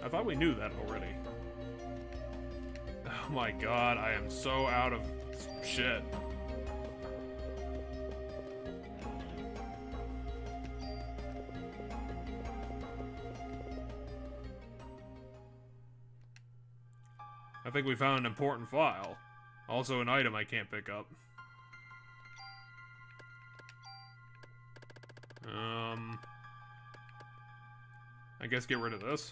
I thought we knew that already. Oh my god, I am so out of shit. I think we found an important file. Also an item I can't pick up. I guess get rid of this.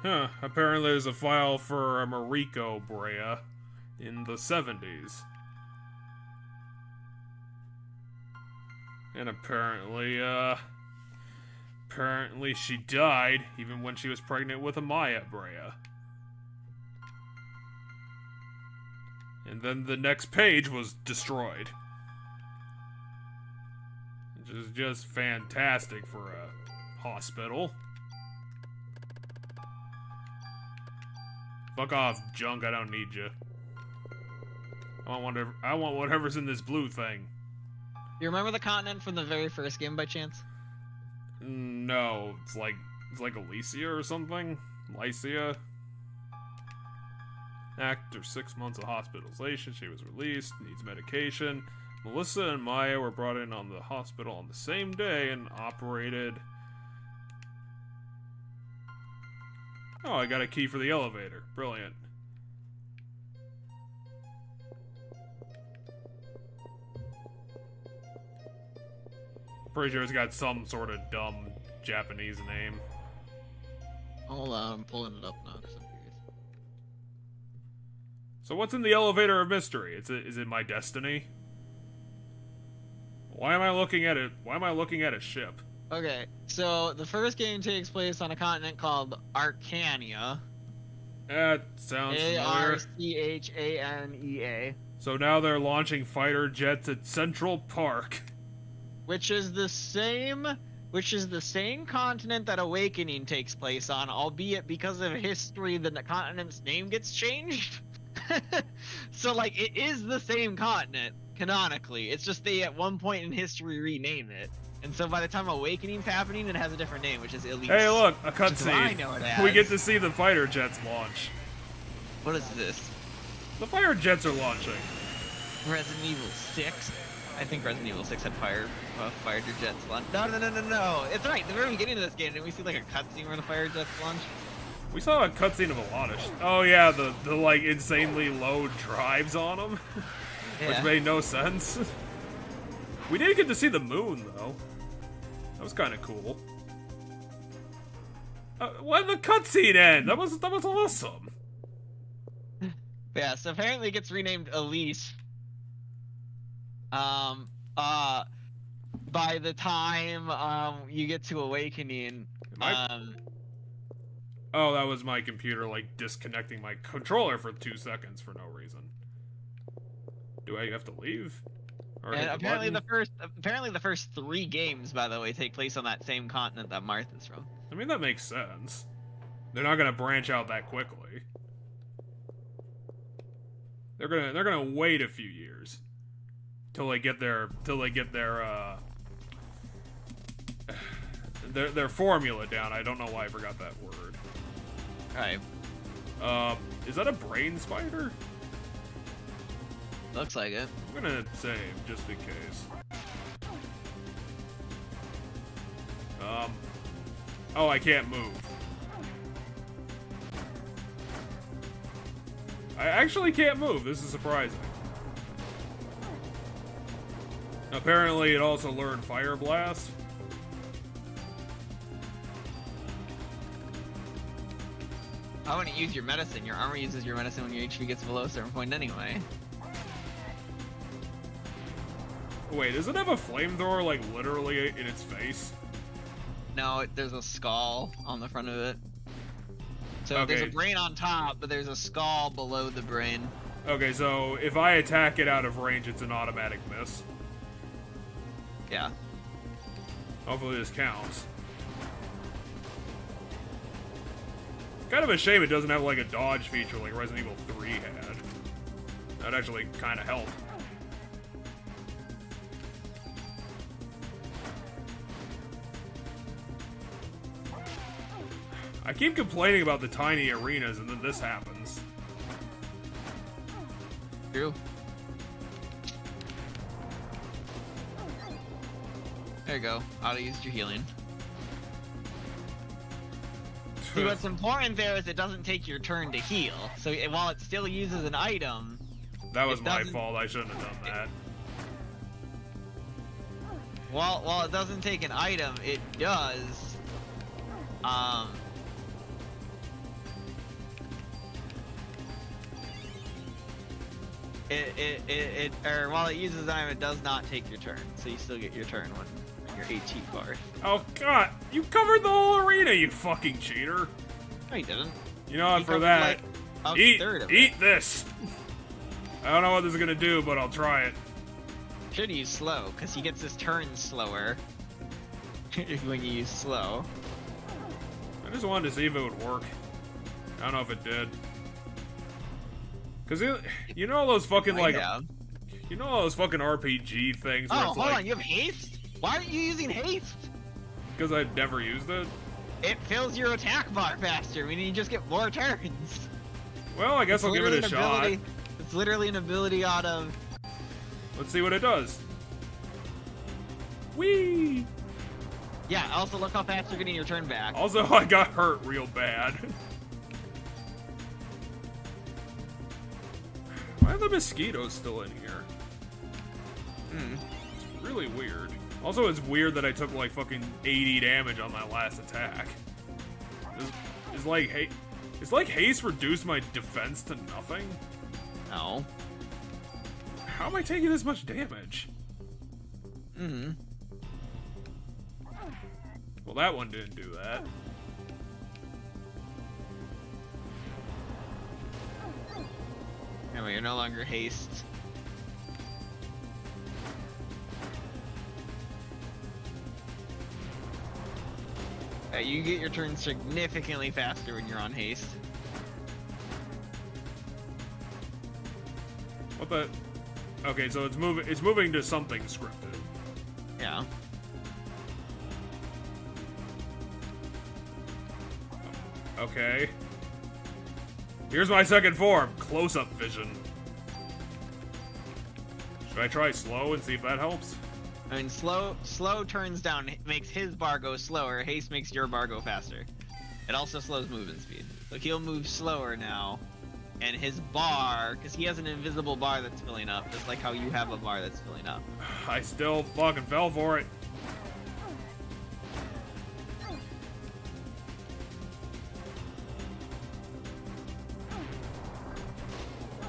Huh, apparently there's a file for Mariko Brea in the 70s. And apparently she died even when she was pregnant with Amaya Brea. And then the next page was destroyed. Which is just fantastic for a hospital. Fuck off, junk. I don't need you. I want whatever's in this blue thing. You remember the continent from the very first game by chance? No, it's like Alicia or something. Lycia. After 6 months of hospitalization, she was released. Needs medication. Melissa and Maya were brought in on the hospital on the same day and operated. Oh, I got a key for the elevator. Brilliant. Pretty sure it's got some sort of dumb Japanese name. Hold on, I'm pulling it up now. 'Cause I'm curious. So what's in the elevator of mystery? Is it my destiny? Why am I looking at it? Why am I looking at a ship? Okay, so the first game takes place on a continent called Arcania. That sounds familiar. Archanea. So now they're launching fighter jets at Central Park. Which is the same continent that Awakening takes place on, albeit because of history, the continent's name gets changed. So, like, it is the same continent, canonically. It's just they, at one point in history, rename it. And so by the time Awakening's happening, it has a different name, which is Elise. Hey, look, a I cutscene. know it as. We get to see the fighter jets launch. What is this? The fighter jets are launching. Resident Evil 6? I think Resident Evil 6 had fighter jets launch. No. It's right. At the very beginning of this game, didn't we see like a cutscene where the fighter jets launch? We saw a cutscene of a lot of oh yeah, the like insanely low drives on them, Yeah. which made no sense. We did get to see the moon though. That was kind of cool. When did the cutscene end? That was awesome. Yeah. So apparently it gets renamed Elise. By the time you get to Awakening, Oh, that was my computer like disconnecting my controller for 2 seconds for no reason. Do I have to leave? Or and hit the apparently button? the first 3 games, by the way, take place on that same continent that Martha's from. I mean, that makes sense. They're not gonna branch out that quickly. They're gonna wait a few years till they get their formula down. I don't know why I forgot that word. Right. Is that a brain spider? Looks like it. I'm gonna save just in case. Oh, I can't move. I actually can't move. This is surprising. Apparently, it also learned Fire Blast. I wouldn't use your medicine. Your armor uses your medicine when your HP gets below a certain point anyway. Wait, does it have a flamethrower, like, literally in its face? No, there's a skull on the front of it. So Okay. there's a brain on top, but there's a skull below the brain. Okay, so if I attack it out of range, it's an automatic miss. Yeah. Hopefully this counts. Kind of a shame it doesn't have, like, a dodge feature like Resident Evil 3 had. That'd actually kind of help. I keep complaining about the tiny arenas, and then this happens. True. There you go. Auto used your healing. See, what's important there is it doesn't take your turn to heal. So while it still uses an item... That was my fault. I shouldn't have done that. While it doesn't take an item, it does... Or while it uses an item, it does not take your turn. So you still get your turn when your AT bar. Oh god, you covered the whole arena, you fucking cheater. No, you didn't. You know what, He for covered, that, like, a third of it. eat this. I don't know what this is gonna do, but I'll try it. Should use slow, because he gets his turn slower when you use slow. I just wanted to see if it would work. I don't know if it did. Cause you know all those fucking like, you know all those fucking RPG things. Where Oh, it's hold like, on, you have haste? Why aren't you using haste? Because I've never used it. It fills your attack bar faster, meaning you just get more turns. Well, I guess I'll give it a shot. It's literally an ability out of... Let's see what it does. Whee! Yeah, also look how fast you're getting your turn back. Also, I got hurt real bad. Why are the mosquitoes still in here? Hmm. It's really weird. Also, it's weird that I took like fucking 80 damage on that last attack. It's like haste reduced my defense to nothing? No. How am I taking this much damage? Mm-hmm. Well, that one didn't do that. Anyway, you're no longer haste. You get your turn significantly faster when you're on haste. What the? Okay, so it's moving to something scripted. Yeah. Okay. Here's my second form, close-up vision. Should I try slow and see if that helps? I mean, slow turns down, makes his bar go slower. Haste makes your bar go faster. It also slows movement speed. So he'll move slower now, and his bar, because he has an invisible bar that's filling up, just like how you have a bar that's filling up. I still fucking fell for it.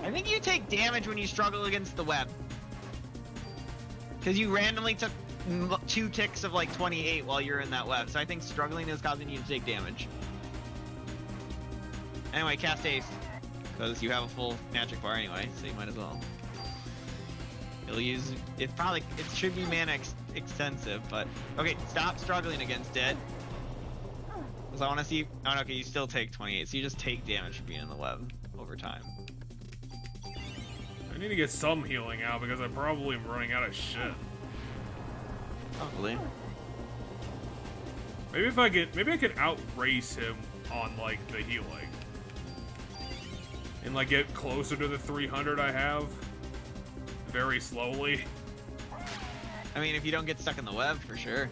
I think you take damage when you struggle against the web. Because you randomly took 2 ticks of like 28 while you're in that web. So I think struggling is causing you to take damage. Anyway, cast haste. Because you have a full magic bar anyway, so you might as well. You'll use... It should be mana extensive, but... Okay, stop struggling against it. Because I want to see... Oh, no, okay, you still take 28, so you just take damage for being in the web over time. I need to get some healing out because I probably am running out of shit. Probably. Maybe I can outrace him on like the healing. And like get closer to the 300 I have. Very slowly. I mean, if you don't get stuck in the web, for sure.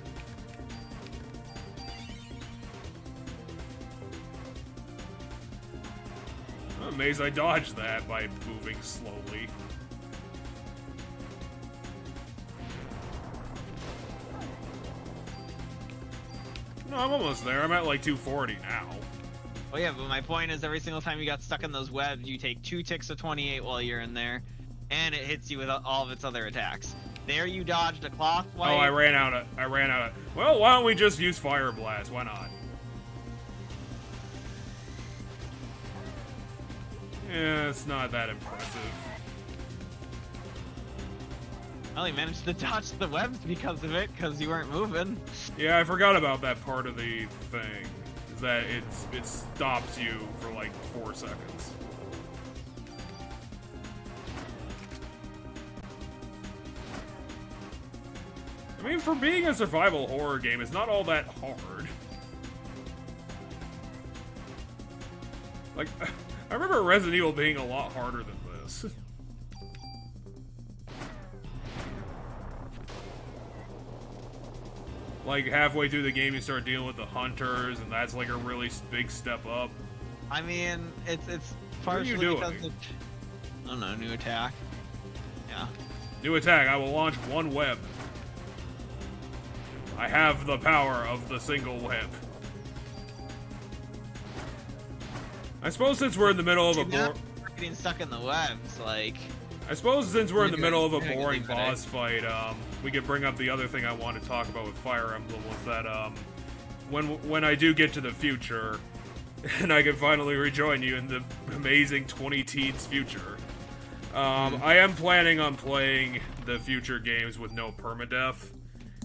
I'm amazed I dodged that by moving slowly. No, I'm almost there. I'm at like 240 now. Oh yeah, but my point is every single time you got stuck in those webs, you take 2 ticks of 28 while you're in there, and it hits you with all of its other attacks. There you dodged a cloth wipe. Oh, I ran out of... Well, why don't we just use Fire Blast? Why not? Yeah, it's not that impressive. Well, you managed to dodge the webs because of it, because you weren't moving. Yeah, I forgot about that part of the thing. Is that it stops you for like 4 seconds. I mean, for being a survival horror game, it's not all that hard. Like, I remember Resident Evil being a lot harder than this. Like, halfway through the game, you start dealing with the hunters, and that's like a really big step up. I mean, it's What partially are you doing? because of... I don't know, new attack. Yeah. New attack, I will launch one web. I have the power of the single web. I suppose since we're in the middle of a getting stuck in the webs, like... I suppose since we're in the middle of a you're boring getting boss fight, we could bring up the other thing I want to talk about with Fire Emblem was that, when I do get to the future, and I can finally rejoin you in the amazing 20-teens future, I am planning on playing the future games with no permadeath,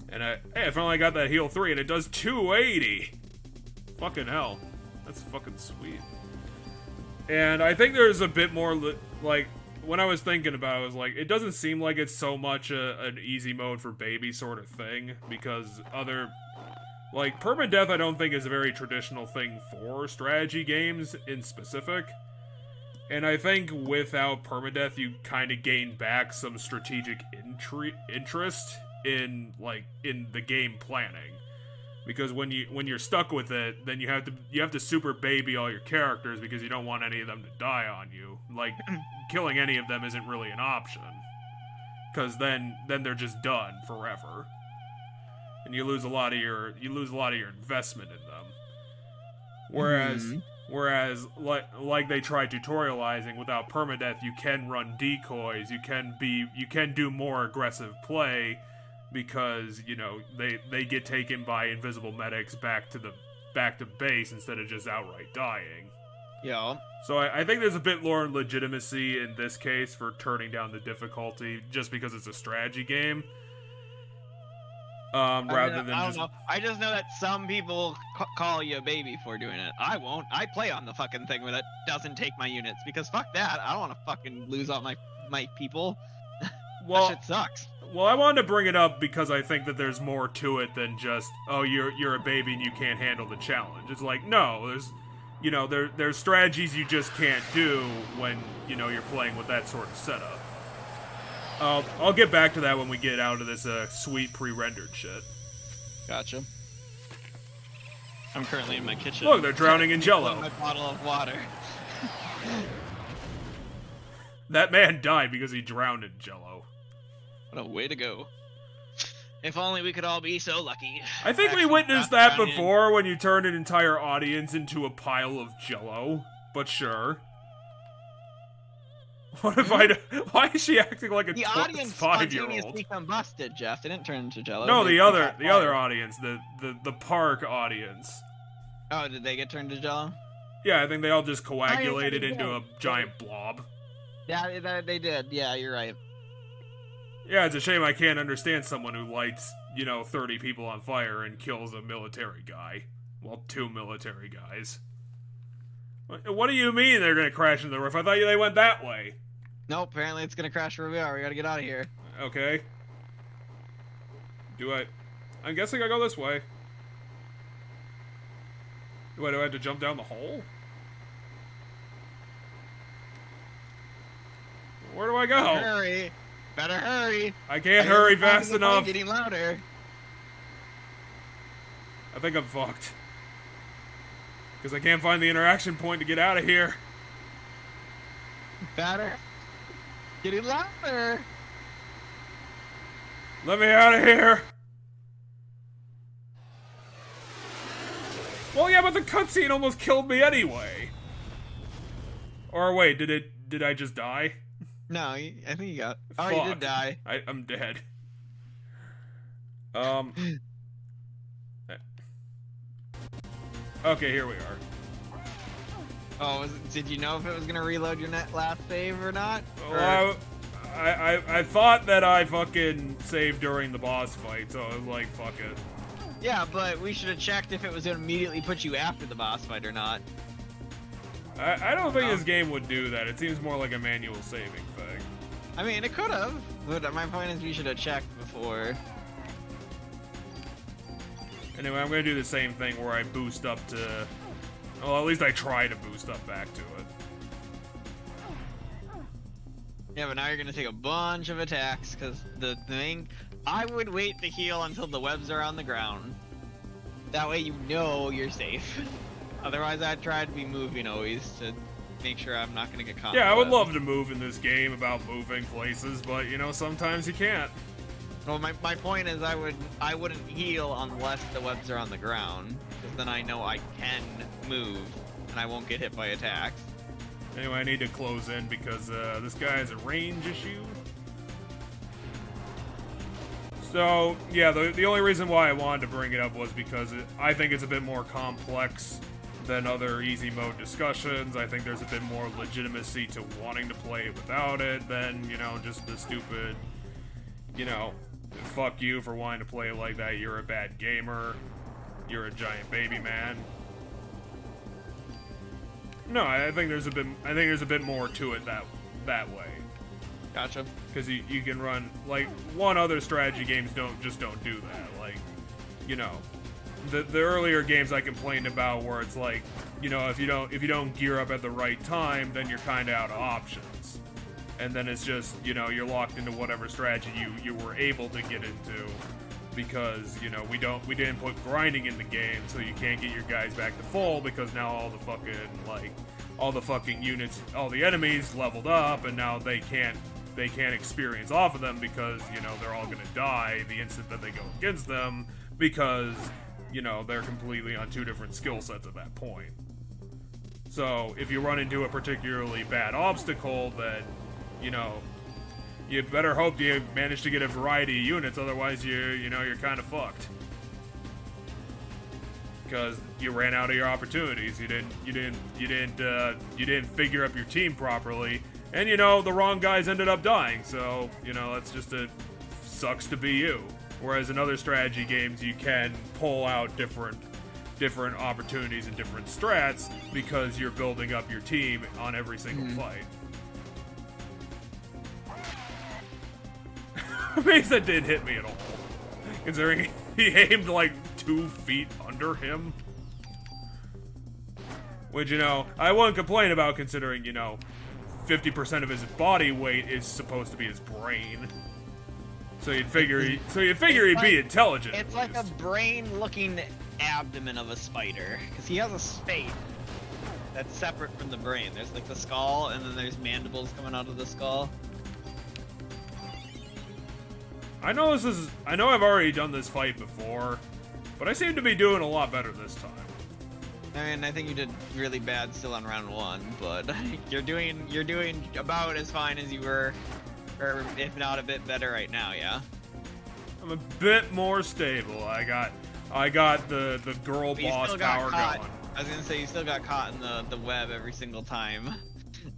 and I finally got that heal 3, and it does 280! Fucking hell. That's fucking sweet. And I think there's a bit more, like, when I was thinking about it, I was like, it doesn't seem like it's so much an easy mode for baby sort of thing, because like, permadeath I don't think is a very traditional thing for strategy games in specific. And I think without permadeath, you kind of gain back some strategic interest in the game planning. Because when you're stuck with it, then you have to super baby all your characters because you don't want any of them to die on you. Like, killing any of them isn't really an option. Because then they're just done forever. and you lose a lot of your investment in them. Whereas like they try tutorializing, without permadeath, you can run decoys, you can do more aggressive play, because they get taken by invisible medics back to base instead of just outright dying. Yeah. So I think there's a bit more legitimacy in this case for turning down the difficulty, just because it's a strategy game. Rather than I don't know. I just know that some people call you a baby for doing it. I won't. I play on the fucking thing where that doesn't take my units, because fuck that. I don't want to fucking lose all my people. Well, that shit sucks. Well, I wanted to bring it up because I think that there's more to it than just, oh, you're a baby and you can't handle the challenge. It's like, no, there's strategies you just can't do when you're playing with that sort of setup. I'll get back to that when we get out of this sweet pre-rendered shit. Gotcha. I'm currently in my kitchen. Look, they're drowning in Jello. My bottle of water. That man died because he drowned in Jello. What a way to go. If only we could all be so lucky. I think we witnessed that before when you turned an entire audience into a pile of Jello, but sure. What if why is she acting like a 5-year-old? The audience spontaneously combusted, Jeff. They didn't turn into Jello. No, the other audience, the park audience. Oh, did they get turned to Jello? Yeah, I think they all just coagulated into a giant blob. Yeah, they did. Yeah, you're right. Yeah, it's a shame I can't understand someone who lights, 30 people on fire and kills a military guy. Well, 2 military guys. What do you mean they're gonna crash into the roof? I thought they went that way. Nope, apparently it's gonna crash where we are. We gotta get out of here. Okay. I'm guessing I go this way. Do I have to jump down the hole? Where do I go? Better hurry. Better hurry. I can't hurry fast enough. Getting louder. I think I'm fucked. Because I can't find the interaction point to get out of here. Better. Getting louder. Let me out of here. Well, yeah, but the cutscene almost killed me anyway. Or wait, did I just die? No, I think you got. Oh, Fuck. you did die. I'm dead. Okay, here we are. Oh, did you know if it was gonna reload your last save or not? Well, I thought that I fucking saved during the boss fight, so I was like, fuck it. Yeah, but we should have checked if it was gonna immediately put you after the boss fight or not. I don't think this game would do that. It seems more like a manual saving thing. I mean, it could have, but my point is we should have checked before. Anyway, I'm gonna do the same thing where I boost up to... Well, at least I try to boost up back to it. Yeah, but now you're gonna take a bunch of attacks, because the thing... I would wait to heal until the webs are on the ground. That way you know you're safe. Otherwise, I'd try to be moving always to make sure I'm not gonna get caught. Yeah, I would love to move in this game about moving places, but, sometimes you can't. Well, my point is I wouldn't heal unless the webs are on the ground, because then I know I can move, and I won't get hit by attacks. Anyway, I need to close in because this guy has a range issue. So, yeah, the only reason why I wanted to bring it up was because I think it's a bit more complex than other easy mode discussions. I think there's a bit more legitimacy to wanting to play it without it than, just the stupid, fuck you for wanting to play it like that, you're a bad gamer, you're a giant baby man. No, I think there's a bit more to it that way. Gotcha. Because you can run, like, other strategy games don't do that. Like, the earlier games I complained about where it's like, if you don't gear up at the right time, then you're kind of out of options. And then it's just, you're locked into whatever strategy you were able to get into because, we didn't put grinding in the game, so you can't get your guys back to full because now all the fucking units, all the enemies leveled up, and now they can't experience off of them because, they're all gonna die the instant that they go against them because, you know, they're completely on two different skill sets at that point. So, if you run into a particularly bad obstacle, then, you know, you better hope you manage to get a variety of units, otherwise you're kind of fucked. Because you ran out of your opportunities. You didn't figure up your team properly, and you know the wrong guys ended up dying. So you know that's just sucks to be you. Whereas in other strategy games, you can pull out different opportunities and different strats because you're building up your team on every single fight. Mesa didn't hit me at all, considering he aimed like 2 feet under him. Which, you know, I wouldn't complain about, considering, you know, 50% of his body weight is supposed to be his brain. So you'd figure he'd be intelligent. It's like a brain-looking abdomen of a spider, because he has a spate that's separate from the brain. There's like the skull, and then there's mandibles coming out of the skull. I know I've already done this fight before, but I seem to be doing a lot better this time. I mean, I think you did really bad still on round 1, but you're doing about as fine as you were, or if not a bit better right now, yeah? I'm a bit more stable. I got the girl boss power going. I was gonna say, you still got caught in the web every single time.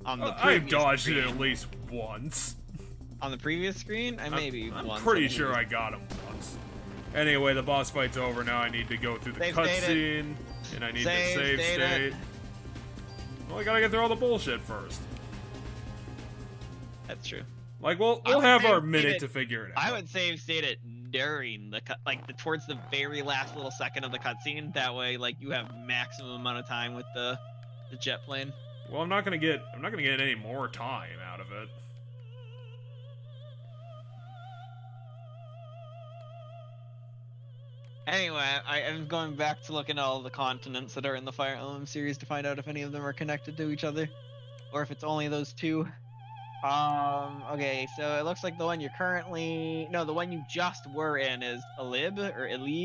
On the I've dodged screen. it at least once. On the previous screen? I'm pretty sure I got him once. Anyway, the boss fight's over. Now I need to go through the cutscene, and I need to save state. Well, I gotta get through all the bullshit first. That's true. Like, we'll have our minute to figure it out. I would save state it during the cut, like towards the very last little second of the cutscene. That way, like, you have maximum amount of time with the jet plane. Well, I'm not gonna get any more time out of it. Anyway, I'm going back to looking at all the continents that are in the Fire Emblem series to find out if any of them are connected to each other, or if it's only those 2. Okay, so it looks like the one the one you just were in is Elib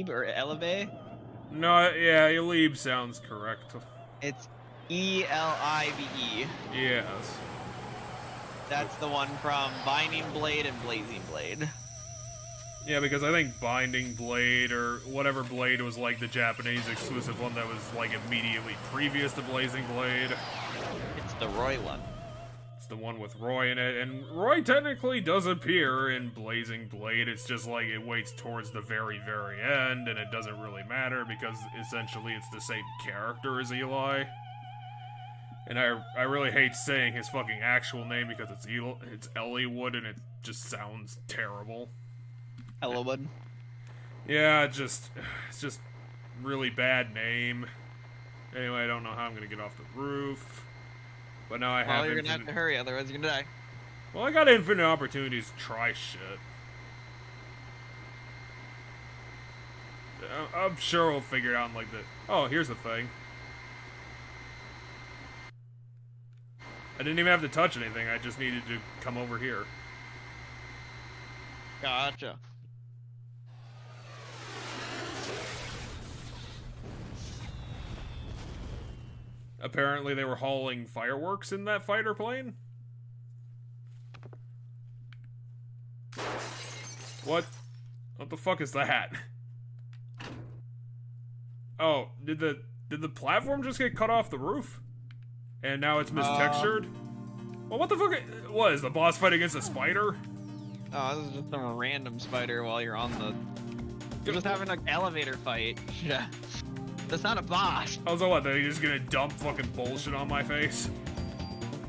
or Elibe. No, yeah, Elib sounds correct. It's Elive. Yes. That's the one from Binding Blade and Blazing Blade. Yeah, because I think Binding Blade, or whatever Blade was like the Japanese exclusive one that was like immediately previous to Blazing Blade. It's the Roy one. It's the one with Roy in it, and Roy technically does appear in Blazing Blade. It's just like it waits towards the very, very end, and it doesn't really matter because essentially it's the same character as Eli. And I really hate saying his fucking actual name because it's Eliwood, and it just sounds terrible. Eliwood. Yeah, it's just really bad name. Anyway, I don't know how I'm gonna get off the roof. But now I have. Well, you're gonna have to hurry, otherwise you're gonna die. Well, I got infinite opportunities to try shit. I'm sure we'll figure it out in like the. Oh, here's the thing. I didn't even have to touch anything. I just needed to come over here. Gotcha. Apparently they were hauling fireworks in that fighter plane? What? What the fuck is that? Oh, did the platform just get cut off the roof? And now it's mistextured? Well, what the fuck? What, is the boss fight against a spider? Oh, this is just some random spider while you're on the... You're just having an elevator fight. Yeah. That's not a boss. Oh, so what? They're just gonna dump fucking bullshit on my face?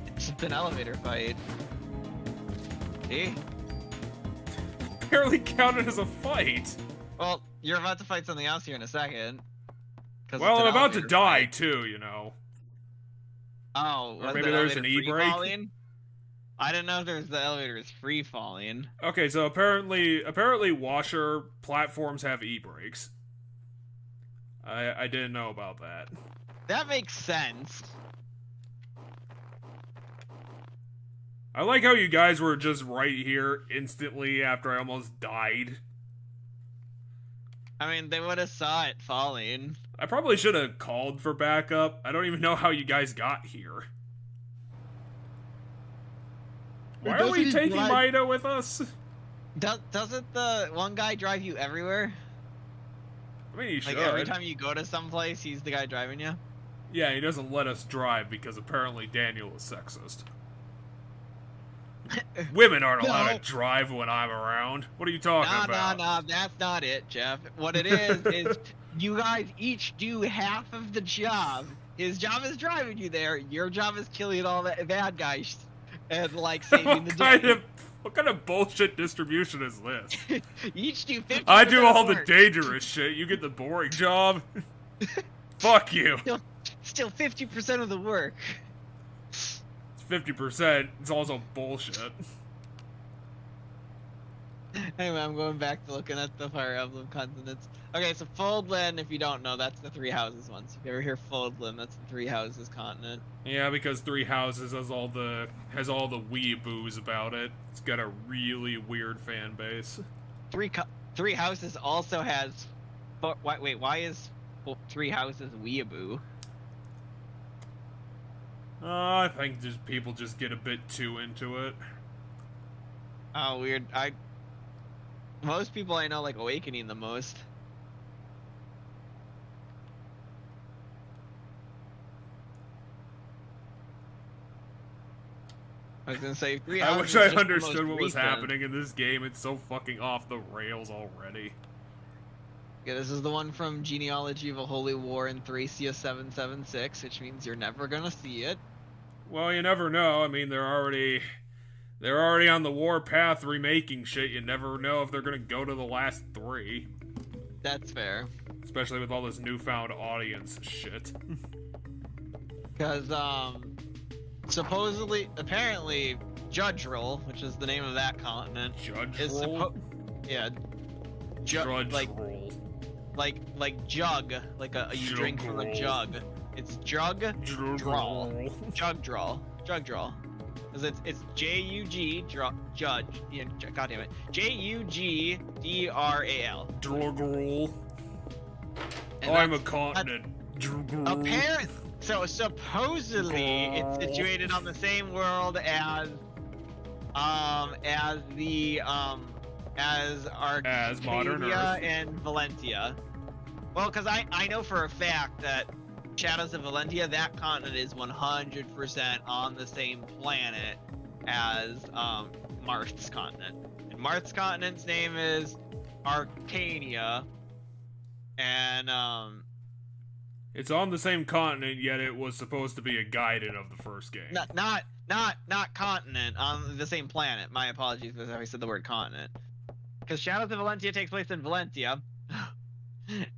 It's just an elevator fight. See? Barely counted as a fight. Well, you're about to fight something else here in a second. Well, I'm about to die too, you know. Oh, or maybe there's an e-brake. I didn't know if the elevator was free falling. Okay, so apparently washer platforms have e-brakes. I didn't know about that. That makes sense. I like how you guys were just right here instantly after I almost died. I mean, they would have saw it falling. I probably should have called for backup. I don't even know how you guys got here. Why are we taking Maida with us? Doesn't the one guy drive you everywhere? I mean, he should. Like every time you go to someplace, he's the guy driving you? Yeah, he doesn't let us drive because apparently Daniel is sexist. Women aren't allowed to drive when I'm around. What are you talking about? No, that's not it, Jeff. What it is you guys each do half of the job. His job is driving you there. Your job is killing all the bad guys and, like, saving the day. What kind of bullshit distribution is this? Each do 50%. I do all the dangerous shit. You get the boring job. Fuck you. Still 50% of the work. 50%. It's also bullshit. Anyway, I'm going back to looking at the Fire Emblem continents. Okay, so Foldland, if you don't know, that's the Three Houses one. So if you ever hear Foldland, that's the Three Houses continent. Yeah, because Three Houses has all the weeaboos about it. It's got a really weird fan base. Three Houses also has. Wait, why is Three Houses weeaboo? I think people just get a bit too into it. Oh, weird. Most people I know like Awakening the most. I was gonna say Three Houses. I wish I understood what was happening in this game. It's so fucking off the rails already. Yeah, this is the one from Genealogy of a Holy War in Thracia 776, which means you're never gonna see it. Well, you never know. I mean, they're already on the warpath remaking shit. You never know if they're gonna go to the last three. That's fair. Especially with all this newfound audience shit. Because, apparently, Judgerel, which is the name of that continent, Judgerel? Yeah. Judgerel. Like jug, like you drink from a jug. It's Jug-Drawl. Jug-Drawl. Because it's J-U-G, judge, yeah, God damn it, J-U-G-D-R-A-L. Jug-Drawl. I'm a continent. Apparently, so supposedly it's situated on the same world as Arcadia and Valentia. Well, because I know for a fact that Shadows of Valentia, that continent is 100% on the same planet as Marth's continent. And Marth's continent's name is Arcania, and it's on the same continent, yet it was supposed to be a guided of the first game. Not continent, on the same planet. My apologies if I said the word continent. Because Shadows of Valentia takes place in Valentia,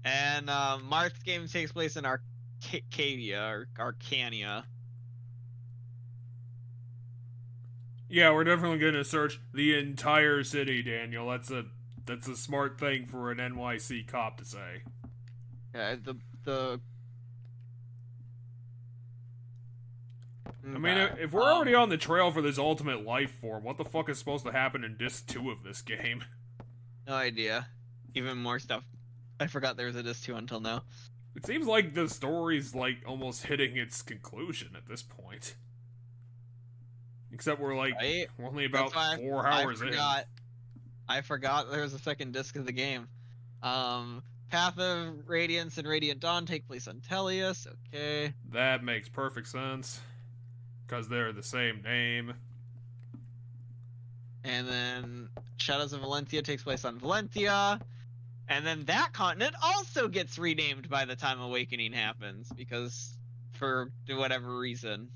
and Marth's game takes place in Arcadia or Arcania. Yeah, we're definitely gonna search the entire city, Daniel. That's a smart thing for an NYC cop to say. Yeah, I mean, if we're already on the trail for this ultimate life form, what the fuck is supposed to happen in Disc 2 of this game? No idea. Even more stuff. I forgot there was a Disc 2 until now. It seems like the story's, like, almost hitting its conclusion at this point. Except we're, like, we're only about 4 hours in. I forgot there was a second disc of the game. Path of Radiance and Radiant Dawn take place on Tellius. Okay. That makes perfect sense. Because they're the same name. And then Shadows of Valentia takes place on Valentia. And then that continent also gets renamed by the time Awakening happens. Because, for whatever reason.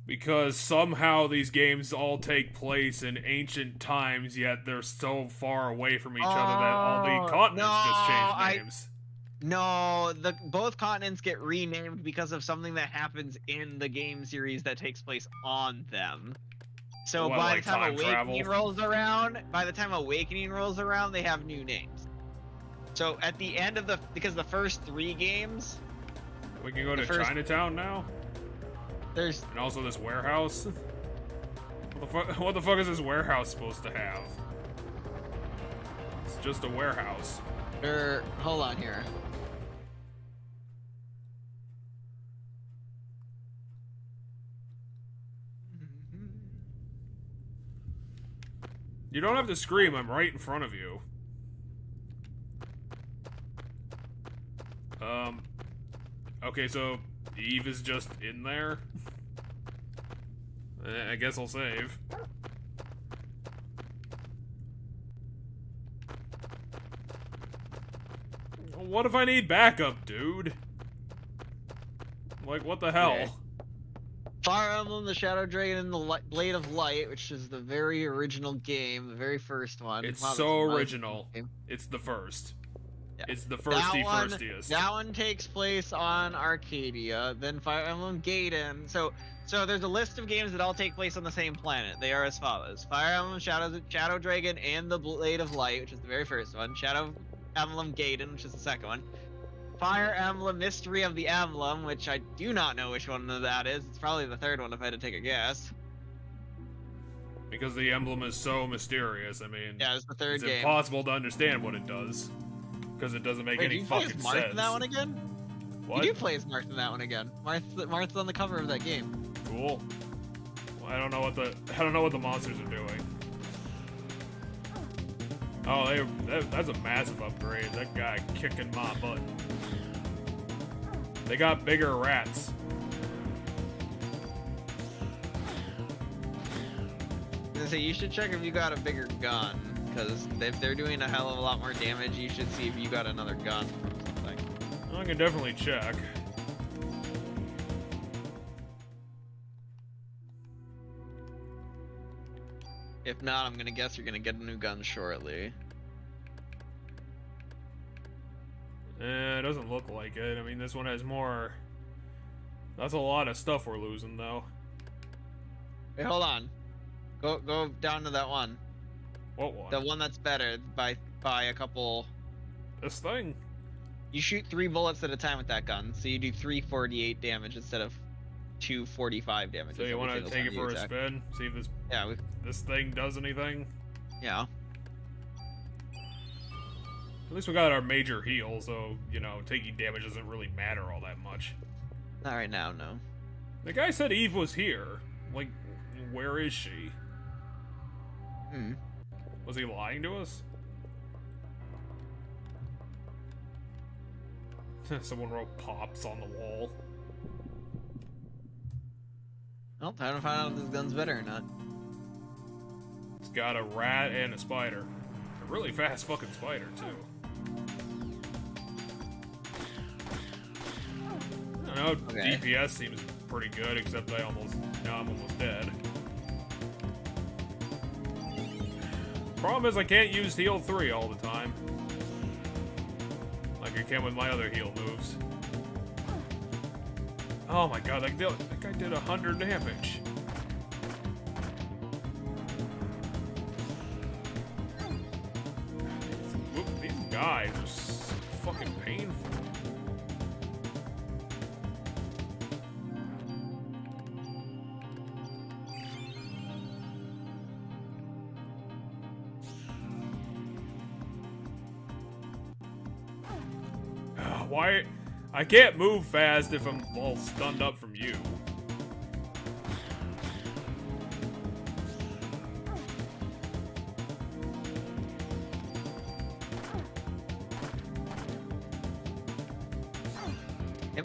Because somehow these games all take place in ancient times, yet they're so far away from each other that all the continents just change names. No, both continents get renamed because of something that happens in the game series that takes place on them. So by the time Awakening rolls around, they have new names. So at the end of because the first 3 games... We can go to Chinatown now? And also this warehouse? What the fuck is this warehouse supposed to have? It's just a warehouse. Hold on here. You don't have to scream, I'm right in front of you. Okay, so Eve is just in there? I guess I'll save. What if I need backup, dude? Like, what the hell? Okay. Fire Emblem, the Shadow Dragon, and the Blade of Light, which is the very original game, the very first one. It's Wow, so that's a original. game. It's the first. Yeah. It's the firstiest. That one takes place on Arcadia. Then Fire Emblem Gaiden. So there's a list of games that all take place on the same planet. They are as follows: Fire Emblem, Shadow Dragon, and the Blade of Light, which is the very first one. Shadow Emblem Gaiden, which is the second one. Fire Emblem Mystery of the Emblem, which I do not know which one that is. It's probably the third one if I had to take a guess. Because the emblem is so mysterious. I mean, Yeah, it's the third game. It's impossible to understand what it does. Because it doesn't make any fucking sense. Did you play as Marth in that one again? What? You do play as Marth in that one again. Marth's on the cover of that game. Cool. Well, I don't know what the monsters are doing. Oh, that's a massive upgrade. That guy kicking my butt. They got bigger rats. So you should check if you got a bigger gun, because if they're doing a hell of a lot more damage, you should see if you got another gun or something. I can definitely check. If not, I'm gonna guess you're gonna get a new gun shortly. It doesn't look like it. I mean, this one has more. That's a lot of stuff we're losing, though. Wait, hold on. Go down to that one. What one? The one that's better by a couple. This thing? You shoot 3 bullets at a time with that gun, so you do 348 damage instead of 245 damage. So you want to take it for a spin? See if this thing does anything? Yeah. At least we got our major heal, so, you know, taking damage doesn't really matter all that much. Not right now, no. The guy said Eve was here. Like, where is she? Was he lying to us? Someone wrote pops on the wall. Well, time to find out if this gun's better or not. It's got a rat and a spider. A really fast fucking spider, too. I don't know, Okay. DPS seems pretty good, except now I'm almost dead. Problem is I can't use heal 3 all the time. Like I can with my other heal moves. Oh my god, that guy did 100 damage. These guys are so fucking painful. Why? I can't move fast if I'm all stunned up from you.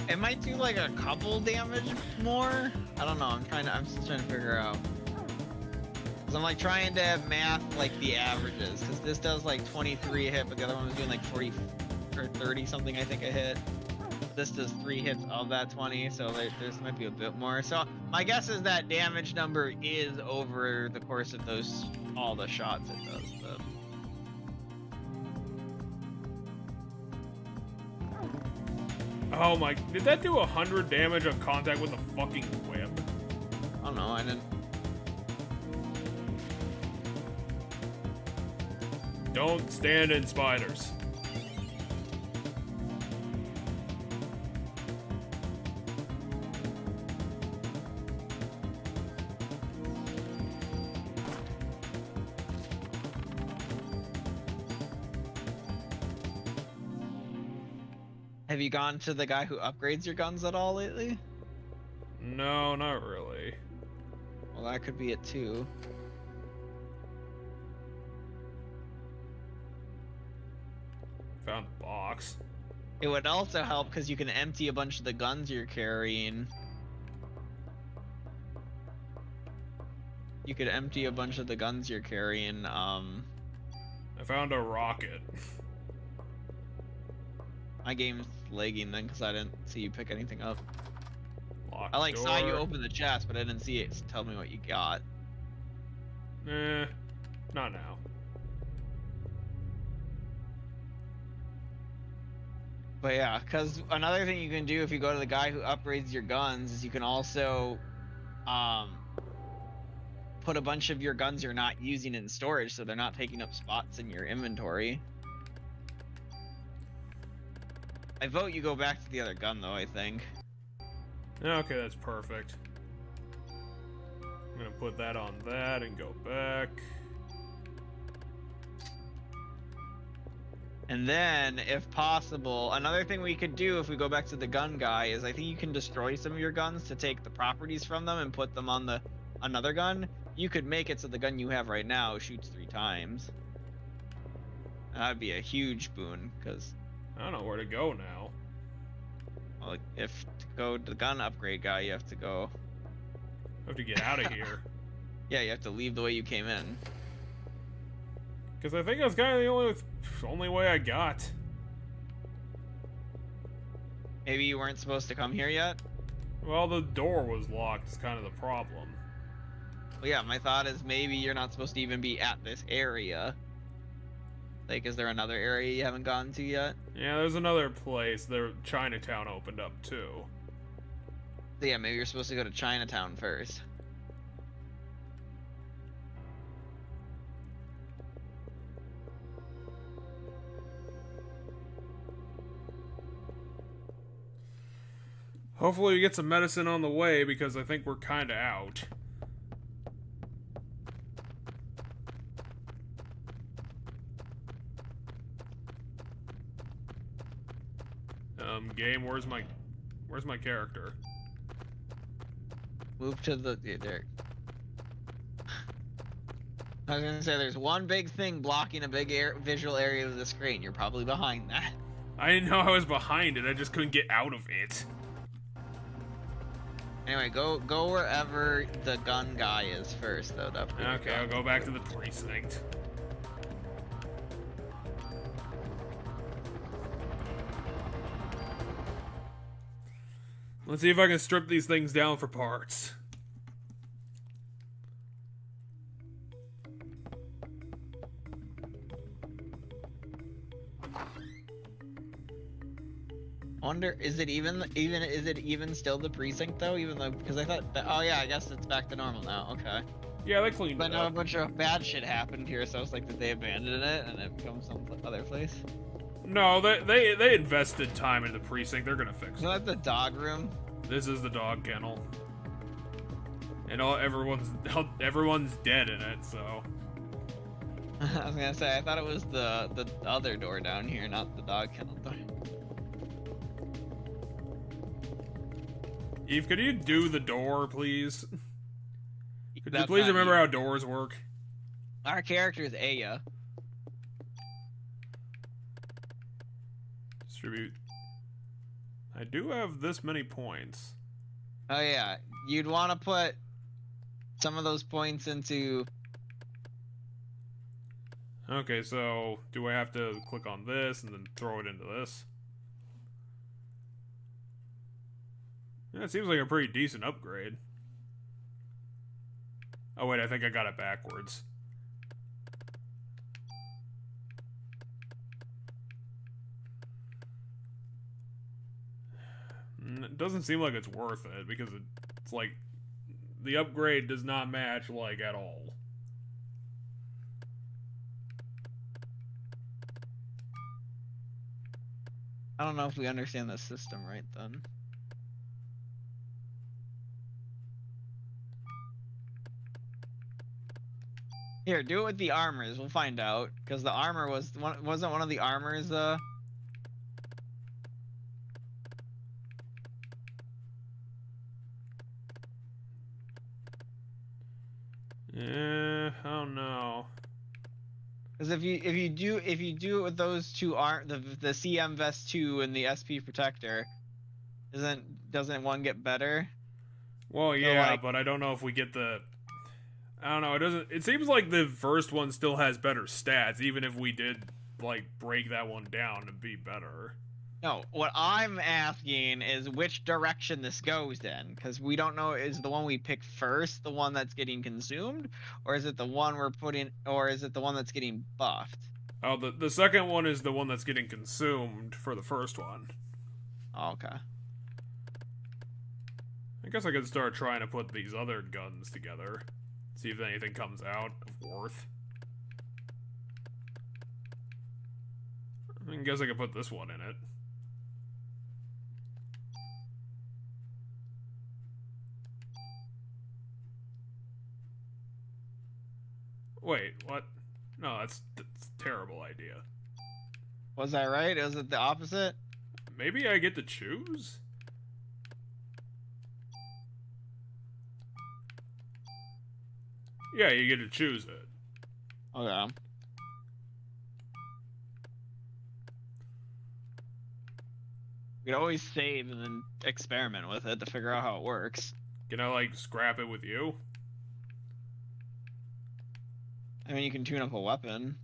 It might do like a couple damage more. I don't know. I'm still trying to figure out. Cause I'm like trying to math like the averages. Cause this does like 23 a hit, but the other one was doing like 40 or 30 something. I think a hit. This does 3 hits of that 20, so there's might be a bit more. So my guess is that damage number is over the course of all the shots it does. But... Oh my, did that do 100 damage on contact with a fucking whip? I don't know, I didn't... Don't stand in spiders. Have you gone to the guy who upgrades your guns at all lately? No, not really. Well, that could be it too. Found a box. It would also help because you can empty a bunch of the guns you're carrying. You could empty a bunch of the guns you're carrying. I found a rocket. My game's lagging then because I didn't see you pick anything up. Locked I like door. saw you open the chest, but I didn't see it tell me what you got. Not now. But yeah, because another thing you can do if you go to the guy who upgrades your guns is you can also put a bunch of your guns you're not using in storage so they're not taking up spots in your inventory. I vote you go back to the other gun though, I think. Okay, that's perfect. I'm gonna put that on that and go back. And then, if possible, another thing we could do if we go back to the gun guy is I think you can destroy some of your guns to take the properties from them and put them on another gun. You could make it so the gun you have right now shoots 3 times. That'd be a huge boon, because I don't know where to go now. well, if to go to the gun upgrade guy, you have to go. I have to get out of here. Yeah, you have to leave the way you came in. Because I think that's kind of the only way I got. Maybe you weren't supposed to come here yet? Well, the door was locked is kind of the problem. Well, yeah, my thought is maybe you're not supposed to even be at this area. Like, is there another area you haven't gone to yet? Yeah, there's another place. Chinatown opened up, too. So yeah, maybe you're supposed to go to Chinatown first. Hopefully we get some medicine on the way, because I think we're kinda out. Game, where's my character? Move to the there. I was gonna say there's one big thing blocking a big visual area of the screen. You're probably behind that. I didn't know I was behind it, I just couldn't get out of it. Anyway, go wherever the gun guy is first, though. Okay, I'll go back to the precinct. Let's see if I can strip these things down for parts. Wonder, is it even still the precinct though? Even though, because I thought that, oh yeah, I guess it's back to normal now. Okay. Yeah, they cleaned But it now a up. bunch of bad shit happened here, so it's like that they abandoned it and it becomes some other place. No, they invested time in the precinct. They're gonna fix Is it. that the dog room? This is the dog kennel, and everyone's dead in it. So I was gonna say I thought it was the other door down here, not the dog kennel door. Eve, could you do the door, please? Could you That's please not remember you. how doors work? Our character is Aya. Distribute. I do have this many points. Oh yeah, you'd want to put some of those points into. Okay, so do I have to click on this and then throw it into this? Yeah, it seems like a pretty decent upgrade. Oh wait, I think I got it backwards. It doesn't seem like it's worth it, because it's like the upgrade does not match like at all. I don't know if we understand the system right then. Here, do it with the armors. We'll find out, because the armor wasn't one of the armors. I don't know. Because if you do it with those two aren't the CM Vest 2 and the SP Protector, doesn't one get better? Well, So, yeah, like, but I don't know if we get the. I don't know. It doesn't. It seems like the first one still has better stats, even if we did like break that one down and be better. no, what I'm asking is which direction this goes in, because we don't know, is the one we pick first the one that's getting consumed, or is it the one we're putting, or is it the one that's getting buffed? Oh, the second one is the one that's getting consumed for the first one. Oh, okay. I guess I could start trying to put these other guns together. See if anything comes out of worth. I guess I could put this one in it. Wait, what? No, that's a terrible idea. Was I right? Was it the opposite? Maybe I get to choose? Yeah, you get to choose it. Okay. We could always save and then experiment with it to figure out how it works. Can I, like, scrap it with you? I mean, you can tune up a weapon.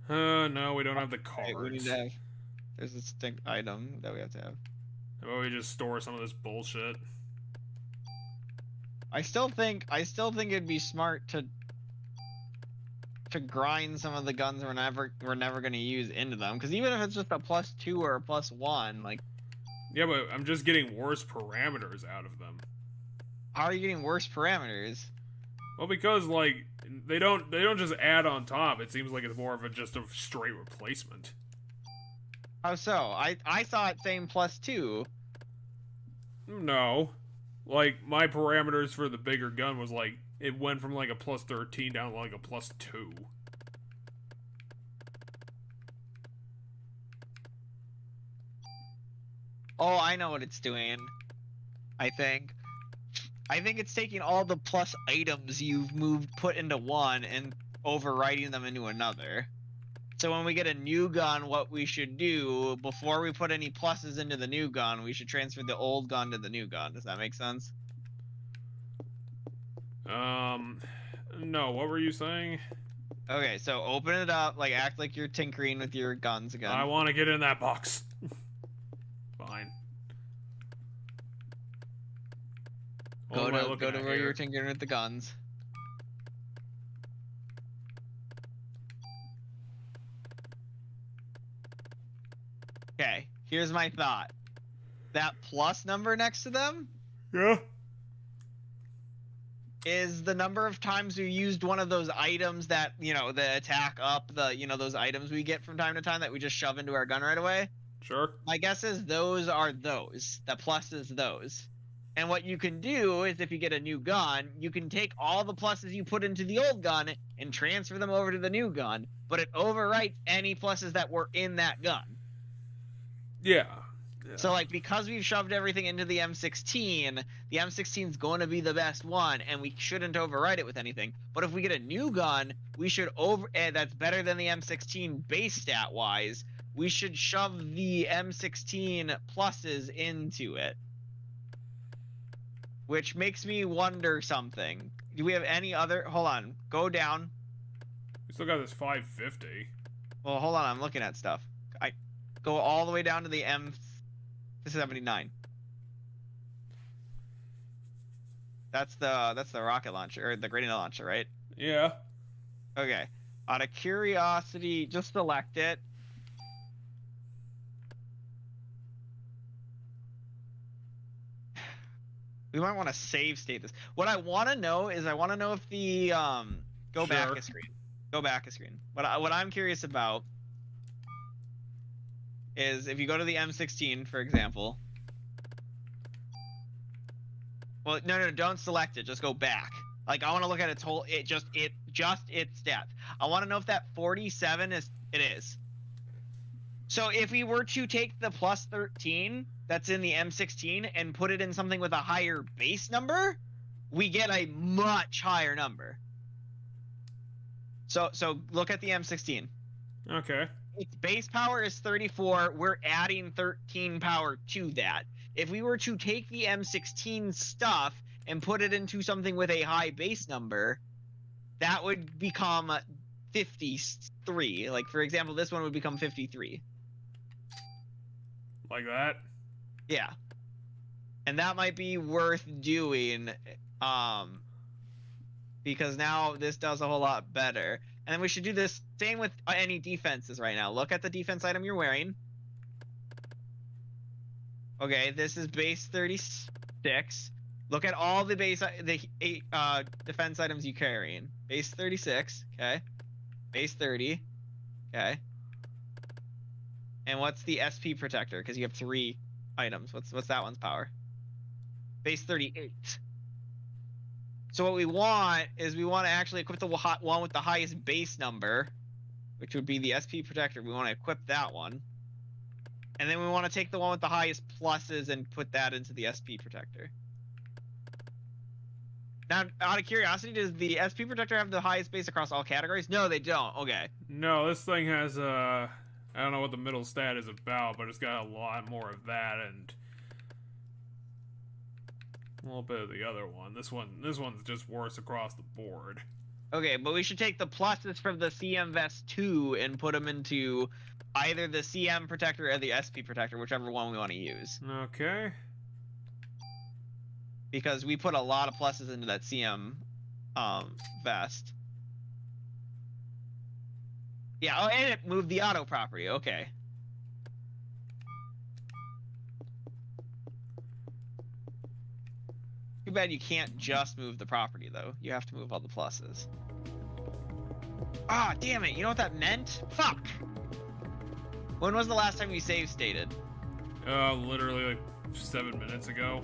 No, we don't have the cards. Right, we need to have. There's a distinct item that we have to have. How about we just store some of this bullshit? I still think it'd be smart to grind some of the guns we're never gonna use into them, because even if it's just a +2 or a +1, like, Yeah, but I'm just getting worse parameters out of them. how are you getting worse parameters? Well, because like they don't just add on top. It seems like it's more of just a straight replacement. How so? I saw it saying +2. No, like my parameters for the bigger gun was like it went from like a +13 down to like a +2. Oh, I know what it's doing. I think it's taking all the plus items you've put into one and overriding them into another. So when we get a new gun, what we should do before we put any pluses into the new gun, we should transfer the old gun to the new gun. Does that make sense? No. What were you saying? Okay, so open it up, like act like you're tinkering with your guns again. I want to get in that box. Fine. Go to where you're tinkering with the guns. Okay, here's my thought. That plus number next to them Yeah. is the number of times we used one of those items that, you know, the attack up, those items we get from time to time that we just shove into our gun right away. Sure. My guess is those are those. The plus is those. And what you can do is if you get a new gun, you can take all the pluses you put into the old gun and transfer them over to the new gun, but it overwrites any pluses that were in that gun. Yeah. So, like, because we've shoved everything into the M16, the M16 is going to be the best one, and we shouldn't overwrite it with anything. But if we get a new gun, we should that's better than the M16 base stat-wise. We should shove the M16 pluses into it. Which makes me wonder something. Do we have any other... Hold on. Go down. We still got this 550. Well, hold on. I'm looking at stuff. I go all the way down to the M79. That's the rocket launcher, or the grenade launcher, right? Yeah. Okay. Out of curiosity, just select it. We might want to save state this. What I want to know is if the go back a screen. Go back a screen. What I'm curious about is if you go to the M16, for example. Well, no, don't select it. Just go back. Like, I want to look at its whole its stats. I want to know if that 47 is it is. So if we were to take the plus 13 that's in the M16 and put it in something with a higher base number, we get a much higher number. So look at the M16. Okay. Its base power is 34. We're adding 13 power to that. If we were to take the M16 stuff and put it into something with a high base number, that would become 53. Like, for example, this one would become 53. Like that? Yeah. And that might be worth doing, because now this does a whole lot better. And then we should do this same with any defenses right now. Look at the defense item you're wearing. Okay, this is base 36. Look at all the defense items you're carrying. Base 36, okay. Base 30, okay. And what's the SP protector? Because you have 3 items. What's that one's power? Base 38. So what we want is we want to actually equip the one with the highest base number, which would be the SP protector. We want to equip that one. And then we want to take the one with the highest pluses and put that into the SP protector. Now, out of curiosity, does the SP protector have the highest base across all categories? No, they don't. Okay. No, this thing has I don't know what the middle stat is about, but it's got a lot more of that and a little bit of the other one. This one's just worse across the board. Okay, but we should take the pluses from the CM Vest 2 and put them into either the CM protector or the SP protector, whichever one we want to use. Okay. Because we put a lot of pluses into that CM vest. Yeah, oh, and it moved the auto property. Okay. Too bad you can't just move the property, though. You have to move all the pluses. Ah, damn it. You know what that meant? Fuck! When was the last time you save stated? Literally like 7 minutes ago.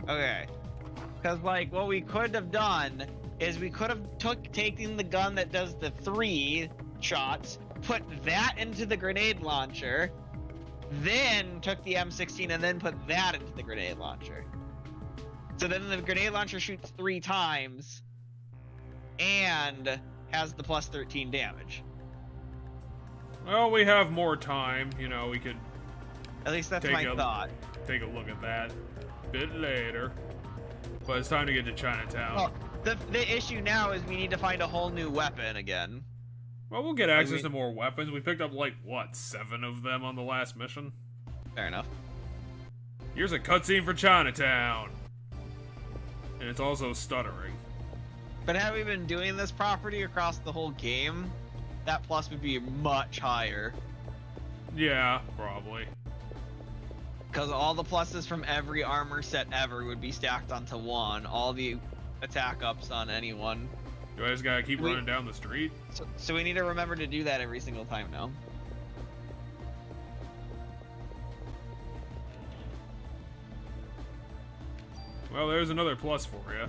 Okay. Because, like, what we could have done is we could have taken the gun that does the 3 shots, put that into the grenade launcher, then took the M16 and then put that into the grenade launcher. So then the grenade launcher shoots 3 times and has the plus 13 damage. Well, we have more time. You know, we could. At least that's my thought. Take a look at that a bit later. But it's time to get to Chinatown. Well, the issue now is we need to find a whole new weapon again. Well, we'll get access to more weapons. We picked up, like, what, 7 of them on the last mission? Fair enough. Here's a cutscene for Chinatown. And it's also stuttering. But had we been doing this property across the whole game, that plus would be much higher. Yeah, probably. Because all the pluses from every armor set ever would be stacked onto one. All the attack ups on anyone. Do I just gotta keep running down the street? So we need to remember to do that every single time now. Well, there's another plus for you.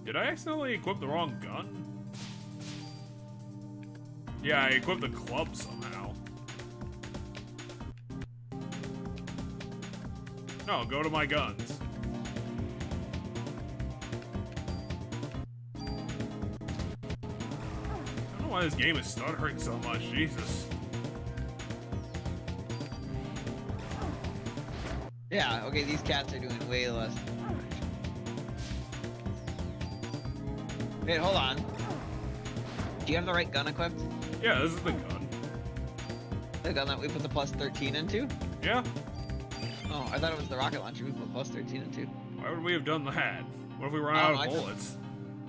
Did I accidentally equip the wrong gun? Yeah, I equipped the club somehow. No, go to my guns. I don't know why this game is stuttering so much, Jesus. Yeah, okay, these cats are doing way less. Wait, hold on. Do you have the right gun equipped? Yeah, this is the gun. The gun that we put the plus 13 into? Yeah. Oh, I thought it was the rocket launcher we put plus 13 into. Why would we have done that? What if we run out of bullets?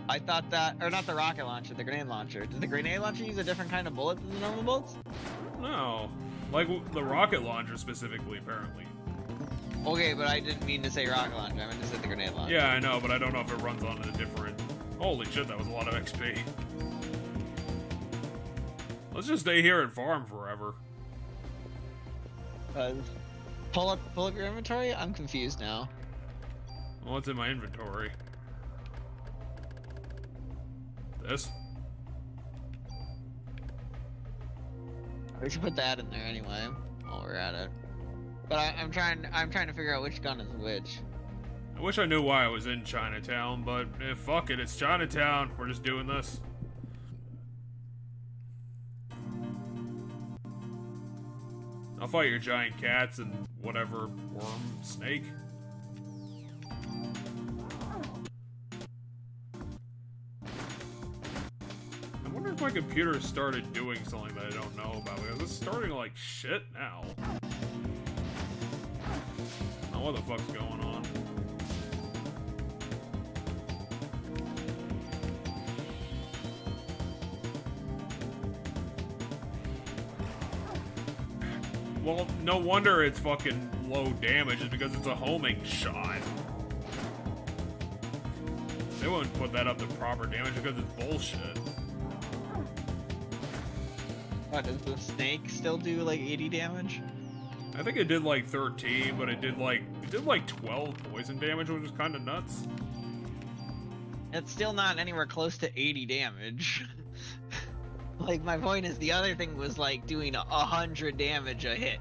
I thought that, or not the rocket launcher, the grenade launcher. Did the grenade launcher use a different kind of bullet than the normal bullets? No. Like, the rocket launcher specifically, apparently. Okay, but I didn't mean to say rocket launcher. I meant to say the grenade launcher. Yeah, I know, but I don't know if it runs on a different... Holy shit, that was a lot of XP. Let's just stay here and farm forever. Pull up your inventory? I'm confused now. What's in my inventory? This? We should put that in there anyway. while we're at it. But I'm trying to figure out which gun is which. I wish I knew why I was in Chinatown, but fuck it, it's Chinatown. We're just doing this. I'll fight your giant cats and whatever worm, snake. I wonder if my computer started doing something that I don't know about, because it's starting like shit now. Oh, what the fuck's going on? Well, no wonder it's fucking low damage, is because it's a homing shot. They wouldn't put that up to proper damage because it's bullshit. What, does the snake still do like 80 damage? I think it did like 13, but it did like 12 poison damage, which is kind of nuts. It's still not anywhere close to 80 damage. Like, my point is, the other thing was like doing 100 damage a hit.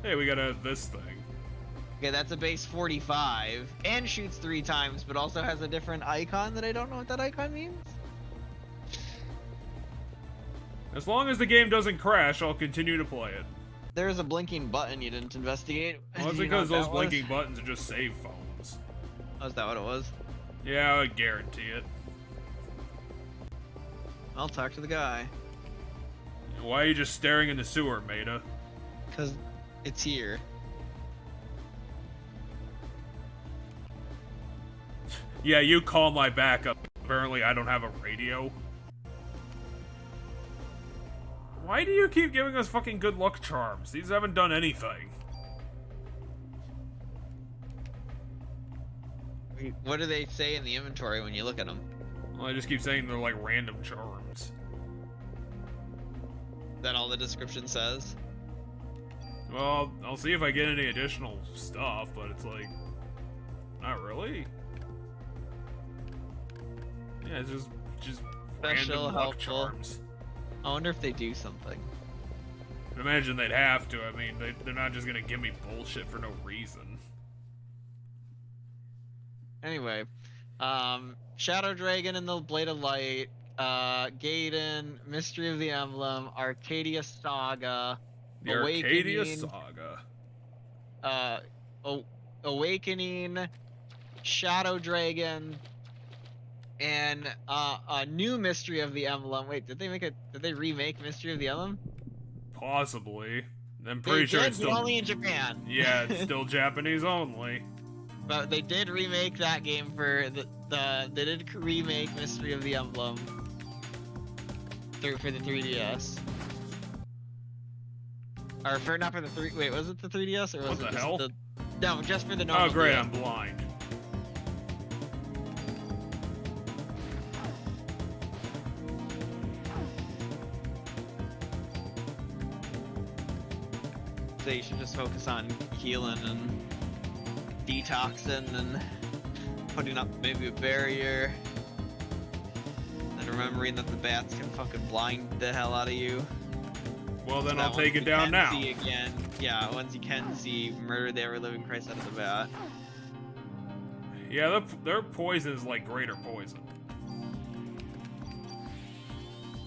Hey, we got this thing. Okay, that's a base 45, and shoots 3 times, but also has a different icon that I don't know what that icon means. As long as the game doesn't crash, I'll continue to play it. There's a blinking button you didn't investigate. Well, it's because those blinking buttons are just save phones. Oh, is that what it was? Yeah, I would guarantee it. I'll talk to the guy. Why are you just staring in the sewer, Maida? Because it's here. Yeah, you call my backup. Apparently, I don't have a radio. Why do you keep giving us fucking good luck charms? These haven't done anything. What do they say in the inventory when you look at them? Well, I just keep saying they're like random charms. Is that all the description says? Well, I'll see if I get any additional stuff, but it's like, not really. Yeah, it's just Special, random luck helpful. charms. I wonder if they do something. I'd imagine they'd have to. I mean, they're not just gonna give me bullshit for no reason. Anyway, Shadow Dragon and the Blade of Light, Gaiden, Mystery of the Emblem, Arcadia Saga, The Arcadia Saga. Awakening, Shadow Dragon, and a new Mystery of the Emblem. Wait, did they remake Mystery of the Emblem? Possibly. I'm pretty sure it's but still only in Japan. Yeah, it's still Japanese only. But they did remake that game for they did remake Mystery of the Emblem for the 3DS. Or for not for the wait, was it the 3DS or was What it the just hell? no, just for the normal? Oh great, DS? I'm blind. So you should just focus on healing and detoxing and putting up maybe a barrier. And remembering that the bats can fucking blind the hell out of you. Well, then So I'll that take once it you down can now. see again, yeah, once you can see, murder the ever-living Christ out of the bat. Yeah, their poison is like greater poison.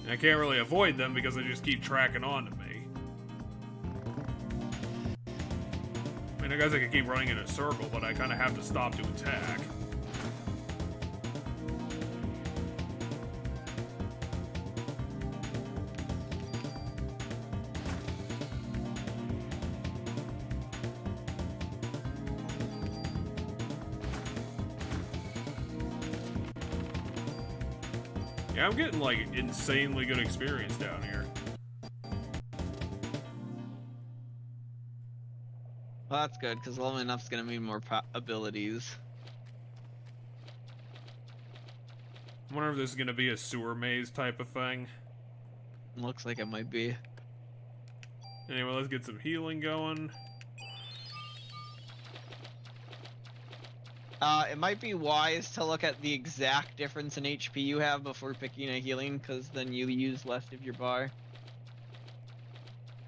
And I can't really avoid them because they just keep tracking on to me. I mean, I guess I could keep running in a circle, but I kind of have to stop to attack. Yeah, I'm getting, like, insanely good experience down here. Well, that's good, because leveling up's gonna mean more abilities. I wonder if this is gonna be a sewer maze type of thing. Looks like it might be. Anyway, let's get some healing going. It might be wise to look at the exact difference in HP you have before picking a healing, because then you use less of your bar.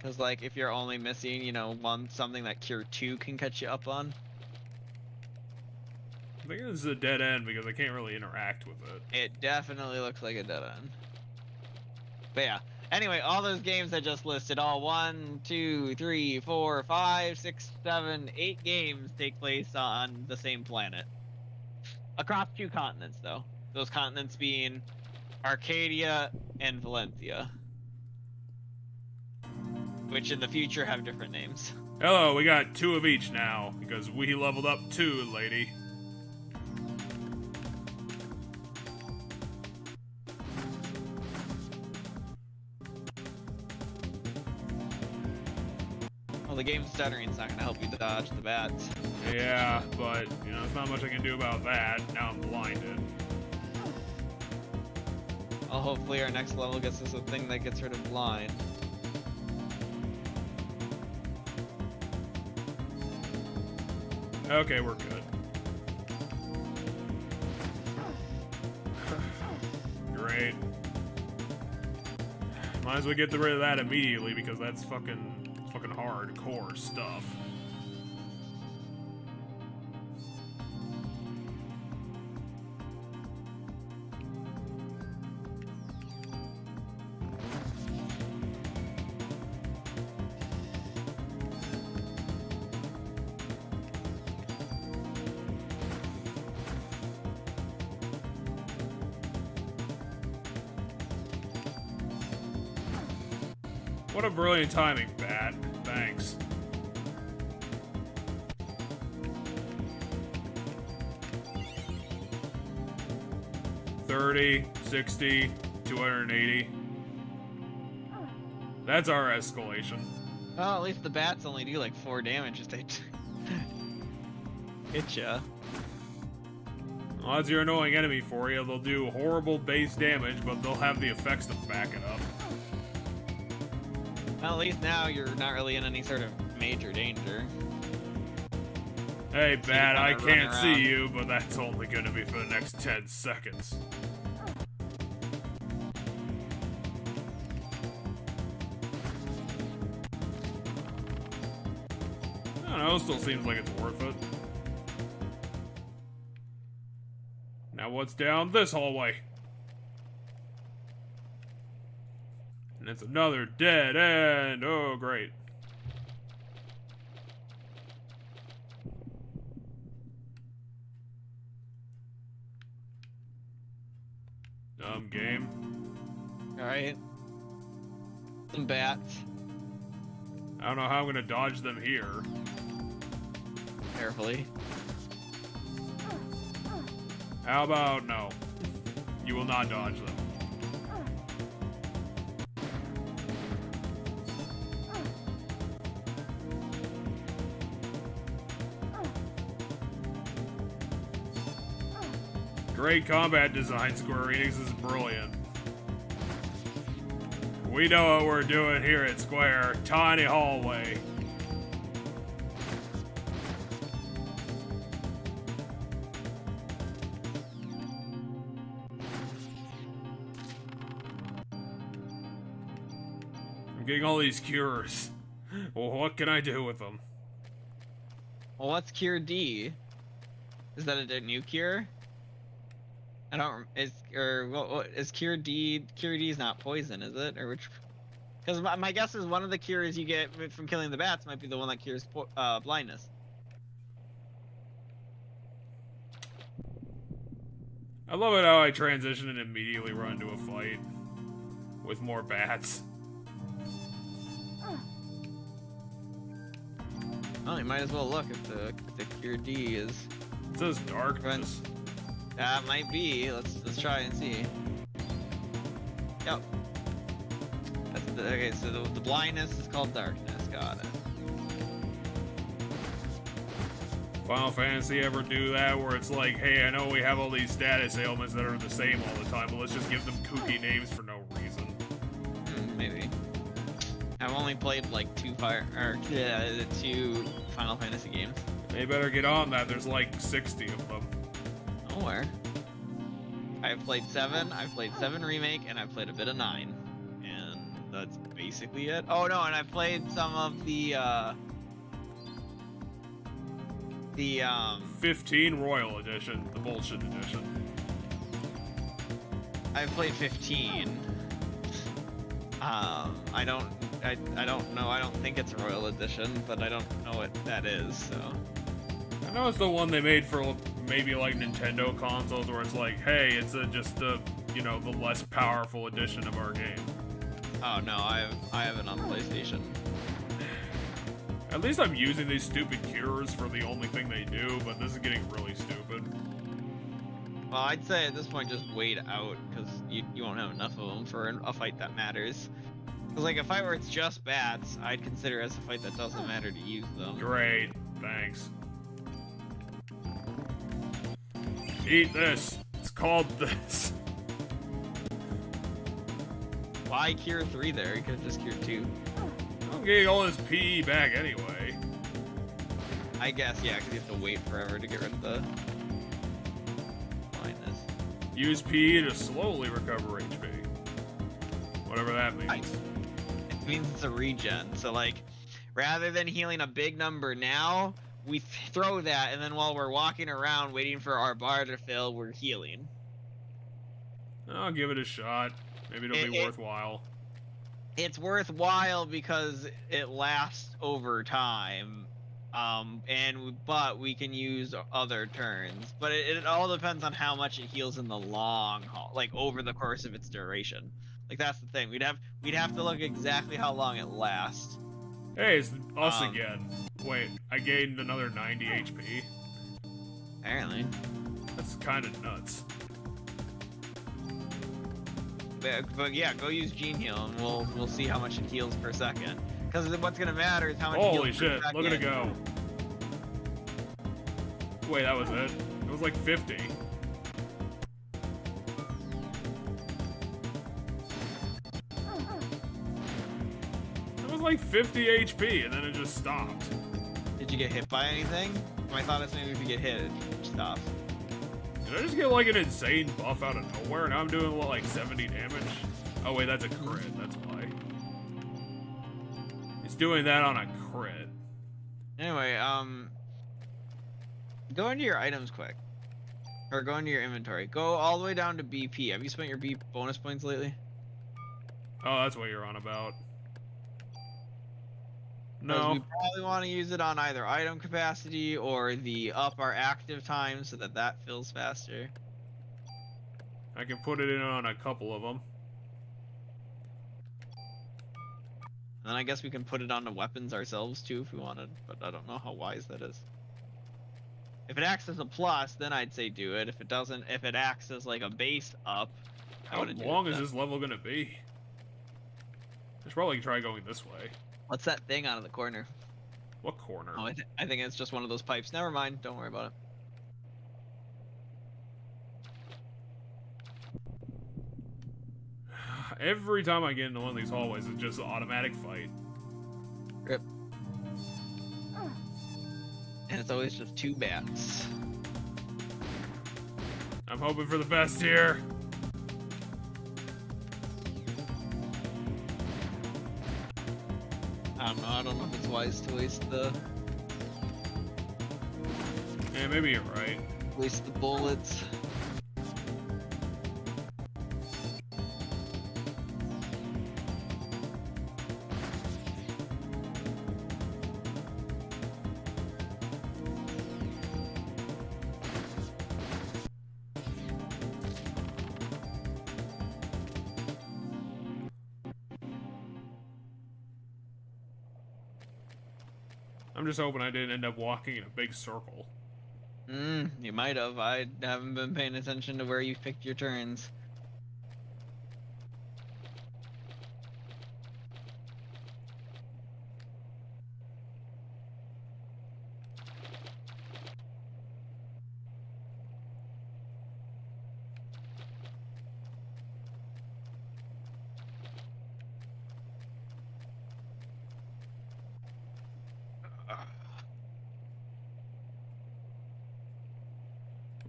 Because, like, if you're only missing, you know, something that Cure 2 can catch you up on. I think this is a dead end because I can't really interact with it. It definitely looks like a dead end. But yeah. Anyway, all those games I just listed, all 1, 2, 3, 4, 5, 6, 7, 8 games take place on the same planet. Across 2 continents, though. Those continents being Arcadia and Valencia. Which in the future have different names. Hello, we got 2 of each now, because we leveled up 2, lady. Well, the game stuttering's not gonna help you dodge the bats. Yeah, but, you know, there's not much I can do about that. Now I'm blinded. Well, hopefully our next level gets us a thing that gets rid of blind. Okay, we're good. Great. Might as well get rid of that immediately because that's fucking hardcore stuff. What a brilliant timing, Bat. Thanks. $30, $60, $280. That's our escalation. Well, at least the bats only do like 4 damage if they hit ya. Well, that's your annoying enemy for you. They'll do horrible base damage, but they'll have the effects to back it up. Well, at least now you're not really in any sort of major danger. Hey, So Bat, you I kinda can't run see around. you, but that's only gonna be for the next 10 seconds. I don't know, still seems like it's worth it. Now what's down this hallway? And it's another dead end. Oh, great. Dumb game. Alright. Some bats. I don't know how I'm gonna dodge them here. Carefully. How about no? You will not dodge them. Great combat design, Square Enix. This is brilliant. We know what we're doing here at Square. Tiny hallway. I'm getting all these cures. Well, what can I do with them? Well, what's Cure D? Is that a new cure? I don't. What is Cure D? Cure D is not poison, is it? Or which? Because my guess is one of the cures you get from killing the bats might be the one that cures blindness. I love it how I transition and immediately run into a fight with more bats. Well, you might as well look if the Cure D is. It says darkness. That might be. Let's try and see. Yep. Okay, so the blindness is called darkness. Got it. Final Fantasy ever do that where it's like, hey, I know we have all these status ailments that are the same all the time, but let's just give them kooky names for no reason. Maybe. I've only played like 2 Final Fantasy games. They better get on that. There's like 60 of them. Nowhere. I've played 7. I've played 7 Remake, and I've played a bit of 9. And that's basically it. Oh no, and I played some of the 15 Royal Edition, the bullshit edition. I played 15. I don't know. I don't think it's a Royal Edition, but I don't know what that is. So I know it's the one they made for maybe like Nintendo consoles, where it's like, hey, it's just the the less powerful edition of our game. oh no, I have it on PlayStation. At least I'm using these stupid cures for the only thing they do, but this is getting really stupid. Well, I'd say at this point just wait out, because you won't have enough of them for a fight that matters. Because like a fight where it's just bats, I'd consider as a fight that doesn't matter to use them. Great, thanks. Eat this. It's called this. Why cure 3 there? You could have just cured 2. I'm getting all this PE back anyway. I guess, yeah, because you have to wait forever to get rid of the blindness. Use PE to slowly recover HP. Whatever that means. It means it's a regen. So, like, rather than healing a big number now, we throw that, and then while we're walking around waiting for our bar to fill, we're healing. I'll give it a shot. Maybe it'll be worthwhile. It's worthwhile because it lasts over time, but we can use other turns. But it all depends on how much it heals in the long haul, like over the course of its duration. Like that's the thing. We'd have to look exactly how long it lasts. Hey, it's us again. Wait, I gained another 90 HP. Apparently. That's kind of nuts. But yeah, go use Gene Heal and we'll see how much it heals per second. Because what's gonna matter is how much. Holy it heals shit! per second. Look at it go. Wait, that was it. It was like 50. It was like 50 HP, and then it just stopped. Did you get hit by anything? I thought it's maybe if you get hit, it stops. Did I just get like an insane buff out of nowhere? Now I'm doing what, like 70 damage? Oh wait, that's a crit, that's why. It's doing that on a crit. Anyway, go into your items quick. Or go into your inventory. Go all the way down to BP. Have you spent your B bonus points lately? Oh, that's what you're on about. 'Cause No. we probably want to use it on either item capacity or the up our active time so that fills faster. I can put it in on a couple of them. And then I guess we can put it onto weapons ourselves too if we wanted, but I don't know how wise that is. If it acts as a plus, then I'd say do it. If it doesn't, if it acts as like a base up, How long is this level gonna be? I should probably try going this way. What's that thing out of the corner? What corner? Oh, I think it's just one of those pipes. Never mind. Don't worry about it. Every time I get into one of these hallways, it's just an automatic fight. Rip. And it's always just 2 bats. I'm hoping for the best here. I don't know if it's wise to waste the Yeah, maybe you're right. bullets. I'm just hoping I didn't end up walking in a big circle. You might have. I haven't been paying attention to where you picked your turns.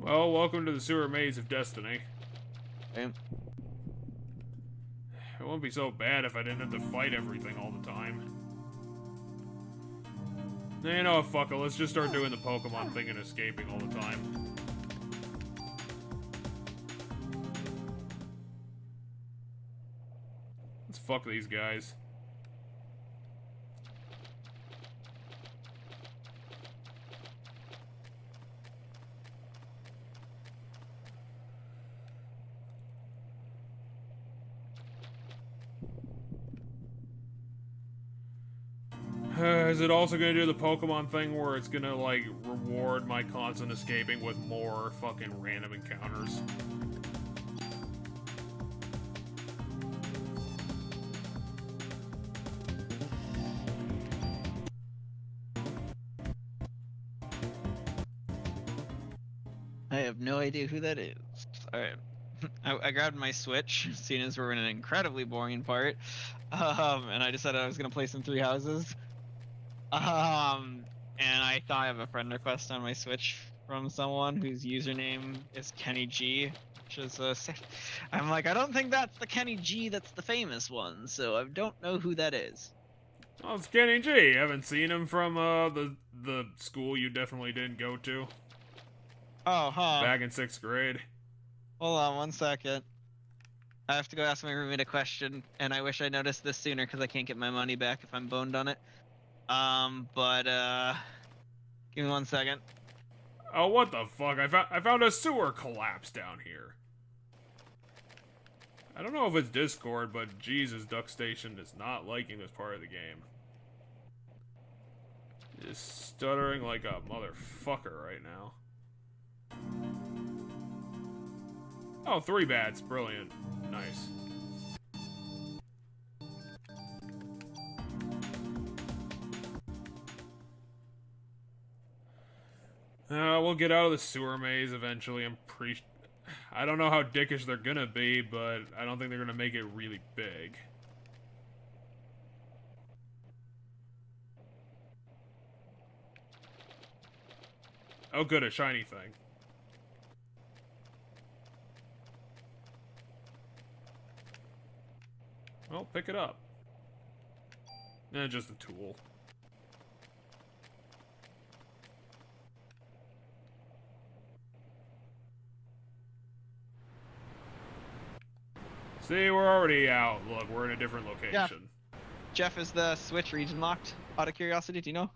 Well, welcome to the sewer maze of destiny. Okay. wouldn't be so bad if I didn't have to fight everything all the time. You know what, fuck it, let's just start doing the Pokemon thing and escaping all the time. Let's fuck these guys. Is it also gonna do the Pokemon thing where it's gonna, like, reward my constant escaping with more fucking random encounters? I have no idea who that is. Alright. I grabbed my Switch, seeing as we're in an incredibly boring part. And I decided I was gonna play some Three Houses. And I thought I have a friend request on my Switch from someone whose username is Kenny G, which is I'm like, I don't think that's the Kenny G that's the famous one, so I don't know who that is. Oh, it's Kenny G. Haven't seen him from the school you definitely didn't go to. Oh, huh. Back in 6th grade. Hold on 1 second. I have to go ask my roommate a question, and I wish I noticed this sooner because I can't get my money back if I'm boned on it. Give me 1 second. Oh, what the fuck? I found a sewer collapse down here. I don't know if it's Discord, but Jesus, Duck Station is not liking this part of the game. Just stuttering like a motherfucker right now. Oh, 3 bats. Brilliant. Nice. We'll get out of the sewer maze eventually. I don't know how dickish they're gonna be, but I don't think they're gonna make it really big. Oh good, a shiny thing. Well, pick it up. Just a tool. See, we're already out. Look, we're in a different location. Jeff, is the Switch region locked? Out of curiosity, do you know?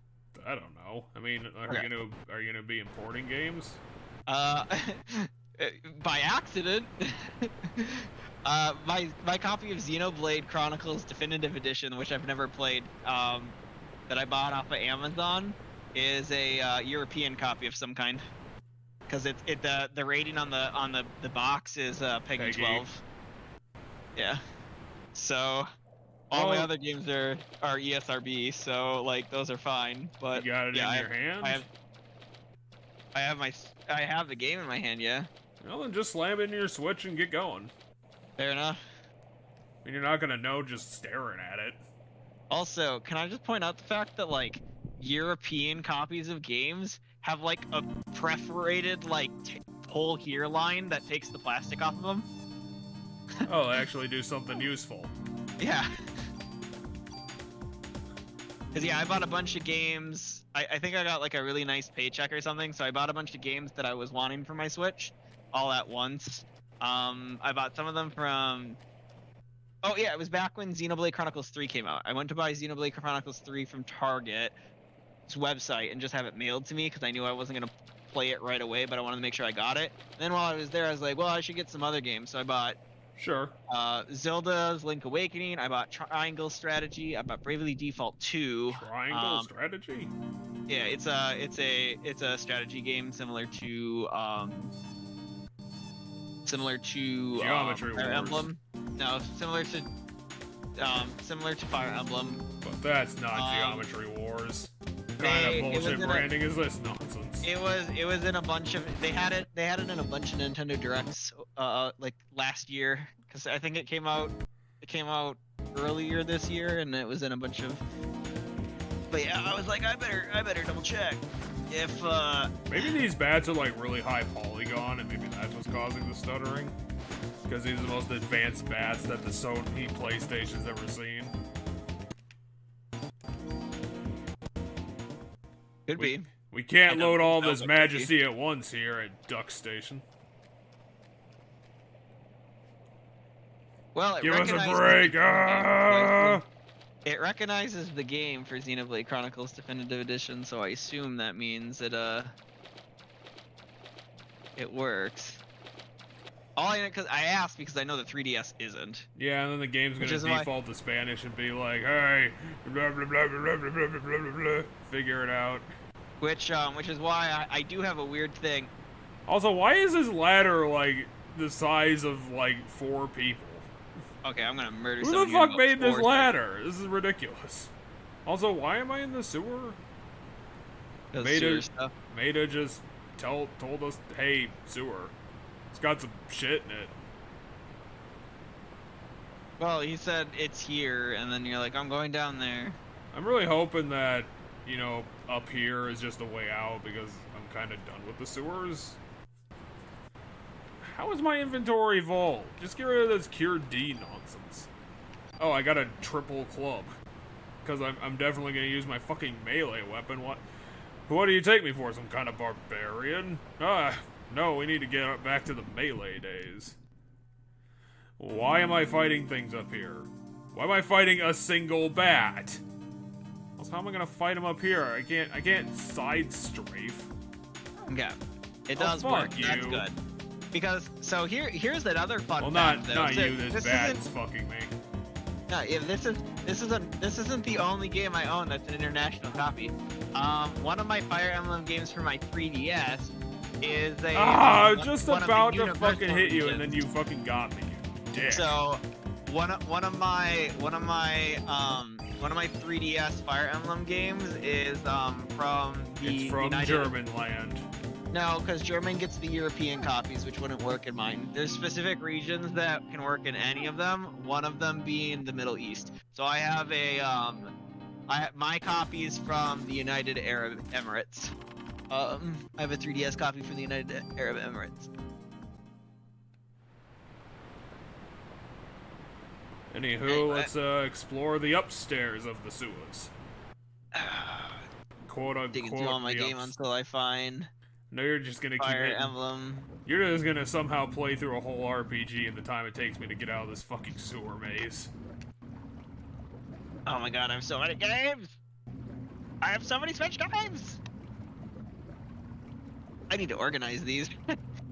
I don't know. I mean, are you gonna be importing games? By accident. My copy of Xenoblade Chronicles Definitive Edition, which I've never played, that I bought off of Amazon, is a European copy of some kind. Because the rating on the box is PEGI 12. Yeah. So all my other games are ESRB, so like those are fine. But you got it in your hand? I have the game in my hand, yeah. Well, then just slam it in your Switch and get going. Fair enough. I mean, you're not gonna know just staring at it. Also, can I just point out the fact that like European copies of games have like a perforated like hole here line that takes the plastic off of them? Oh, they actually do something useful. Yeah. Cause yeah, I bought a bunch of games. I think I got like a really nice paycheck or something, so I bought a bunch of games that I was wanting for my Switch, all at once. I bought some of them from... Oh yeah, it was back when Xenoblade Chronicles 3 came out. I went to buy Xenoblade Chronicles 3 from Target's website and just have it mailed to me because I knew I wasn't gonna play it right away, but I wanted to make sure I got it. And then while I was there, I was like, well, I should get some other games, so I bought Zelda's Link Awakening, I bought Triangle Strategy, I bought Bravely Default 2. Triangle Strategy? Yeah, it's a strategy game similar to Geometry Fire Wars. Emblem. No, similar to Fire Emblem. But that's not Geometry Wars. What kind of bullshit branding is this nonsense? It was in a bunch of they had it in a bunch of Nintendo Directs like last year, because I think it came out earlier this year, and it was in a bunch of. But yeah, I was like, I better double check if maybe these bats are like really high polygon, and maybe that's what's causing the stuttering. Because these are the most advanced bats that the Sony PlayStation's ever seen. Could be. We can't load all know, this but majesty at once here at Duck Station. Well, it Give us a recognizes break! the Ah! It recognizes the game for Xenoblade Chronicles Definitive Edition, so I assume that means it works. Because I asked because I know the 3DS isn't. Yeah, and then the game's gonna default to Spanish and be like, hey, blah blah blah blah blah blah blah blah blah. Figure it out. Which is why I do have a weird thing. Also, why is this ladder like the size of like 4 people? Okay, I'm gonna murder Who someone. the fuck made this ladder? This is ridiculous. Also, why am I in the sewer? Maida just told us, hey, sewer. It's got some shit in it. Well, he said it's here, and then you're like, I'm going down there. I'm really hoping that, you know, up here is just a way out because I'm kind of done with the sewers. How is my inventory full? Just get rid of this Cure D nonsense. Oh, I got a triple club. Because I'm definitely going to use my fucking melee weapon. What do you take me for? Some kind of barbarian? No, we need to get back to the melee days. Why am I fighting things up here? Why am I fighting a single bat? Also, how am I gonna fight him up here? I can't side strafe. Okay. It does work. You. That's good. Because here's that other fun fact. Well, not you. This bat's fucking me. No, yeah, this isn't the only game I own that's an international copy. One of my Fire Emblem games for my 3DS is a just about to fucking hit you, and then you fucking got me, you dick. So one of my 3DS Fire Emblem games is from the German land. No, because German gets the European copies, which wouldn't work in mine. There's specific regions that can work in any of them. One of them being the Middle East. So I have my copies from the United Arab Emirates. I have a 3DS copy from the United Arab Emirates. Anywho, let's explore the upstairs of the sewers. Quote unquote. Digging through all my game until I find. No, you're just gonna keep Fire hitting. Emblem. You're just gonna somehow play through a whole RPG in the time it takes me to get out of this fucking sewer maze. Oh my god, I have so many games! I have so many Switch games! I need to organize these.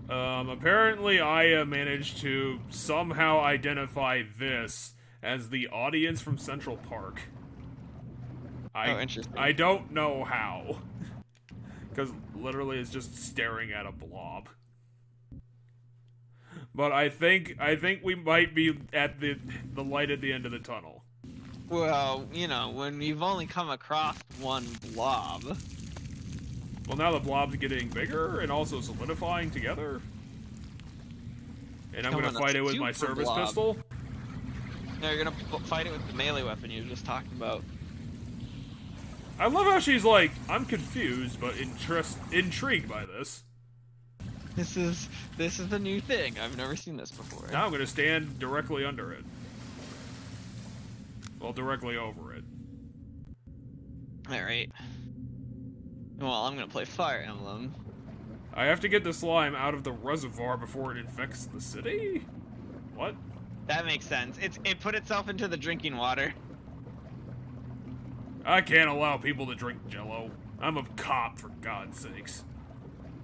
Apparently I managed to somehow identify this as the audience from Central Park. Interesting. I don't know how. Because literally it's just staring at a blob. But I think we might be at the light at the end of the tunnel. Well, you know, when you've only come across one blob. Well, now the blob's getting bigger and also solidifying together. And I'm gonna fight it with my service pistol. No, you're gonna fight it with the melee weapon you were just talking about. I love how she's like, I'm confused, but intrigued by this. This is the new thing. I've never seen this before. Now I'm gonna stand directly under it. Well, directly over it. Alright. Well, I'm gonna play Fire Emblem. I have to get the slime out of the reservoir before it infects the city? What? That makes sense. It put itself into the drinking water. I can't allow people to drink Jello. I'm a cop, for God's sakes.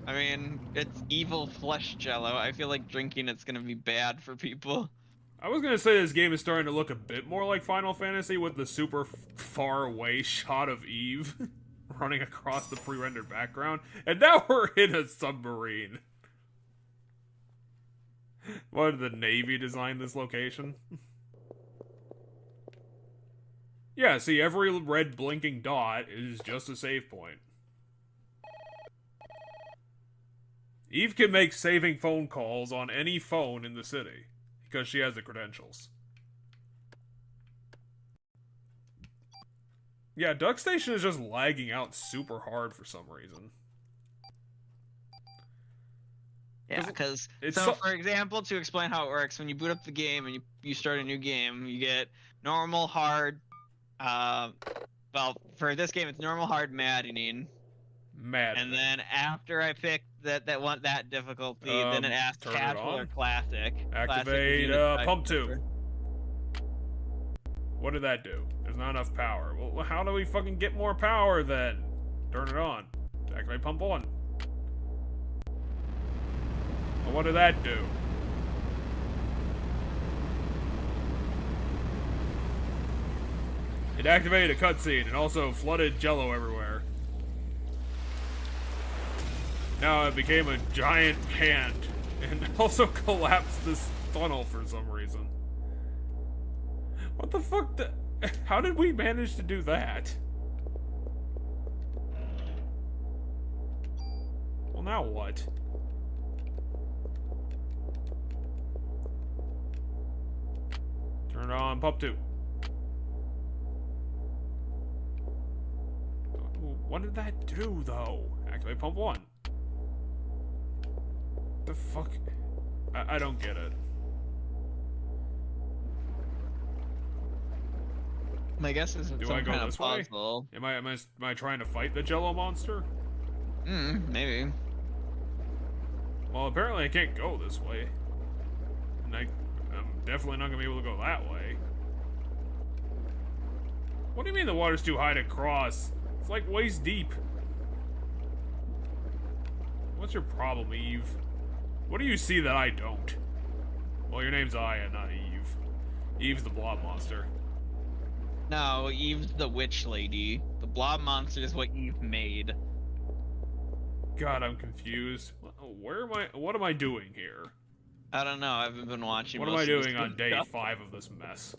I mean, it's evil flesh Jello. I feel like drinking it's gonna be bad for people. I was gonna say this game is starting to look a bit more like Final Fantasy with the super far away shot of Eve running across the pre-rendered background, and now we're in a submarine. Why did the Navy design this location? Yeah, see, every red blinking dot is just a save point. Eve can make saving phone calls on any phone in the city, because she has the credentials. Yeah, Duck Station is just lagging out super hard for some reason. Yeah, because it's so for example, to explain how it works, when you boot up the game and you start a new game, you get normal, hard. Well, for this game, it's normal, hard, maddening. And then after I pick that difficulty, then it asks turn it casual on. or classic. Activate Classic pump 2. What did that do? There's not enough power. Well, how do we fucking get more power then? Turn it on. Activate pump 1. Well, what did that do? It activated a cutscene and also flooded Jello everywhere. Now it became a giant hand and also collapsed this tunnel for some reason. What the fuck? How did we manage to do that? Well, now what? Turn on pump 2. What did that do, though? Activate pump 1. The fuck? I don't get it. My guess is it's some kind of puzzle. Am I trying to fight the Jello monster? Maybe. Well, apparently I can't go this way. And I'm definitely not gonna be able to go that way. What do you mean the water's too high to cross? It's like waist deep. What's your problem, Eve? What do you see that I don't? Well, your name's Aya, not Eve. Eve's the blob monster. No, Eve's the witch lady. The blob monster is what Eve made. God, I'm confused. What am I doing here? I don't know, I haven't been watching. What am I doing on day 5 of this mess?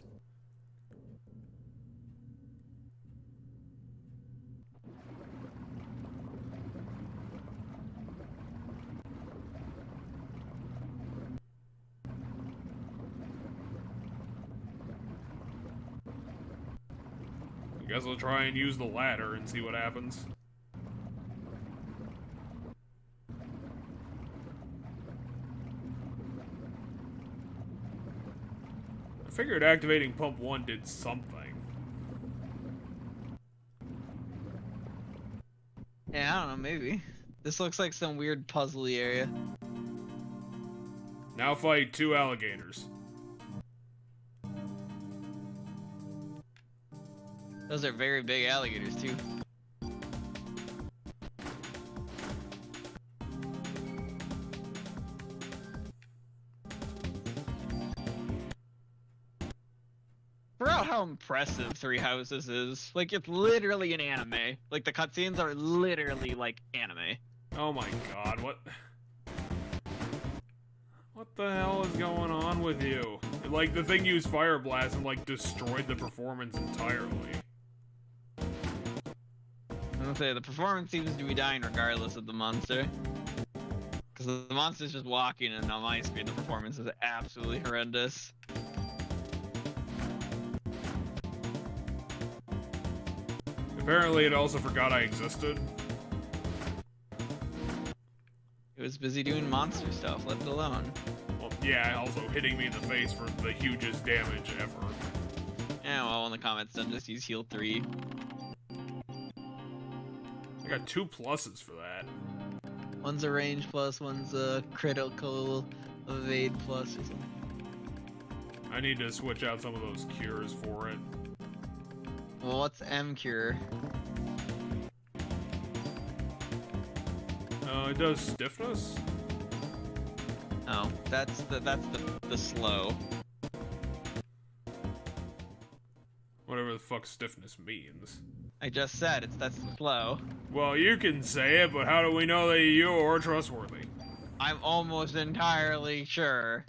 I guess I'll try and use the ladder and see what happens. I figured activating pump 1 did something. Yeah, I don't know, maybe. This looks like some weird puzzly area. Now fight 2 alligators. Those are very big alligators, too. Forgot how impressive Three Houses is. Like, it's literally an anime. Like, the cutscenes are literally, like, anime. Oh my god, what? What the hell is going on with you? Like, the thing used Fire Blast and, like, destroyed the performance entirely. I'm gonna say, the performance seems to be dying regardless of the monster. Because the monster's just walking, and on my screen, the performance is absolutely horrendous. Apparently, it also forgot I existed. It was busy doing monster stuff, left alone. Well, yeah, also hitting me in the face for the hugest damage ever. Yeah, well, in the comments, then just use heal 3. I got 2 pluses for that. One's a range plus, one's a critical evade plus or something. I need to switch out some of those cures for it. Well, what's M cure? It does stiffness? Oh, that's the slow. Whatever the fuck stiffness means. I just said that's the slow. Well, you can say it, but how do we know that you're trustworthy? I'm almost entirely sure.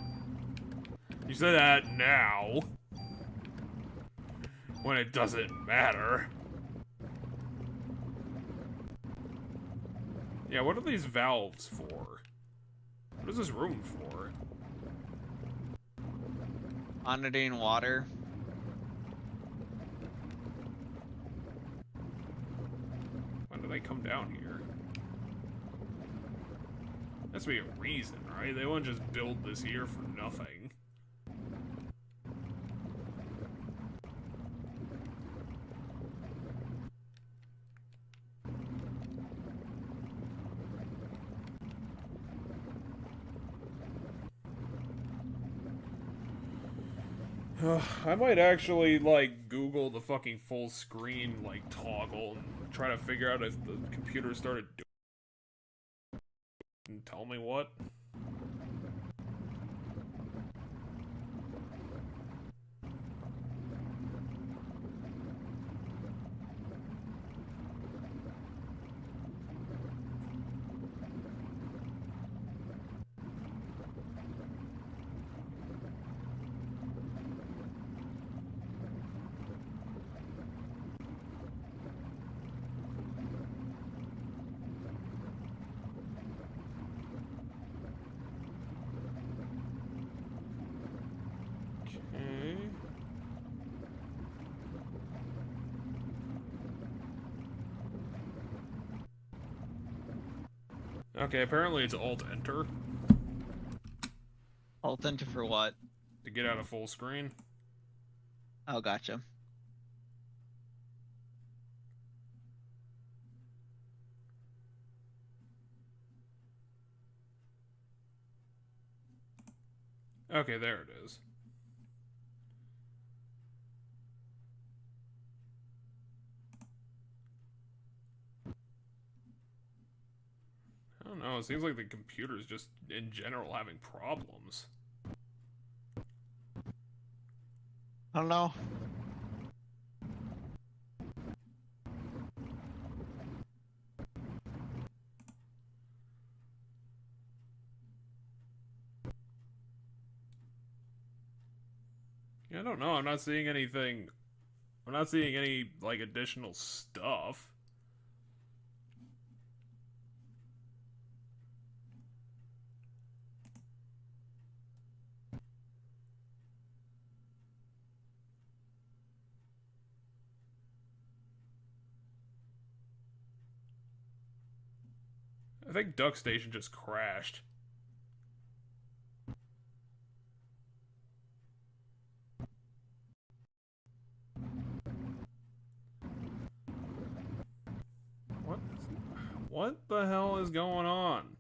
You say that now. When it doesn't matter. Yeah, what are these valves for? What is this room for? Monitoring water. When do they come down here? Has to be a reason, right? They wouldn't just build this here for nothing. I might actually, like, Google the fucking full screen, like, toggle and try to figure out if the computer started doing it and tell me what. Okay, apparently it's Alt-Enter. Alt-Enter for what? To get out of full screen. Oh, gotcha. Okay, there it is. I don't know, it seems like the computer's just, in general, having problems. I don't know. Yeah, I don't know, I'm not seeing anything. I'm not seeing any, like, additional stuff. I think Duck Station just crashed. What the hell is going on?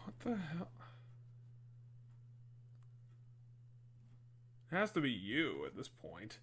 What the hell? It has to be you at this point.